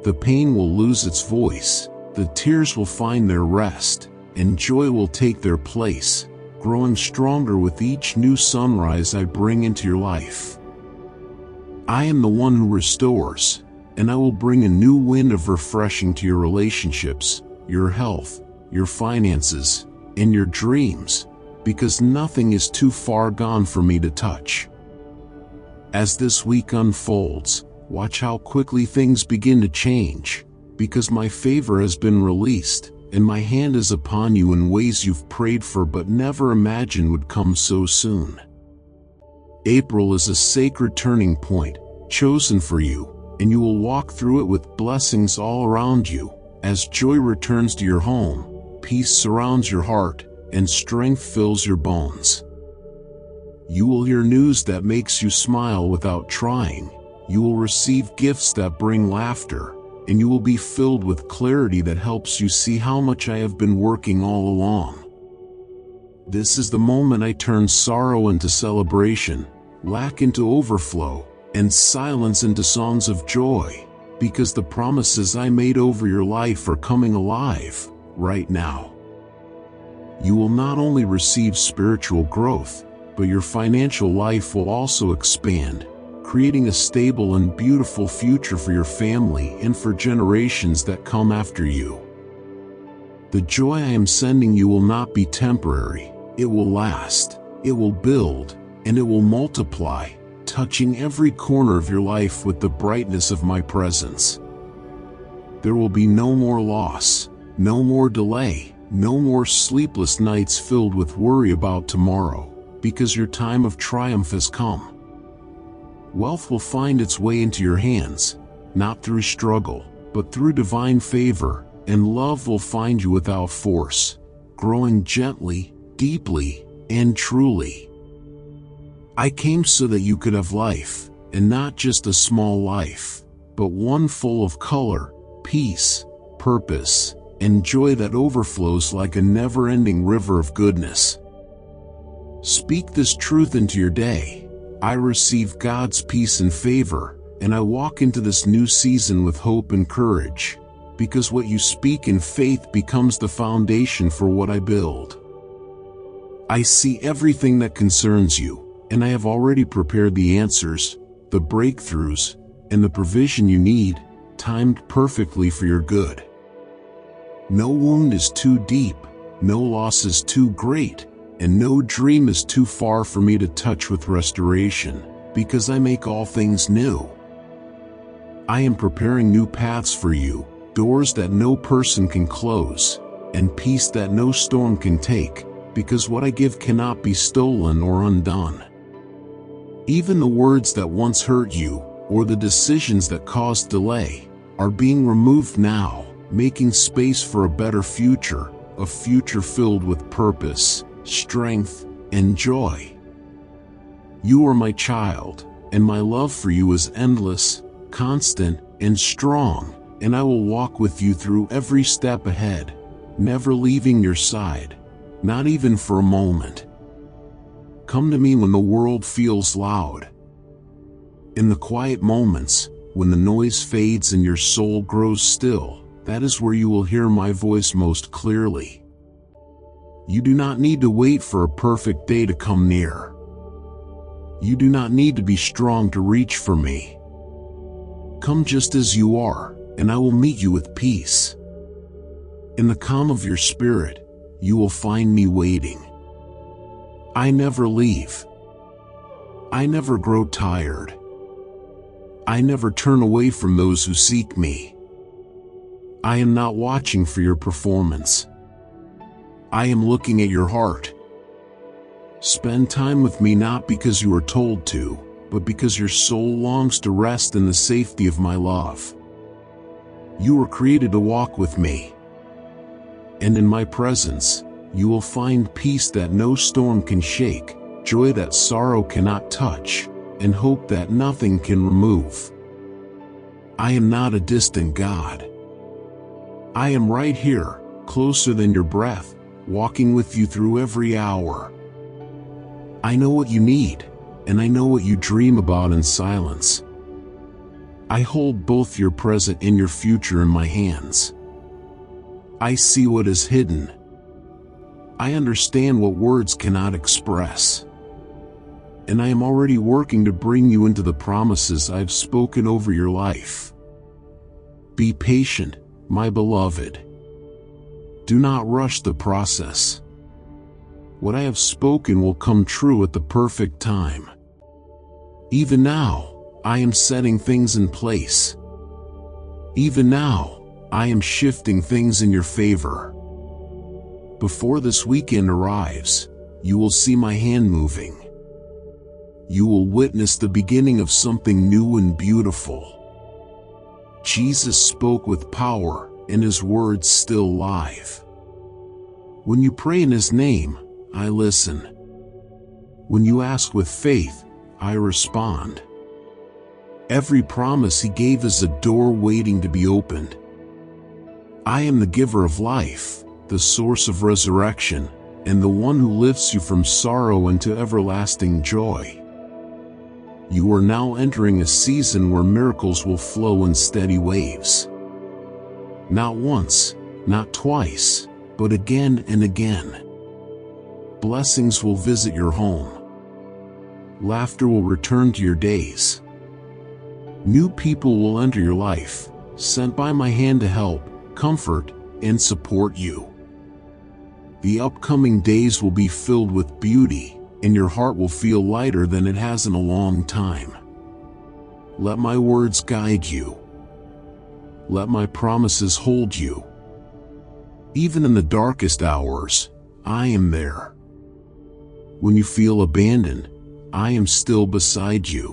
A: The pain will lose its voice, the tears will find their rest, and joy will take their place, growing stronger with each new sunrise I bring into your life. I am the one who restores, and I will bring a new wind of refreshing to your relationships, your health, your finances, and your dreams, because nothing is too far gone for me to touch. As this week unfolds, watch how quickly things begin to change, because my favor has been released, and my hand is upon you in ways you've prayed for but never imagined would come so soon. April is a sacred turning point, chosen for you, and you will walk through it with blessings all around you, as joy returns to your home, peace surrounds your heart, and strength fills your bones. You will hear news that makes you smile without trying, you will receive gifts that bring laughter, and you will be filled with clarity that helps you see how much I have been working all along. This is the moment I turn sorrow into celebration, lack into overflow, and silence into songs of joy, because the promises I made over your life are coming alive, right now. You will not only receive spiritual growth, but your financial life will also expand, creating a stable and beautiful future for your family and for generations that come after you. The joy I am sending you will not be temporary. It will last, it will build, and it will multiply, touching every corner of your life with the brightness of my presence. There will be no more loss, no more delay, no more sleepless nights filled with worry about tomorrow, because your time of triumph has come. Wealth will find its way into your hands, not through struggle, but through divine favor, and love will find you without force, growing gently, deeply, and truly. I came so that you could have life, and not just a small life, but one full of color, peace, purpose, and joy that overflows like a never-ending river of goodness. Speak this truth into your day. I receive God's peace and favor, and I walk into this new season with hope and courage, because what you speak in faith becomes the foundation for what I build. I see everything that concerns you, and I have already prepared the answers, the breakthroughs, and the provision you need, timed perfectly for your good. No wound is too deep, no loss is too great, and no dream is too far for me to touch with restoration, because I make all things new. I am preparing new paths for you, doors that no person can close, and peace that no storm can take, because what I give cannot be stolen or undone. Even the words that once hurt you, or the decisions that caused delay, are being removed now, making space for a better future, a future filled with purpose, strength, and joy. You are my child, and my love for you is endless, constant, and strong, and I will walk with you through every step ahead, never leaving your side, not even for a moment. Come to me when the world feels loud. In the quiet moments, when the noise fades and your soul grows still, that is where you will hear my voice most clearly. You do not need to wait for a perfect day to come near. You do not need to be strong to reach for me. Come just as you are, and I will meet you with peace. In the calm of your spirit, you will find me waiting. I never leave. I never grow tired. I never turn away from those who seek me. I am not watching for your performance. I am looking at your heart. Spend time with me not because you are told to, but because your soul longs to rest in the safety of my love. You were created to walk with me. And in my presence, you will find peace that no storm can shake, joy that sorrow cannot touch, and hope that nothing can remove. I am not a distant God. I am right here, closer than your breath, walking with you through every hour. I know what you need, and I know what you dream about in silence. I hold both your present and your future in my hands. I see what is hidden. I understand what words cannot express. And I am already working to bring you into the promises I have spoken over your life. Be patient, my beloved. Do not rush the process. What I have spoken will come true at the perfect time. Even now, I am setting things in place. Even now, I am shifting things in your favor. Before this weekend arrives, you will see my hand moving. You will witness the beginning of something new and beautiful. Jesus spoke with power, and his words still live. When you pray in his name, I listen. When you ask with faith, I respond. Every promise he gave is a door waiting to be opened. I am the giver of life, the source of resurrection, and the one who lifts you from sorrow into everlasting joy. You are now entering a season where miracles will flow in steady waves. Not once, not twice, but again and again. Blessings will visit your home. Laughter will return to your days. New people will enter your life, sent by my hand to help, comfort, and support you. The upcoming days will be filled with beauty, and your heart will feel lighter than it has in a long time. Let my words guide you. Let my promises hold you. Even in the darkest hours, I am there. When you feel abandoned, I am still beside you.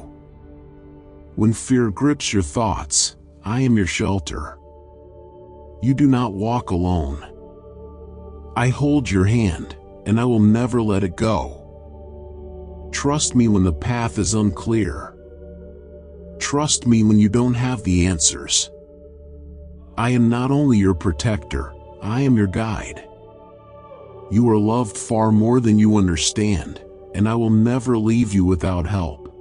A: When fear grips your thoughts, I am your shelter. You do not walk alone. I hold your hand, and I will never let it go. Trust me when the path is unclear. Trust me when you don't have the answers. I am not only your protector, I am your guide. You are loved far more than you understand, and I will never leave you without help.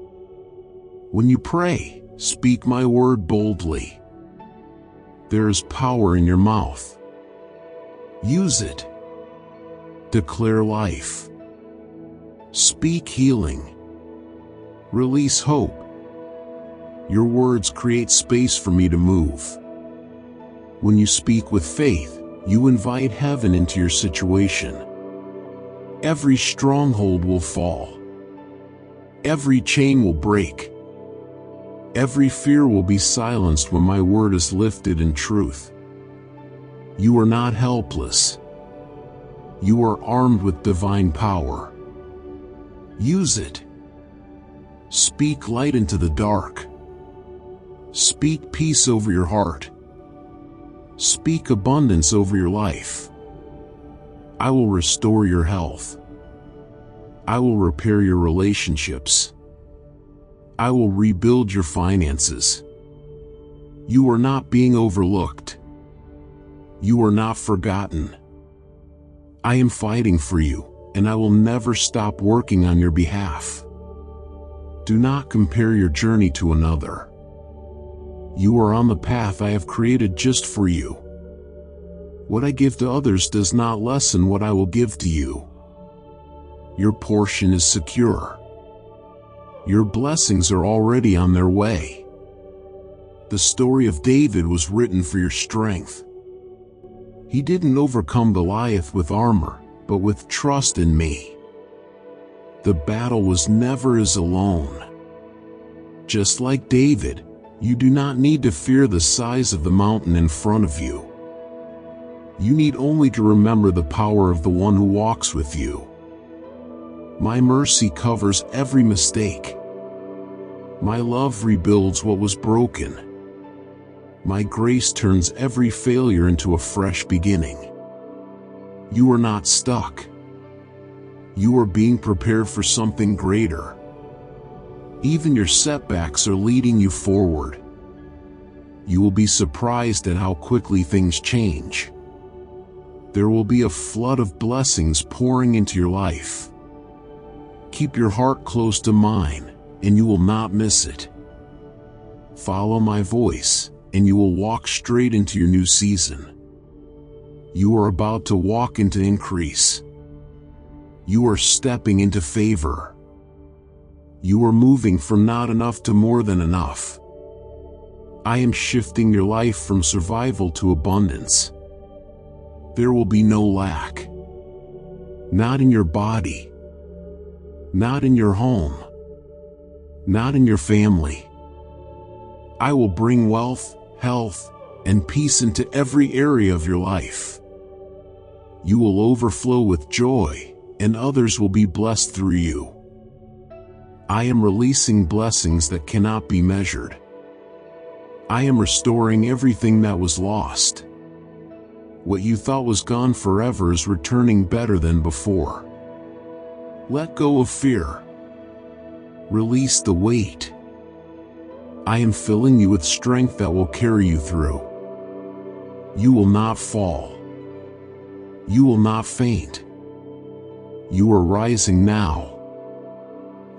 A: When you pray, speak my word boldly. There is power in your mouth. Use it. Declare life. Speak healing. Release hope. Your words create space for me to move. When you speak with faith, you invite heaven into your situation. Every stronghold will fall. Every chain will break. Every fear will be silenced when my word is lifted in truth. You are not helpless. You are armed with divine power. Use it. Speak light into the dark. Speak peace over your heart. Speak abundance over your life. I will restore your health. I will repair your relationships. I will rebuild your finances. You are not being overlooked. You are not forgotten. I am fighting for you, and I will never stop working on your behalf. Do not compare your journey to another. You are on the path I have created just for you. What I give to others does not lessen what I will give to you. Your portion is secure. Your blessings are already on their way. The story of David was written for your strength. He didn't overcome Goliath with armor, but with trust in me. The battle was never his alone. Just like David, you do not need to fear the size of the mountain in front of you. You need only to remember the power of the one who walks with you. My mercy covers every mistake. My love rebuilds what was broken. My grace turns every failure into a fresh beginning. You are not stuck. You are being prepared for something greater. Even your setbacks are leading you forward. You will be surprised at how quickly things change. There will be a flood of blessings pouring into your life. Keep your heart close to mine, and you will not miss it. Follow my voice, and you will walk straight into your new season. You are about to walk into increase. You are stepping into favor. You are moving from not enough to more than enough. I am shifting your life from survival to abundance. There will be no lack. Not in your body. Not in your home. Not in your family. I will bring wealth, health, and peace into every area of your life. You will overflow with joy, and others will be blessed through you. I am releasing blessings that cannot be measured. I am restoring everything that was lost. What you thought was gone forever is returning better than before. Let go of fear. Release the weight. I am filling you with strength that will carry you through. You will not fall. You will not faint. You are rising now.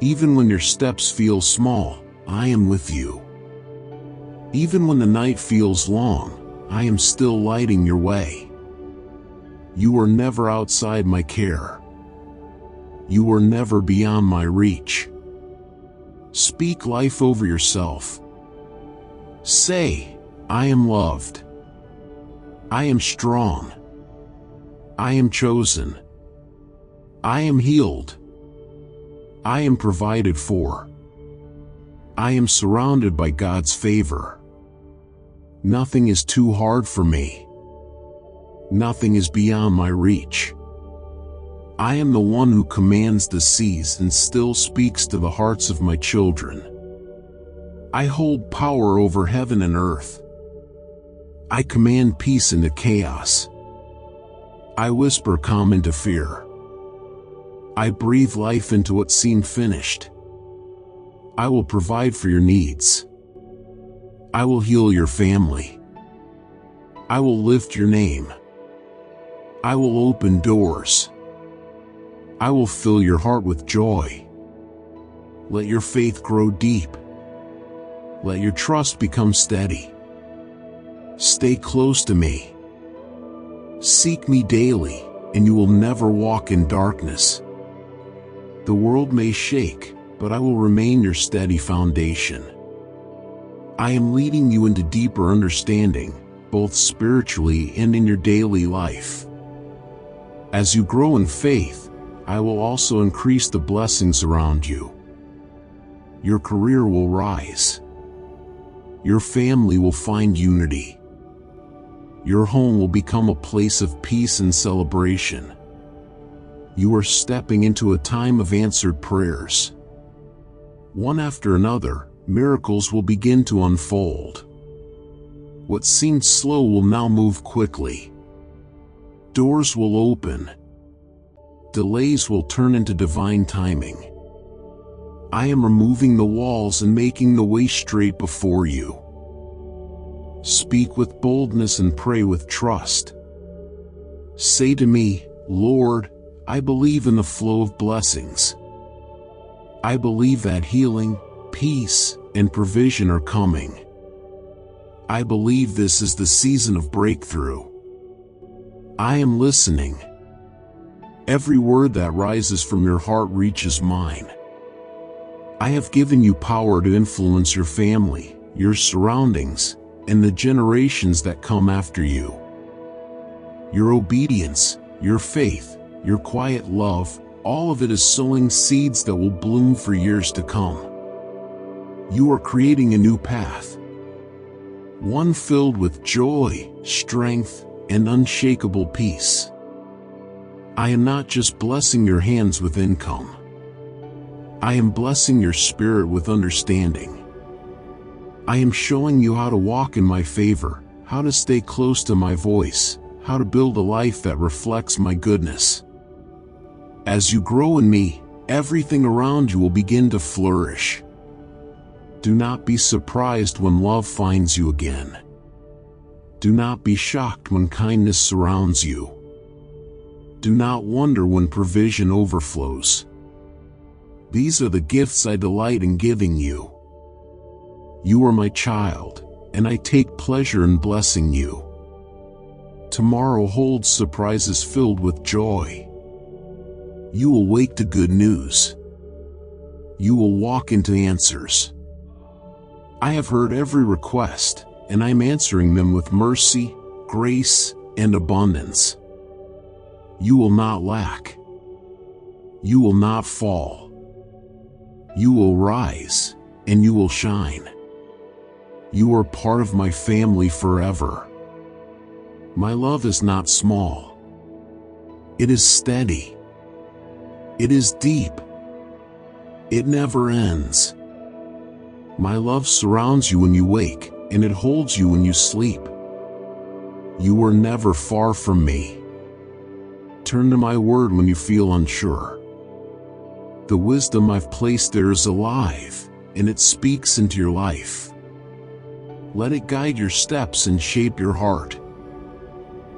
A: Even when your steps feel small, I am with you. Even when the night feels long, I am still lighting your way. You are never outside my care. You are never beyond my reach. Speak life over yourself. Say, I am loved. I am strong. I am chosen. I am healed. I am provided for. I am surrounded by God's favor. Nothing is too hard for me. Nothing is beyond my reach. I am the one who commands the seas and still speaks to the hearts of my children. I hold power over heaven and earth. I command peace into chaos. I whisper calm into fear. I breathe life into what seemed finished. I will provide for your needs. I will heal your family. I will lift your name. I will open doors. I will fill your heart with joy. Let your faith grow deep. Let your trust become steady. Stay close to me. Seek me daily, and you will never walk in darkness. The world may shake, but I will remain your steady foundation. I am leading you into deeper understanding, both spiritually and in your daily life. As you grow in faith, I will also increase the blessings around you. Your career will rise. Your family will find unity. Your home will become a place of peace and celebration. You are stepping into a time of answered prayers. One after another, miracles will begin to unfold. What seemed slow will now move quickly. Doors will open. Delays will turn into divine timing. I am removing the walls and making the way straight before you. Speak with boldness and pray with trust. Say to me, Lord, I believe in the flow of blessings. I believe that healing, peace, and provision are coming. I believe this is the season of breakthrough. I am listening. Every word that rises from your heart reaches mine. I have given you power to influence your family, your surroundings, and the generations that come after you. Your obedience, your faith, your quiet love, all of it is sowing seeds that will bloom for years to come. You are creating a new path. One filled with joy, strength, and unshakable peace. I am not just blessing your hands with income. I am blessing your spirit with understanding. I am showing you how to walk in my favor, how to stay close to my voice, how to build a life that reflects my goodness. As you grow in me, everything around you will begin to flourish. Do not be surprised when love finds you again. Do not be shocked when kindness surrounds you. Do not wonder when provision overflows. These are the gifts I delight in giving you. You are my child, and I take pleasure in blessing you. Tomorrow holds surprises filled with joy. You will wake to good news. You will walk into answers. I have heard every request, and I am answering them with mercy, grace, and abundance. You will not lack. You will not fall. You will rise, and you will shine. You are part of my family forever. My love is not small. It is steady. It is deep. It never ends. My love surrounds you when you wake, and it holds you when you sleep. You are never far from me. Turn to my word when you feel unsure. The wisdom I've placed there is alive, and it speaks into your life. Let it guide your steps and shape your heart.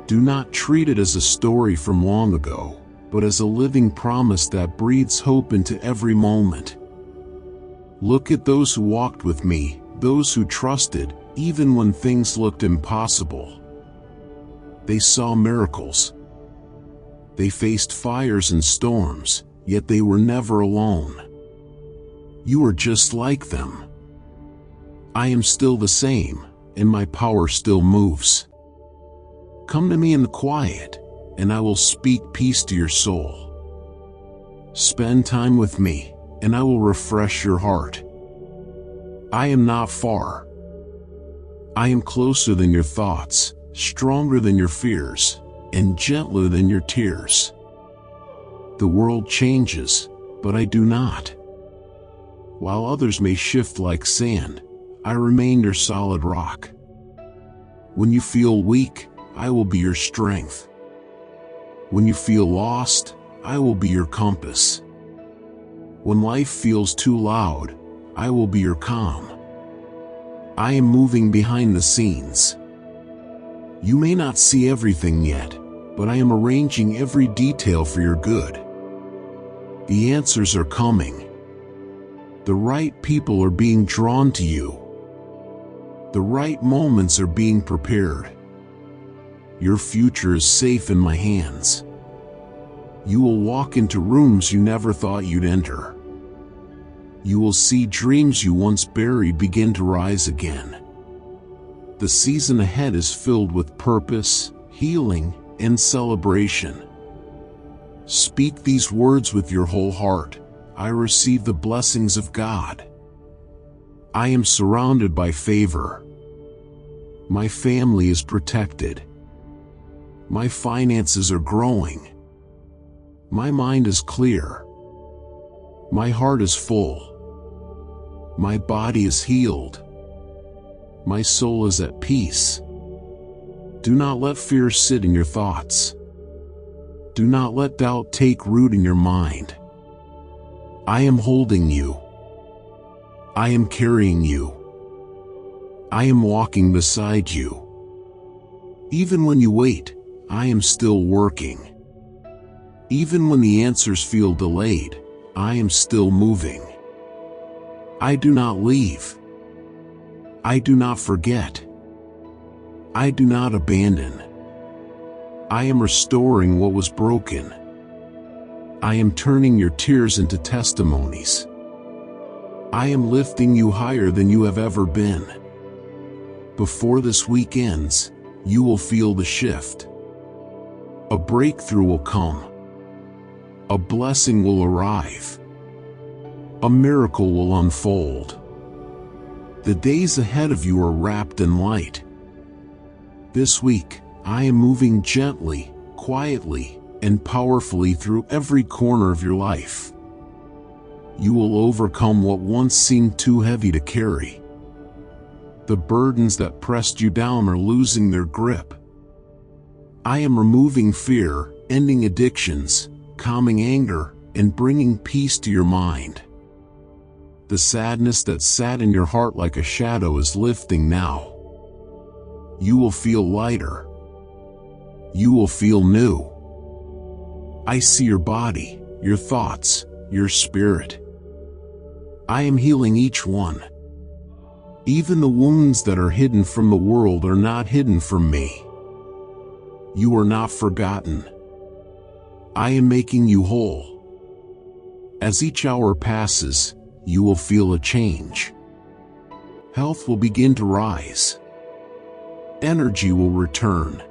A: Do not treat it as a story from long ago, but as a living promise that breathes hope into every moment. Look at those who walked with me, those who trusted, even when things looked impossible. They saw miracles. They faced fires and storms, yet they were never alone. You are just like them. I am still the same, and my power still moves. Come to me in the quiet, and I will speak peace to your soul. Spend time with me, and I will refresh your heart. I am not far. I am closer than your thoughts, stronger than your fears, and gentler than your tears. The world changes, but I do not. While others may shift like sand, I remain your solid rock. When you feel weak, I will be your strength. When you feel lost, I will be your compass. When life feels too loud, I will be your calm. I am moving behind the scenes. You may not see everything yet, but I am arranging every detail for your good. The answers are coming. The right people are being drawn to you. The right moments are being prepared. Your future is safe in my hands. You will walk into rooms you never thought you'd enter. You will see dreams you once buried begin to rise again. The season ahead is filled with purpose, healing, and celebration. Speak these words with your whole heart. I receive the blessings of God. I am surrounded by favor. My family is protected. My finances are growing. My mind is clear. My heart is full. My body is healed. My soul is at peace. Do not let fear sit in your thoughts. Do not let doubt take root in your mind. I am holding you. I am carrying you. I am walking beside you. Even when you wait, I am still working. Even when the answers feel delayed, I am still moving. I do not leave. I do not forget. I do not abandon. I am restoring what was broken. I am turning your tears into testimonies. I am lifting you higher than you have ever been. Before this week ends, you will feel the shift. A breakthrough will come. A blessing will arrive. A miracle will unfold. The days ahead of you are wrapped in light. This week, I am moving gently, quietly, and powerfully through every corner of your life. You will overcome what once seemed too heavy to carry. The burdens that pressed you down are losing their grip. I am removing fear, ending addictions, calming anger, and bringing peace to your mind. The sadness that sat in your heart like a shadow is lifting now. You will feel lighter. You will feel new. I see your body, your thoughts, your spirit. I am healing each one. Even the wounds that are hidden from the world are not hidden from me. You are not forgotten. I am making you whole. As each hour passes, you will feel a change. Health will begin to rise. Energy will return.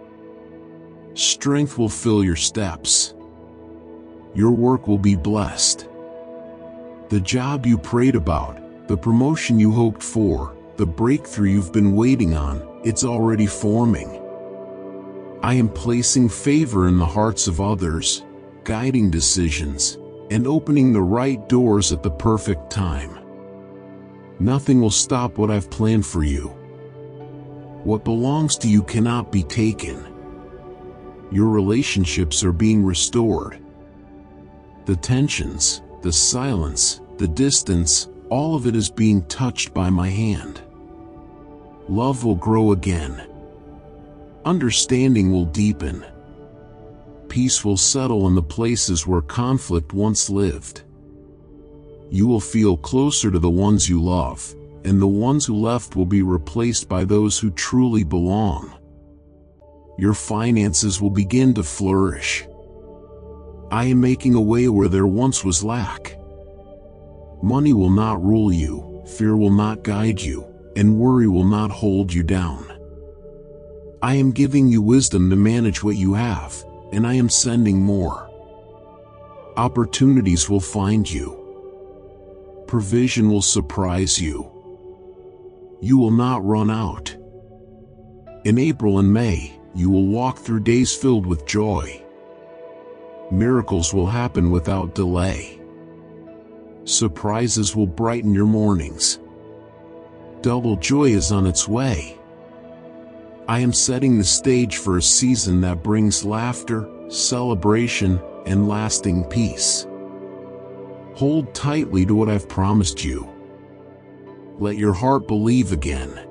A: Strength will fill your steps. Your work will be blessed. The job you prayed about, the promotion you hoped for, the breakthrough you've been waiting on, it's already forming. I am placing favor in the hearts of others, guiding decisions, and opening the right doors at the perfect time. Nothing will stop what I've planned for you. What belongs to you cannot be taken. Your relationships are being restored. The tensions, the silence, the distance, all of it is being touched by my hand. Love will grow again. Understanding will deepen. Peace will settle in the places where conflict once lived. You will feel closer to the ones you love, and the ones who left will be replaced by those who truly belong. Your finances will begin to flourish. I am making a way where there once was lack. Money will not rule you, fear will not guide you, and worry will not hold you down. I am giving you wisdom to manage what you have, and I am sending more. Opportunities will find you. Provision will surprise you. You will not run out. In April and May, you will walk through days filled with joy. Miracles will happen without delay. Surprises will brighten your mornings. Double joy is on its way. I am setting the stage for a season that brings laughter, celebration, and lasting peace. Hold tightly to what I've promised you. Let your heart believe again.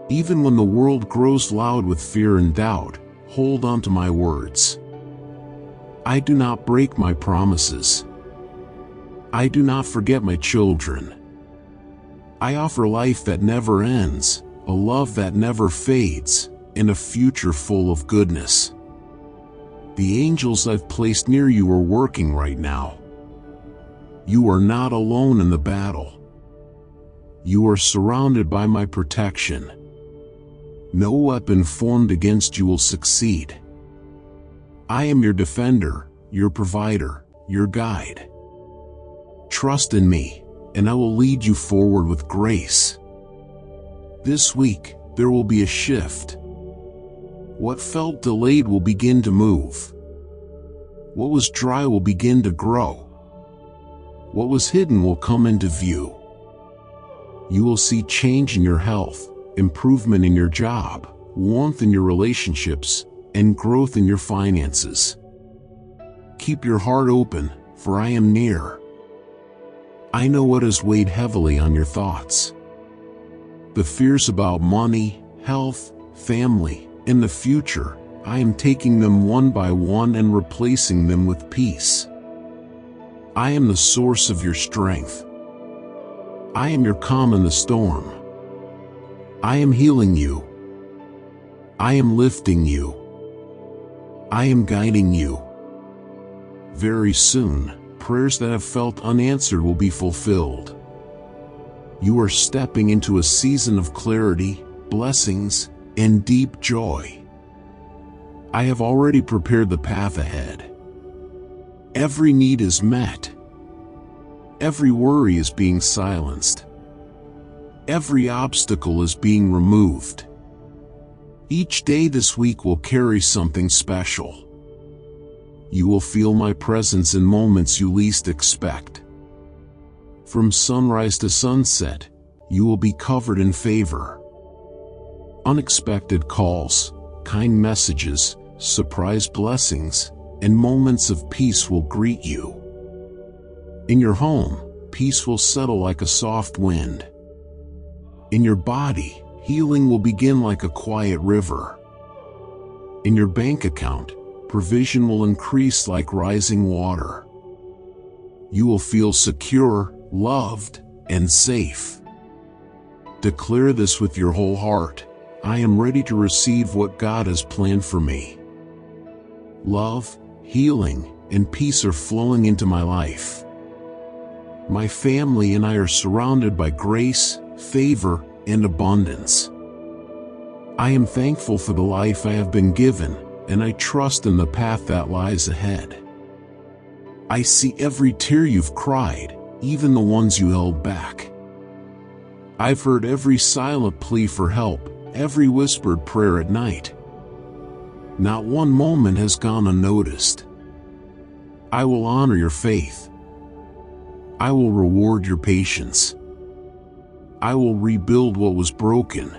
A: Even when the world grows loud with fear and doubt, hold on to my words. I do not break my promises. I do not forget my children. I offer life that never ends, a love that never fades, and a future full of goodness. The angels I've placed near you are working right now. You are not alone in the battle. You are surrounded by my protection. No weapon formed against you will succeed. I am your defender, your provider, your guide. Trust in me, and I will lead you forward with grace. This week, there will be a shift. What felt delayed will begin to move. What was dry will begin to grow. What was hidden will come into view. You will see change in your health, improvement in your job, warmth in your relationships, and growth in your finances. Keep your heart open, for I am near. I know what has weighed heavily on your thoughts. The fears about money, health, family, and the future, I am taking them one by one and replacing them with peace. I am the source of your strength. I am your calm in the storm. I am healing you. I am lifting you. I am guiding you. Very soon, prayers that have felt unanswered will be fulfilled. You are stepping into a season of clarity, blessings, and deep joy. I have already prepared the path ahead. Every need is met. Every worry is being silenced. Every obstacle is being removed. Each day this week will carry something special. You will feel my presence in moments you least expect. From sunrise to sunset, you will be covered in favor. Unexpected calls, kind messages, surprise blessings, and moments of peace will greet you. In your home, peace will settle like a soft wind. In your body, healing will begin like a quiet river. In your bank account, provision will increase like rising water. You will feel secure, loved, and safe. Declare this with your whole heart. I am ready to receive what God has planned for me. Love, healing, and peace are flowing into my life. My family and I are surrounded by grace, favor, and abundance. I am thankful for the life I have been given, and I trust in the path that lies ahead. I see every tear you've cried, even the ones you held back. I've heard every silent plea for help, every whispered prayer at night. Not one moment has gone unnoticed. I will honor your faith. I will reward your patience. I will rebuild what was broken.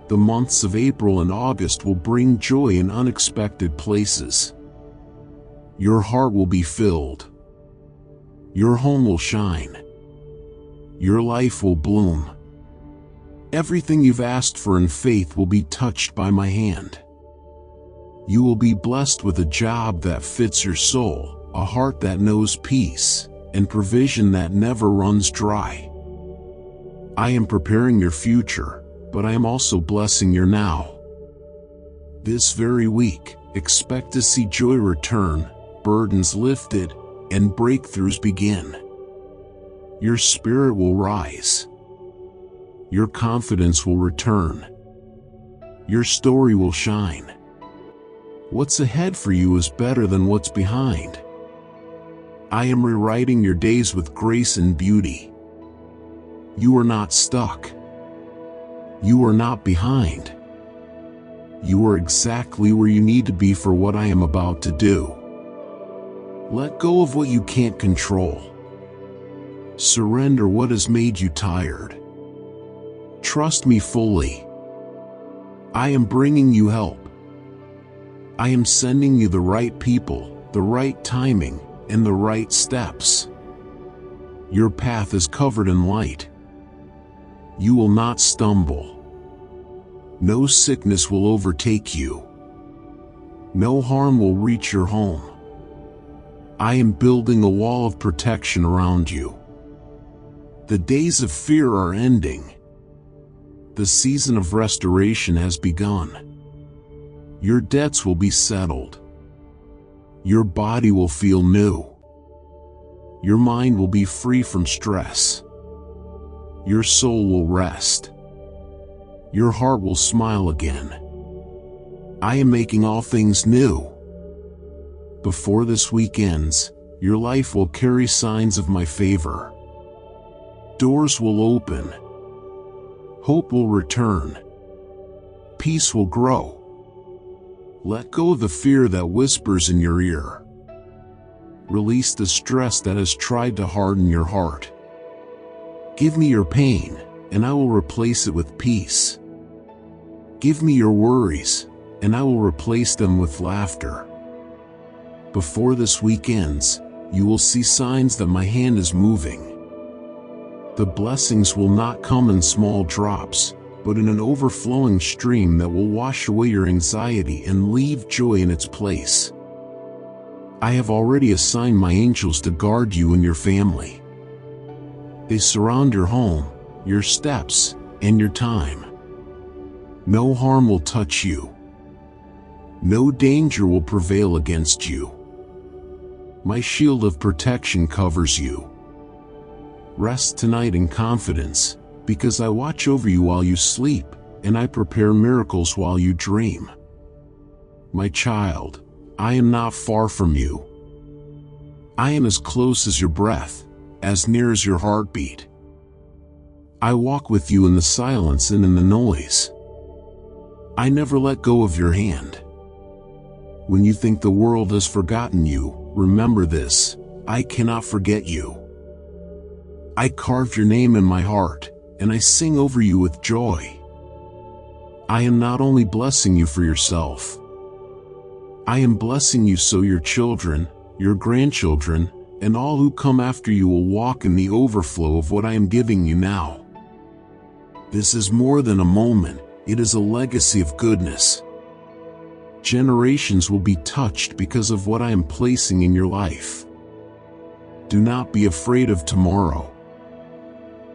A: The months of April and August will bring joy in unexpected places. Your heart will be filled. Your home will shine. Your life will bloom. Everything you've asked for in faith will be touched by my hand. You will be blessed with a job that fits your soul, a heart that knows peace, and provision that never runs dry. I am preparing your future, but I am also blessing your now. This very week, expect to see joy return, burdens lifted, and breakthroughs begin. Your spirit will rise. Your confidence will return. Your story will shine. What's ahead for you is better than what's behind. I am rewriting your days with grace and beauty. You are not stuck. You are not behind. You are exactly where you need to be for what I am about to do. Let go of what you can't control. Surrender what has made you tired. Trust me fully. I am bringing you help. I am sending you the right people, the right timing, and the right steps. Your path is covered in light. You will not stumble. No sickness will overtake you. No harm will reach your home. I am building a wall of protection around you. The days of fear are ending. The season of restoration has begun. Your debts will be settled. Your body will feel new. Your mind will be free from stress. Your soul will rest. Your heart will smile again. I am making all things new. Before this week ends, your life will carry signs of my favor. Doors will open. Hope will return. Peace will grow. Let go of the fear that whispers in your ear. Release the stress that has tried to harden your heart. Give me your pain, and I will replace it with peace. Give me your worries, and I will replace them with laughter. Before this week ends, you will see signs that my hand is moving. The blessings will not come in small drops, but in an overflowing stream that will wash away your anxiety and leave joy in its place. I have already assigned my angels to guard you and your family. They surround your home, your steps, and your time. No harm will touch you. No danger will prevail against you. My shield of protection covers you. Rest tonight in confidence, because I watch over you while you sleep, and I prepare miracles while you dream. My child, I am not far from you. I am as close as your breath, as near as your heartbeat. I walk with you in the silence and in the noise. I never let go of your hand. When you think the world has forgotten you, remember this: I cannot forget you. I carved your name in my heart, and I sing over you with joy. I am not only blessing you for yourself. I am blessing you so your children, your grandchildren, and all who come after you will walk in the overflow of what I am giving you now. This is more than a moment, it is a legacy of goodness. Generations will be touched because of what I am placing in your life. Do not be afraid of tomorrow.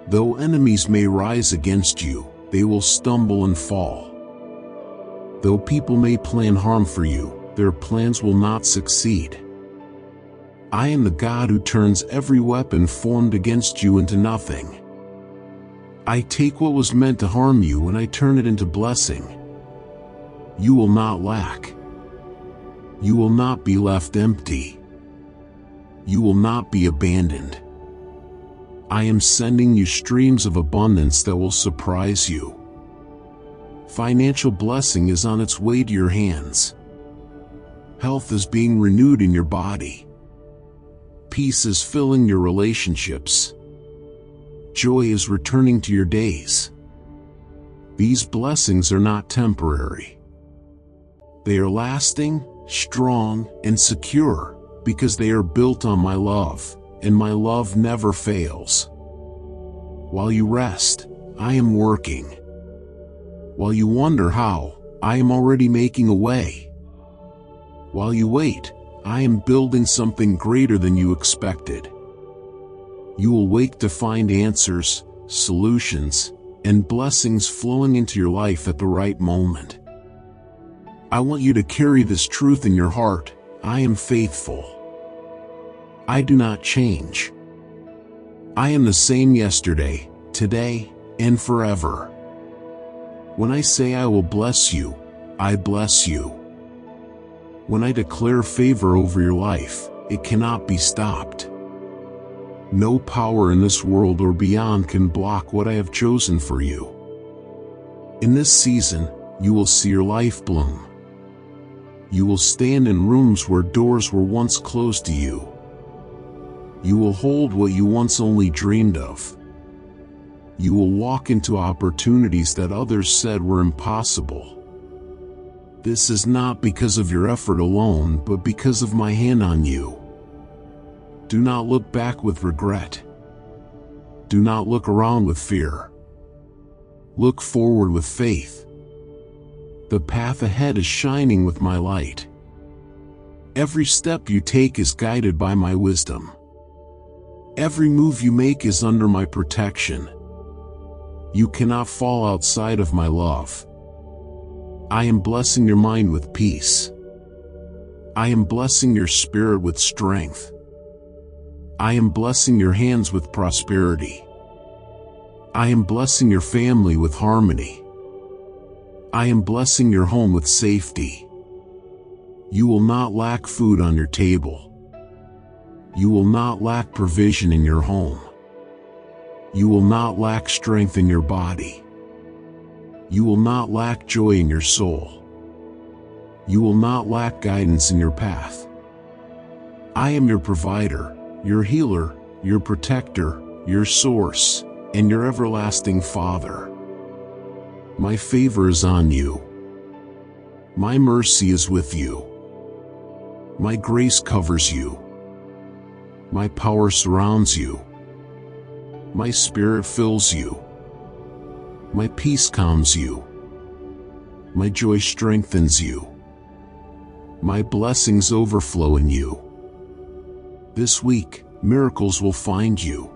A: Though enemies may rise against you, they will stumble and fall. Though people may plan harm for you, their plans will not succeed. I am the God who turns every weapon formed against you into nothing. I take what was meant to harm you and I turn it into blessing. You will not lack. You will not be left empty. You will not be abandoned. I am sending you streams of abundance that will surprise you. Financial blessing is on its way to your hands. Health is being renewed in your body. Peace is filling your relationships. Joy is returning to your days. These blessings are not temporary. They are lasting, strong, and secure, because they are built on my love, and my love never fails. While you rest, I am working. While you wonder how, I am already making a way. While you wait, I am building something greater than you expected. You will wake to find answers, solutions, and blessings flowing into your life at the right moment. I want you to carry this truth in your heart: I am faithful. I do not change. I am the same yesterday, today, and forever. When I say I will bless you, I bless you. When I declare favor over your life, it cannot be stopped. No power in this world or beyond can block what I have chosen for you. In this season, you will see your life bloom. You will stand in rooms where doors were once closed to you. You will hold what you once only dreamed of. You will walk into opportunities that others said were impossible. This is not because of your effort alone, but because of my hand on you. Do not look back with regret. Do not look around with fear. Look forward with faith. The path ahead is shining with my light. Every step you take is guided by my wisdom. Every move you make is under my protection. You cannot fall outside of my love. I am blessing your mind with peace. I am blessing your spirit with strength. I am blessing your hands with prosperity. I am blessing your family with harmony. I am blessing your home with safety. You will not lack food on your table. You will not lack provision in your home. You will not lack strength in your body. You will not lack joy in your soul. You will not lack guidance in your path. I am your provider, your healer, your protector, your source, and your everlasting Father. My favor is on you. My mercy is with you. My grace covers you. My power surrounds you. My spirit fills you. My peace calms you. My joy strengthens you. My blessings overflow in you. This week, miracles will find you.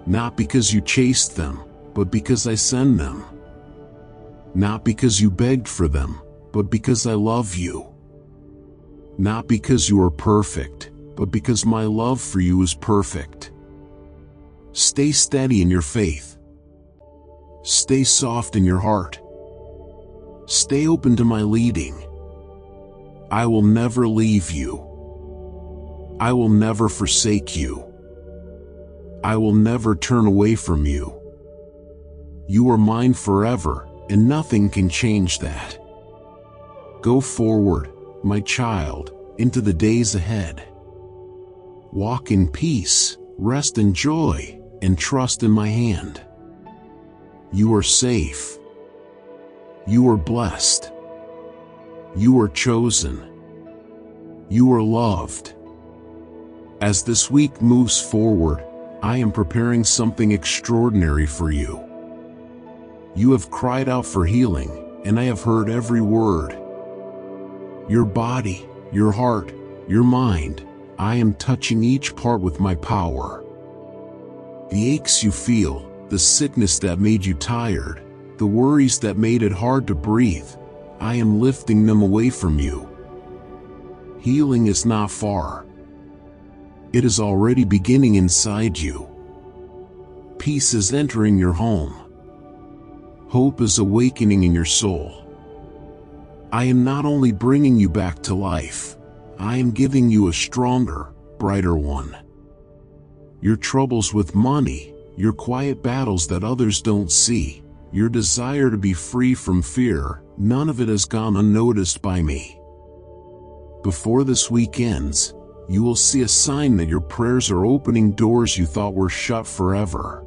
A: Not because you chased them, but because I send them. Not because you begged for them, but because I love you. Not because you are perfect, but because my love for you is perfect. Stay steady in your faith. Stay soft in your heart. Stay open to my leading. I will never leave you. I will never forsake you. I will never turn away from you. You are mine forever, and nothing can change that. Go forward, my child, into the days ahead. Walk in peace, rest in joy, and trust in my hand. You are safe. You are blessed. You are chosen. You are loved. As this week moves forward, I am preparing something extraordinary for you. You have cried out for healing, and I have heard every word. Your body, your heart, your mind, I am touching each part with my power. The aches you feel, the sickness that made you tired, the worries that made it hard to breathe, I am lifting them away from you. Healing is not far. It is already beginning inside you. Peace is entering your home. Hope is awakening in your soul. I am not only bringing you back to life, I am giving you a stronger, brighter one. Your troubles with money, your quiet battles that others don't see, your desire to be free from fear, none of it has gone unnoticed by me. Before this week ends, you will see a sign that your prayers are opening doors you thought were shut forever.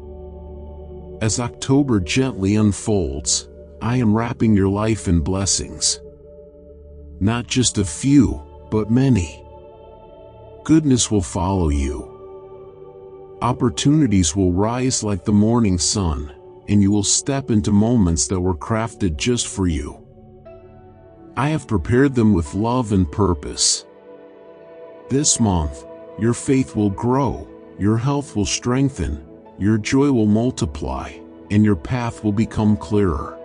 A: As October gently unfolds, I am wrapping your life in blessings. Not just a few, but many. Goodness will follow you. Opportunities will rise like the morning sun, and you will step into moments that were crafted just for you. I have prepared them with love and purpose. This month, your faith will grow, your health will strengthen, your joy will multiply, and your path will become clearer.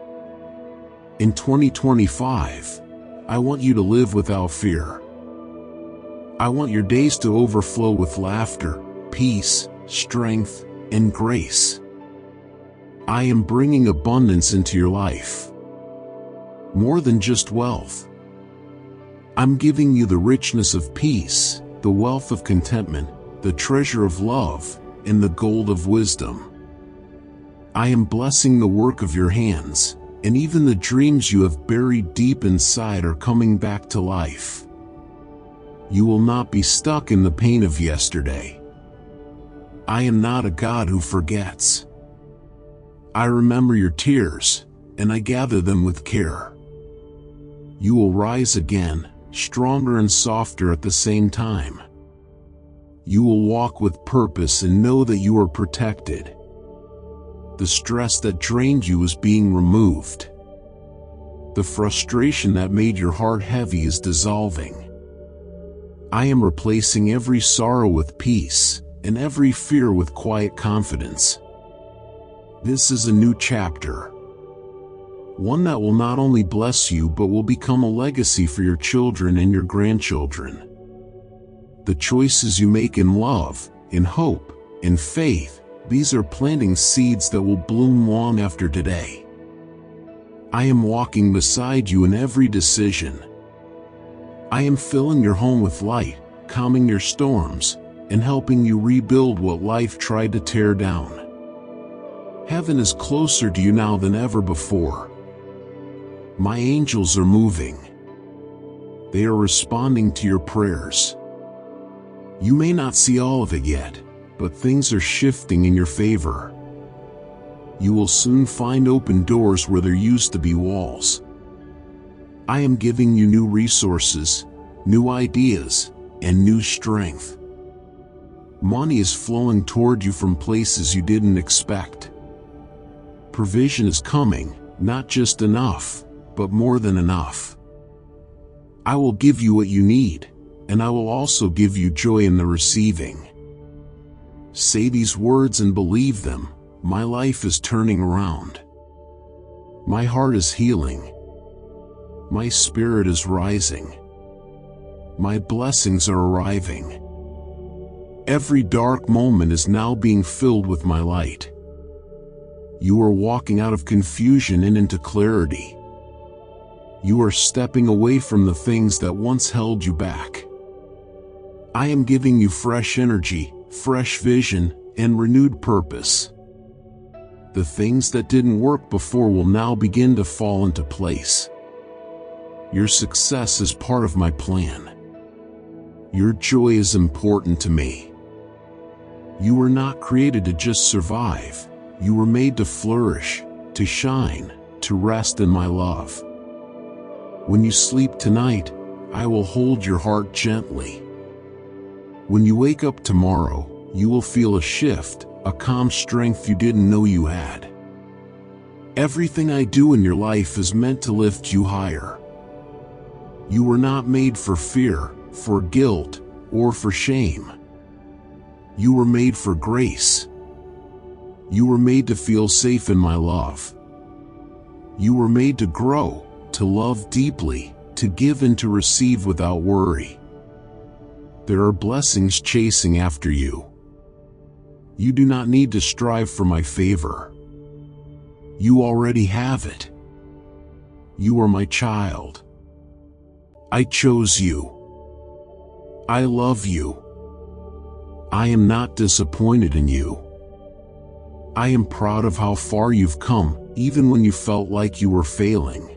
A: In 2025, I want you to live without fear. I want your days to overflow with laughter, peace, strength, and grace. I am bringing abundance into your life. More than just wealth. I'm giving you the richness of peace, the wealth of contentment, the treasure of love, and the gold of wisdom. I am blessing the work of your hands, and even the dreams you have buried deep inside are coming back to life. You will not be stuck in the pain of yesterday. I am not a God who forgets. I remember your tears, and I gather them with care. You will rise again, stronger and softer at the same time. You will walk with purpose and know that you are protected. The stress that drained you is being removed. The frustration that made your heart heavy is dissolving. I am replacing every sorrow with peace, and every fear with quiet confidence. This is a new chapter. One that will not only bless you but will become a legacy for your children and your grandchildren. The choices you make in love, in hope, in faith, these are planting seeds that will bloom long after today. I am walking beside you in every decision. I am filling your home with light, calming your storms, and helping you rebuild what life tried to tear down. Heaven is closer to you now than ever before. My angels are moving. They are responding to your prayers. You may not see all of it yet, but things are shifting in your favor. You will soon find open doors where there used to be walls. I am giving you new resources, new ideas, and new strength. Money is flowing toward you from places you didn't expect. Provision is coming, not just enough, but more than enough. I will give you what you need, and I will also give you joy in the receiving. Say these words and believe them. My life is turning around. My heart is healing. My spirit is rising. My blessings are arriving. Every dark moment is now being filled with my light. You are walking out of confusion and into clarity. You are stepping away from the things that once held you back. I am giving you fresh energy, fresh vision, and renewed purpose. The things that didn't work before will now begin to fall into place. Your success is part of my plan. Your joy is important to me. You were not created to just survive. You were made to flourish, to shine, to rest in my love. When you sleep tonight, I will hold your heart gently. When you wake up tomorrow, you will feel a shift, a calm strength you didn't know you had. Everything I do in your life is meant to lift you higher. You were not made for fear, for guilt, or for shame. You were made for grace. You were made to feel safe in my love. You were made to grow, to love deeply, to give and to receive without worry. There are blessings chasing after you. You do not need to strive for my favor. You already have it. You are my child. I chose you. I love you. I am not disappointed in you. I am proud of how far you've come, even when you felt like you were failing.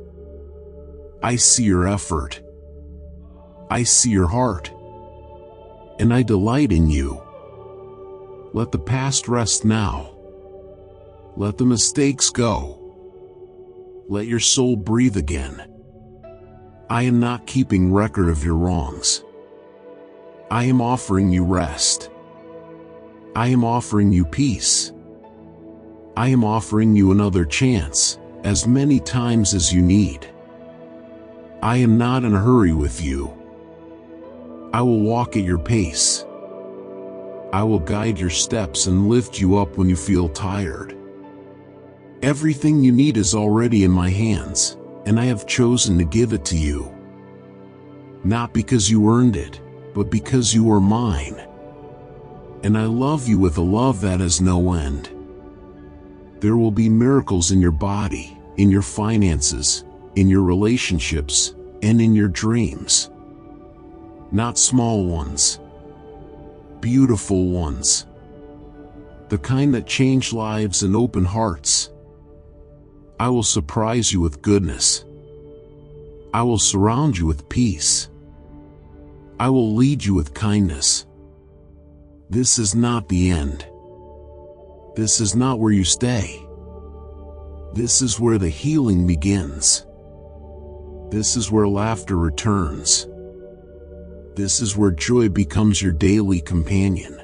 A: I see your effort. I see your heart. And I delight in you. Let the past rest now. Let the mistakes go. Let your soul breathe again. I am not keeping record of your wrongs. I am offering you rest. I am offering you peace. I am offering you another chance, as many times as you need. I am not in a hurry with you. I will walk at your pace. I will guide your steps and lift you up when you feel tired. Everything you need is already in my hands, and I have chosen to give it to you. Not because you earned it, but because you are mine. And I love you with a love that has no end. There will be miracles in your body, in your finances, in your relationships, and in your dreams. not small ones, beautiful ones, the kind that change lives and open hearts. I will surprise you with goodness. I will surround you with peace. I will lead you with kindness. This is not the end. This is not where you stay. This is where the healing begins. This is where laughter returns. This is where joy becomes your daily companion.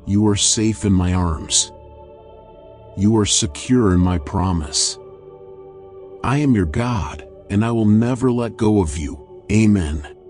A: You are safe in my arms. You are secure in my promise. I am your God, and I will never let go of you. Amen.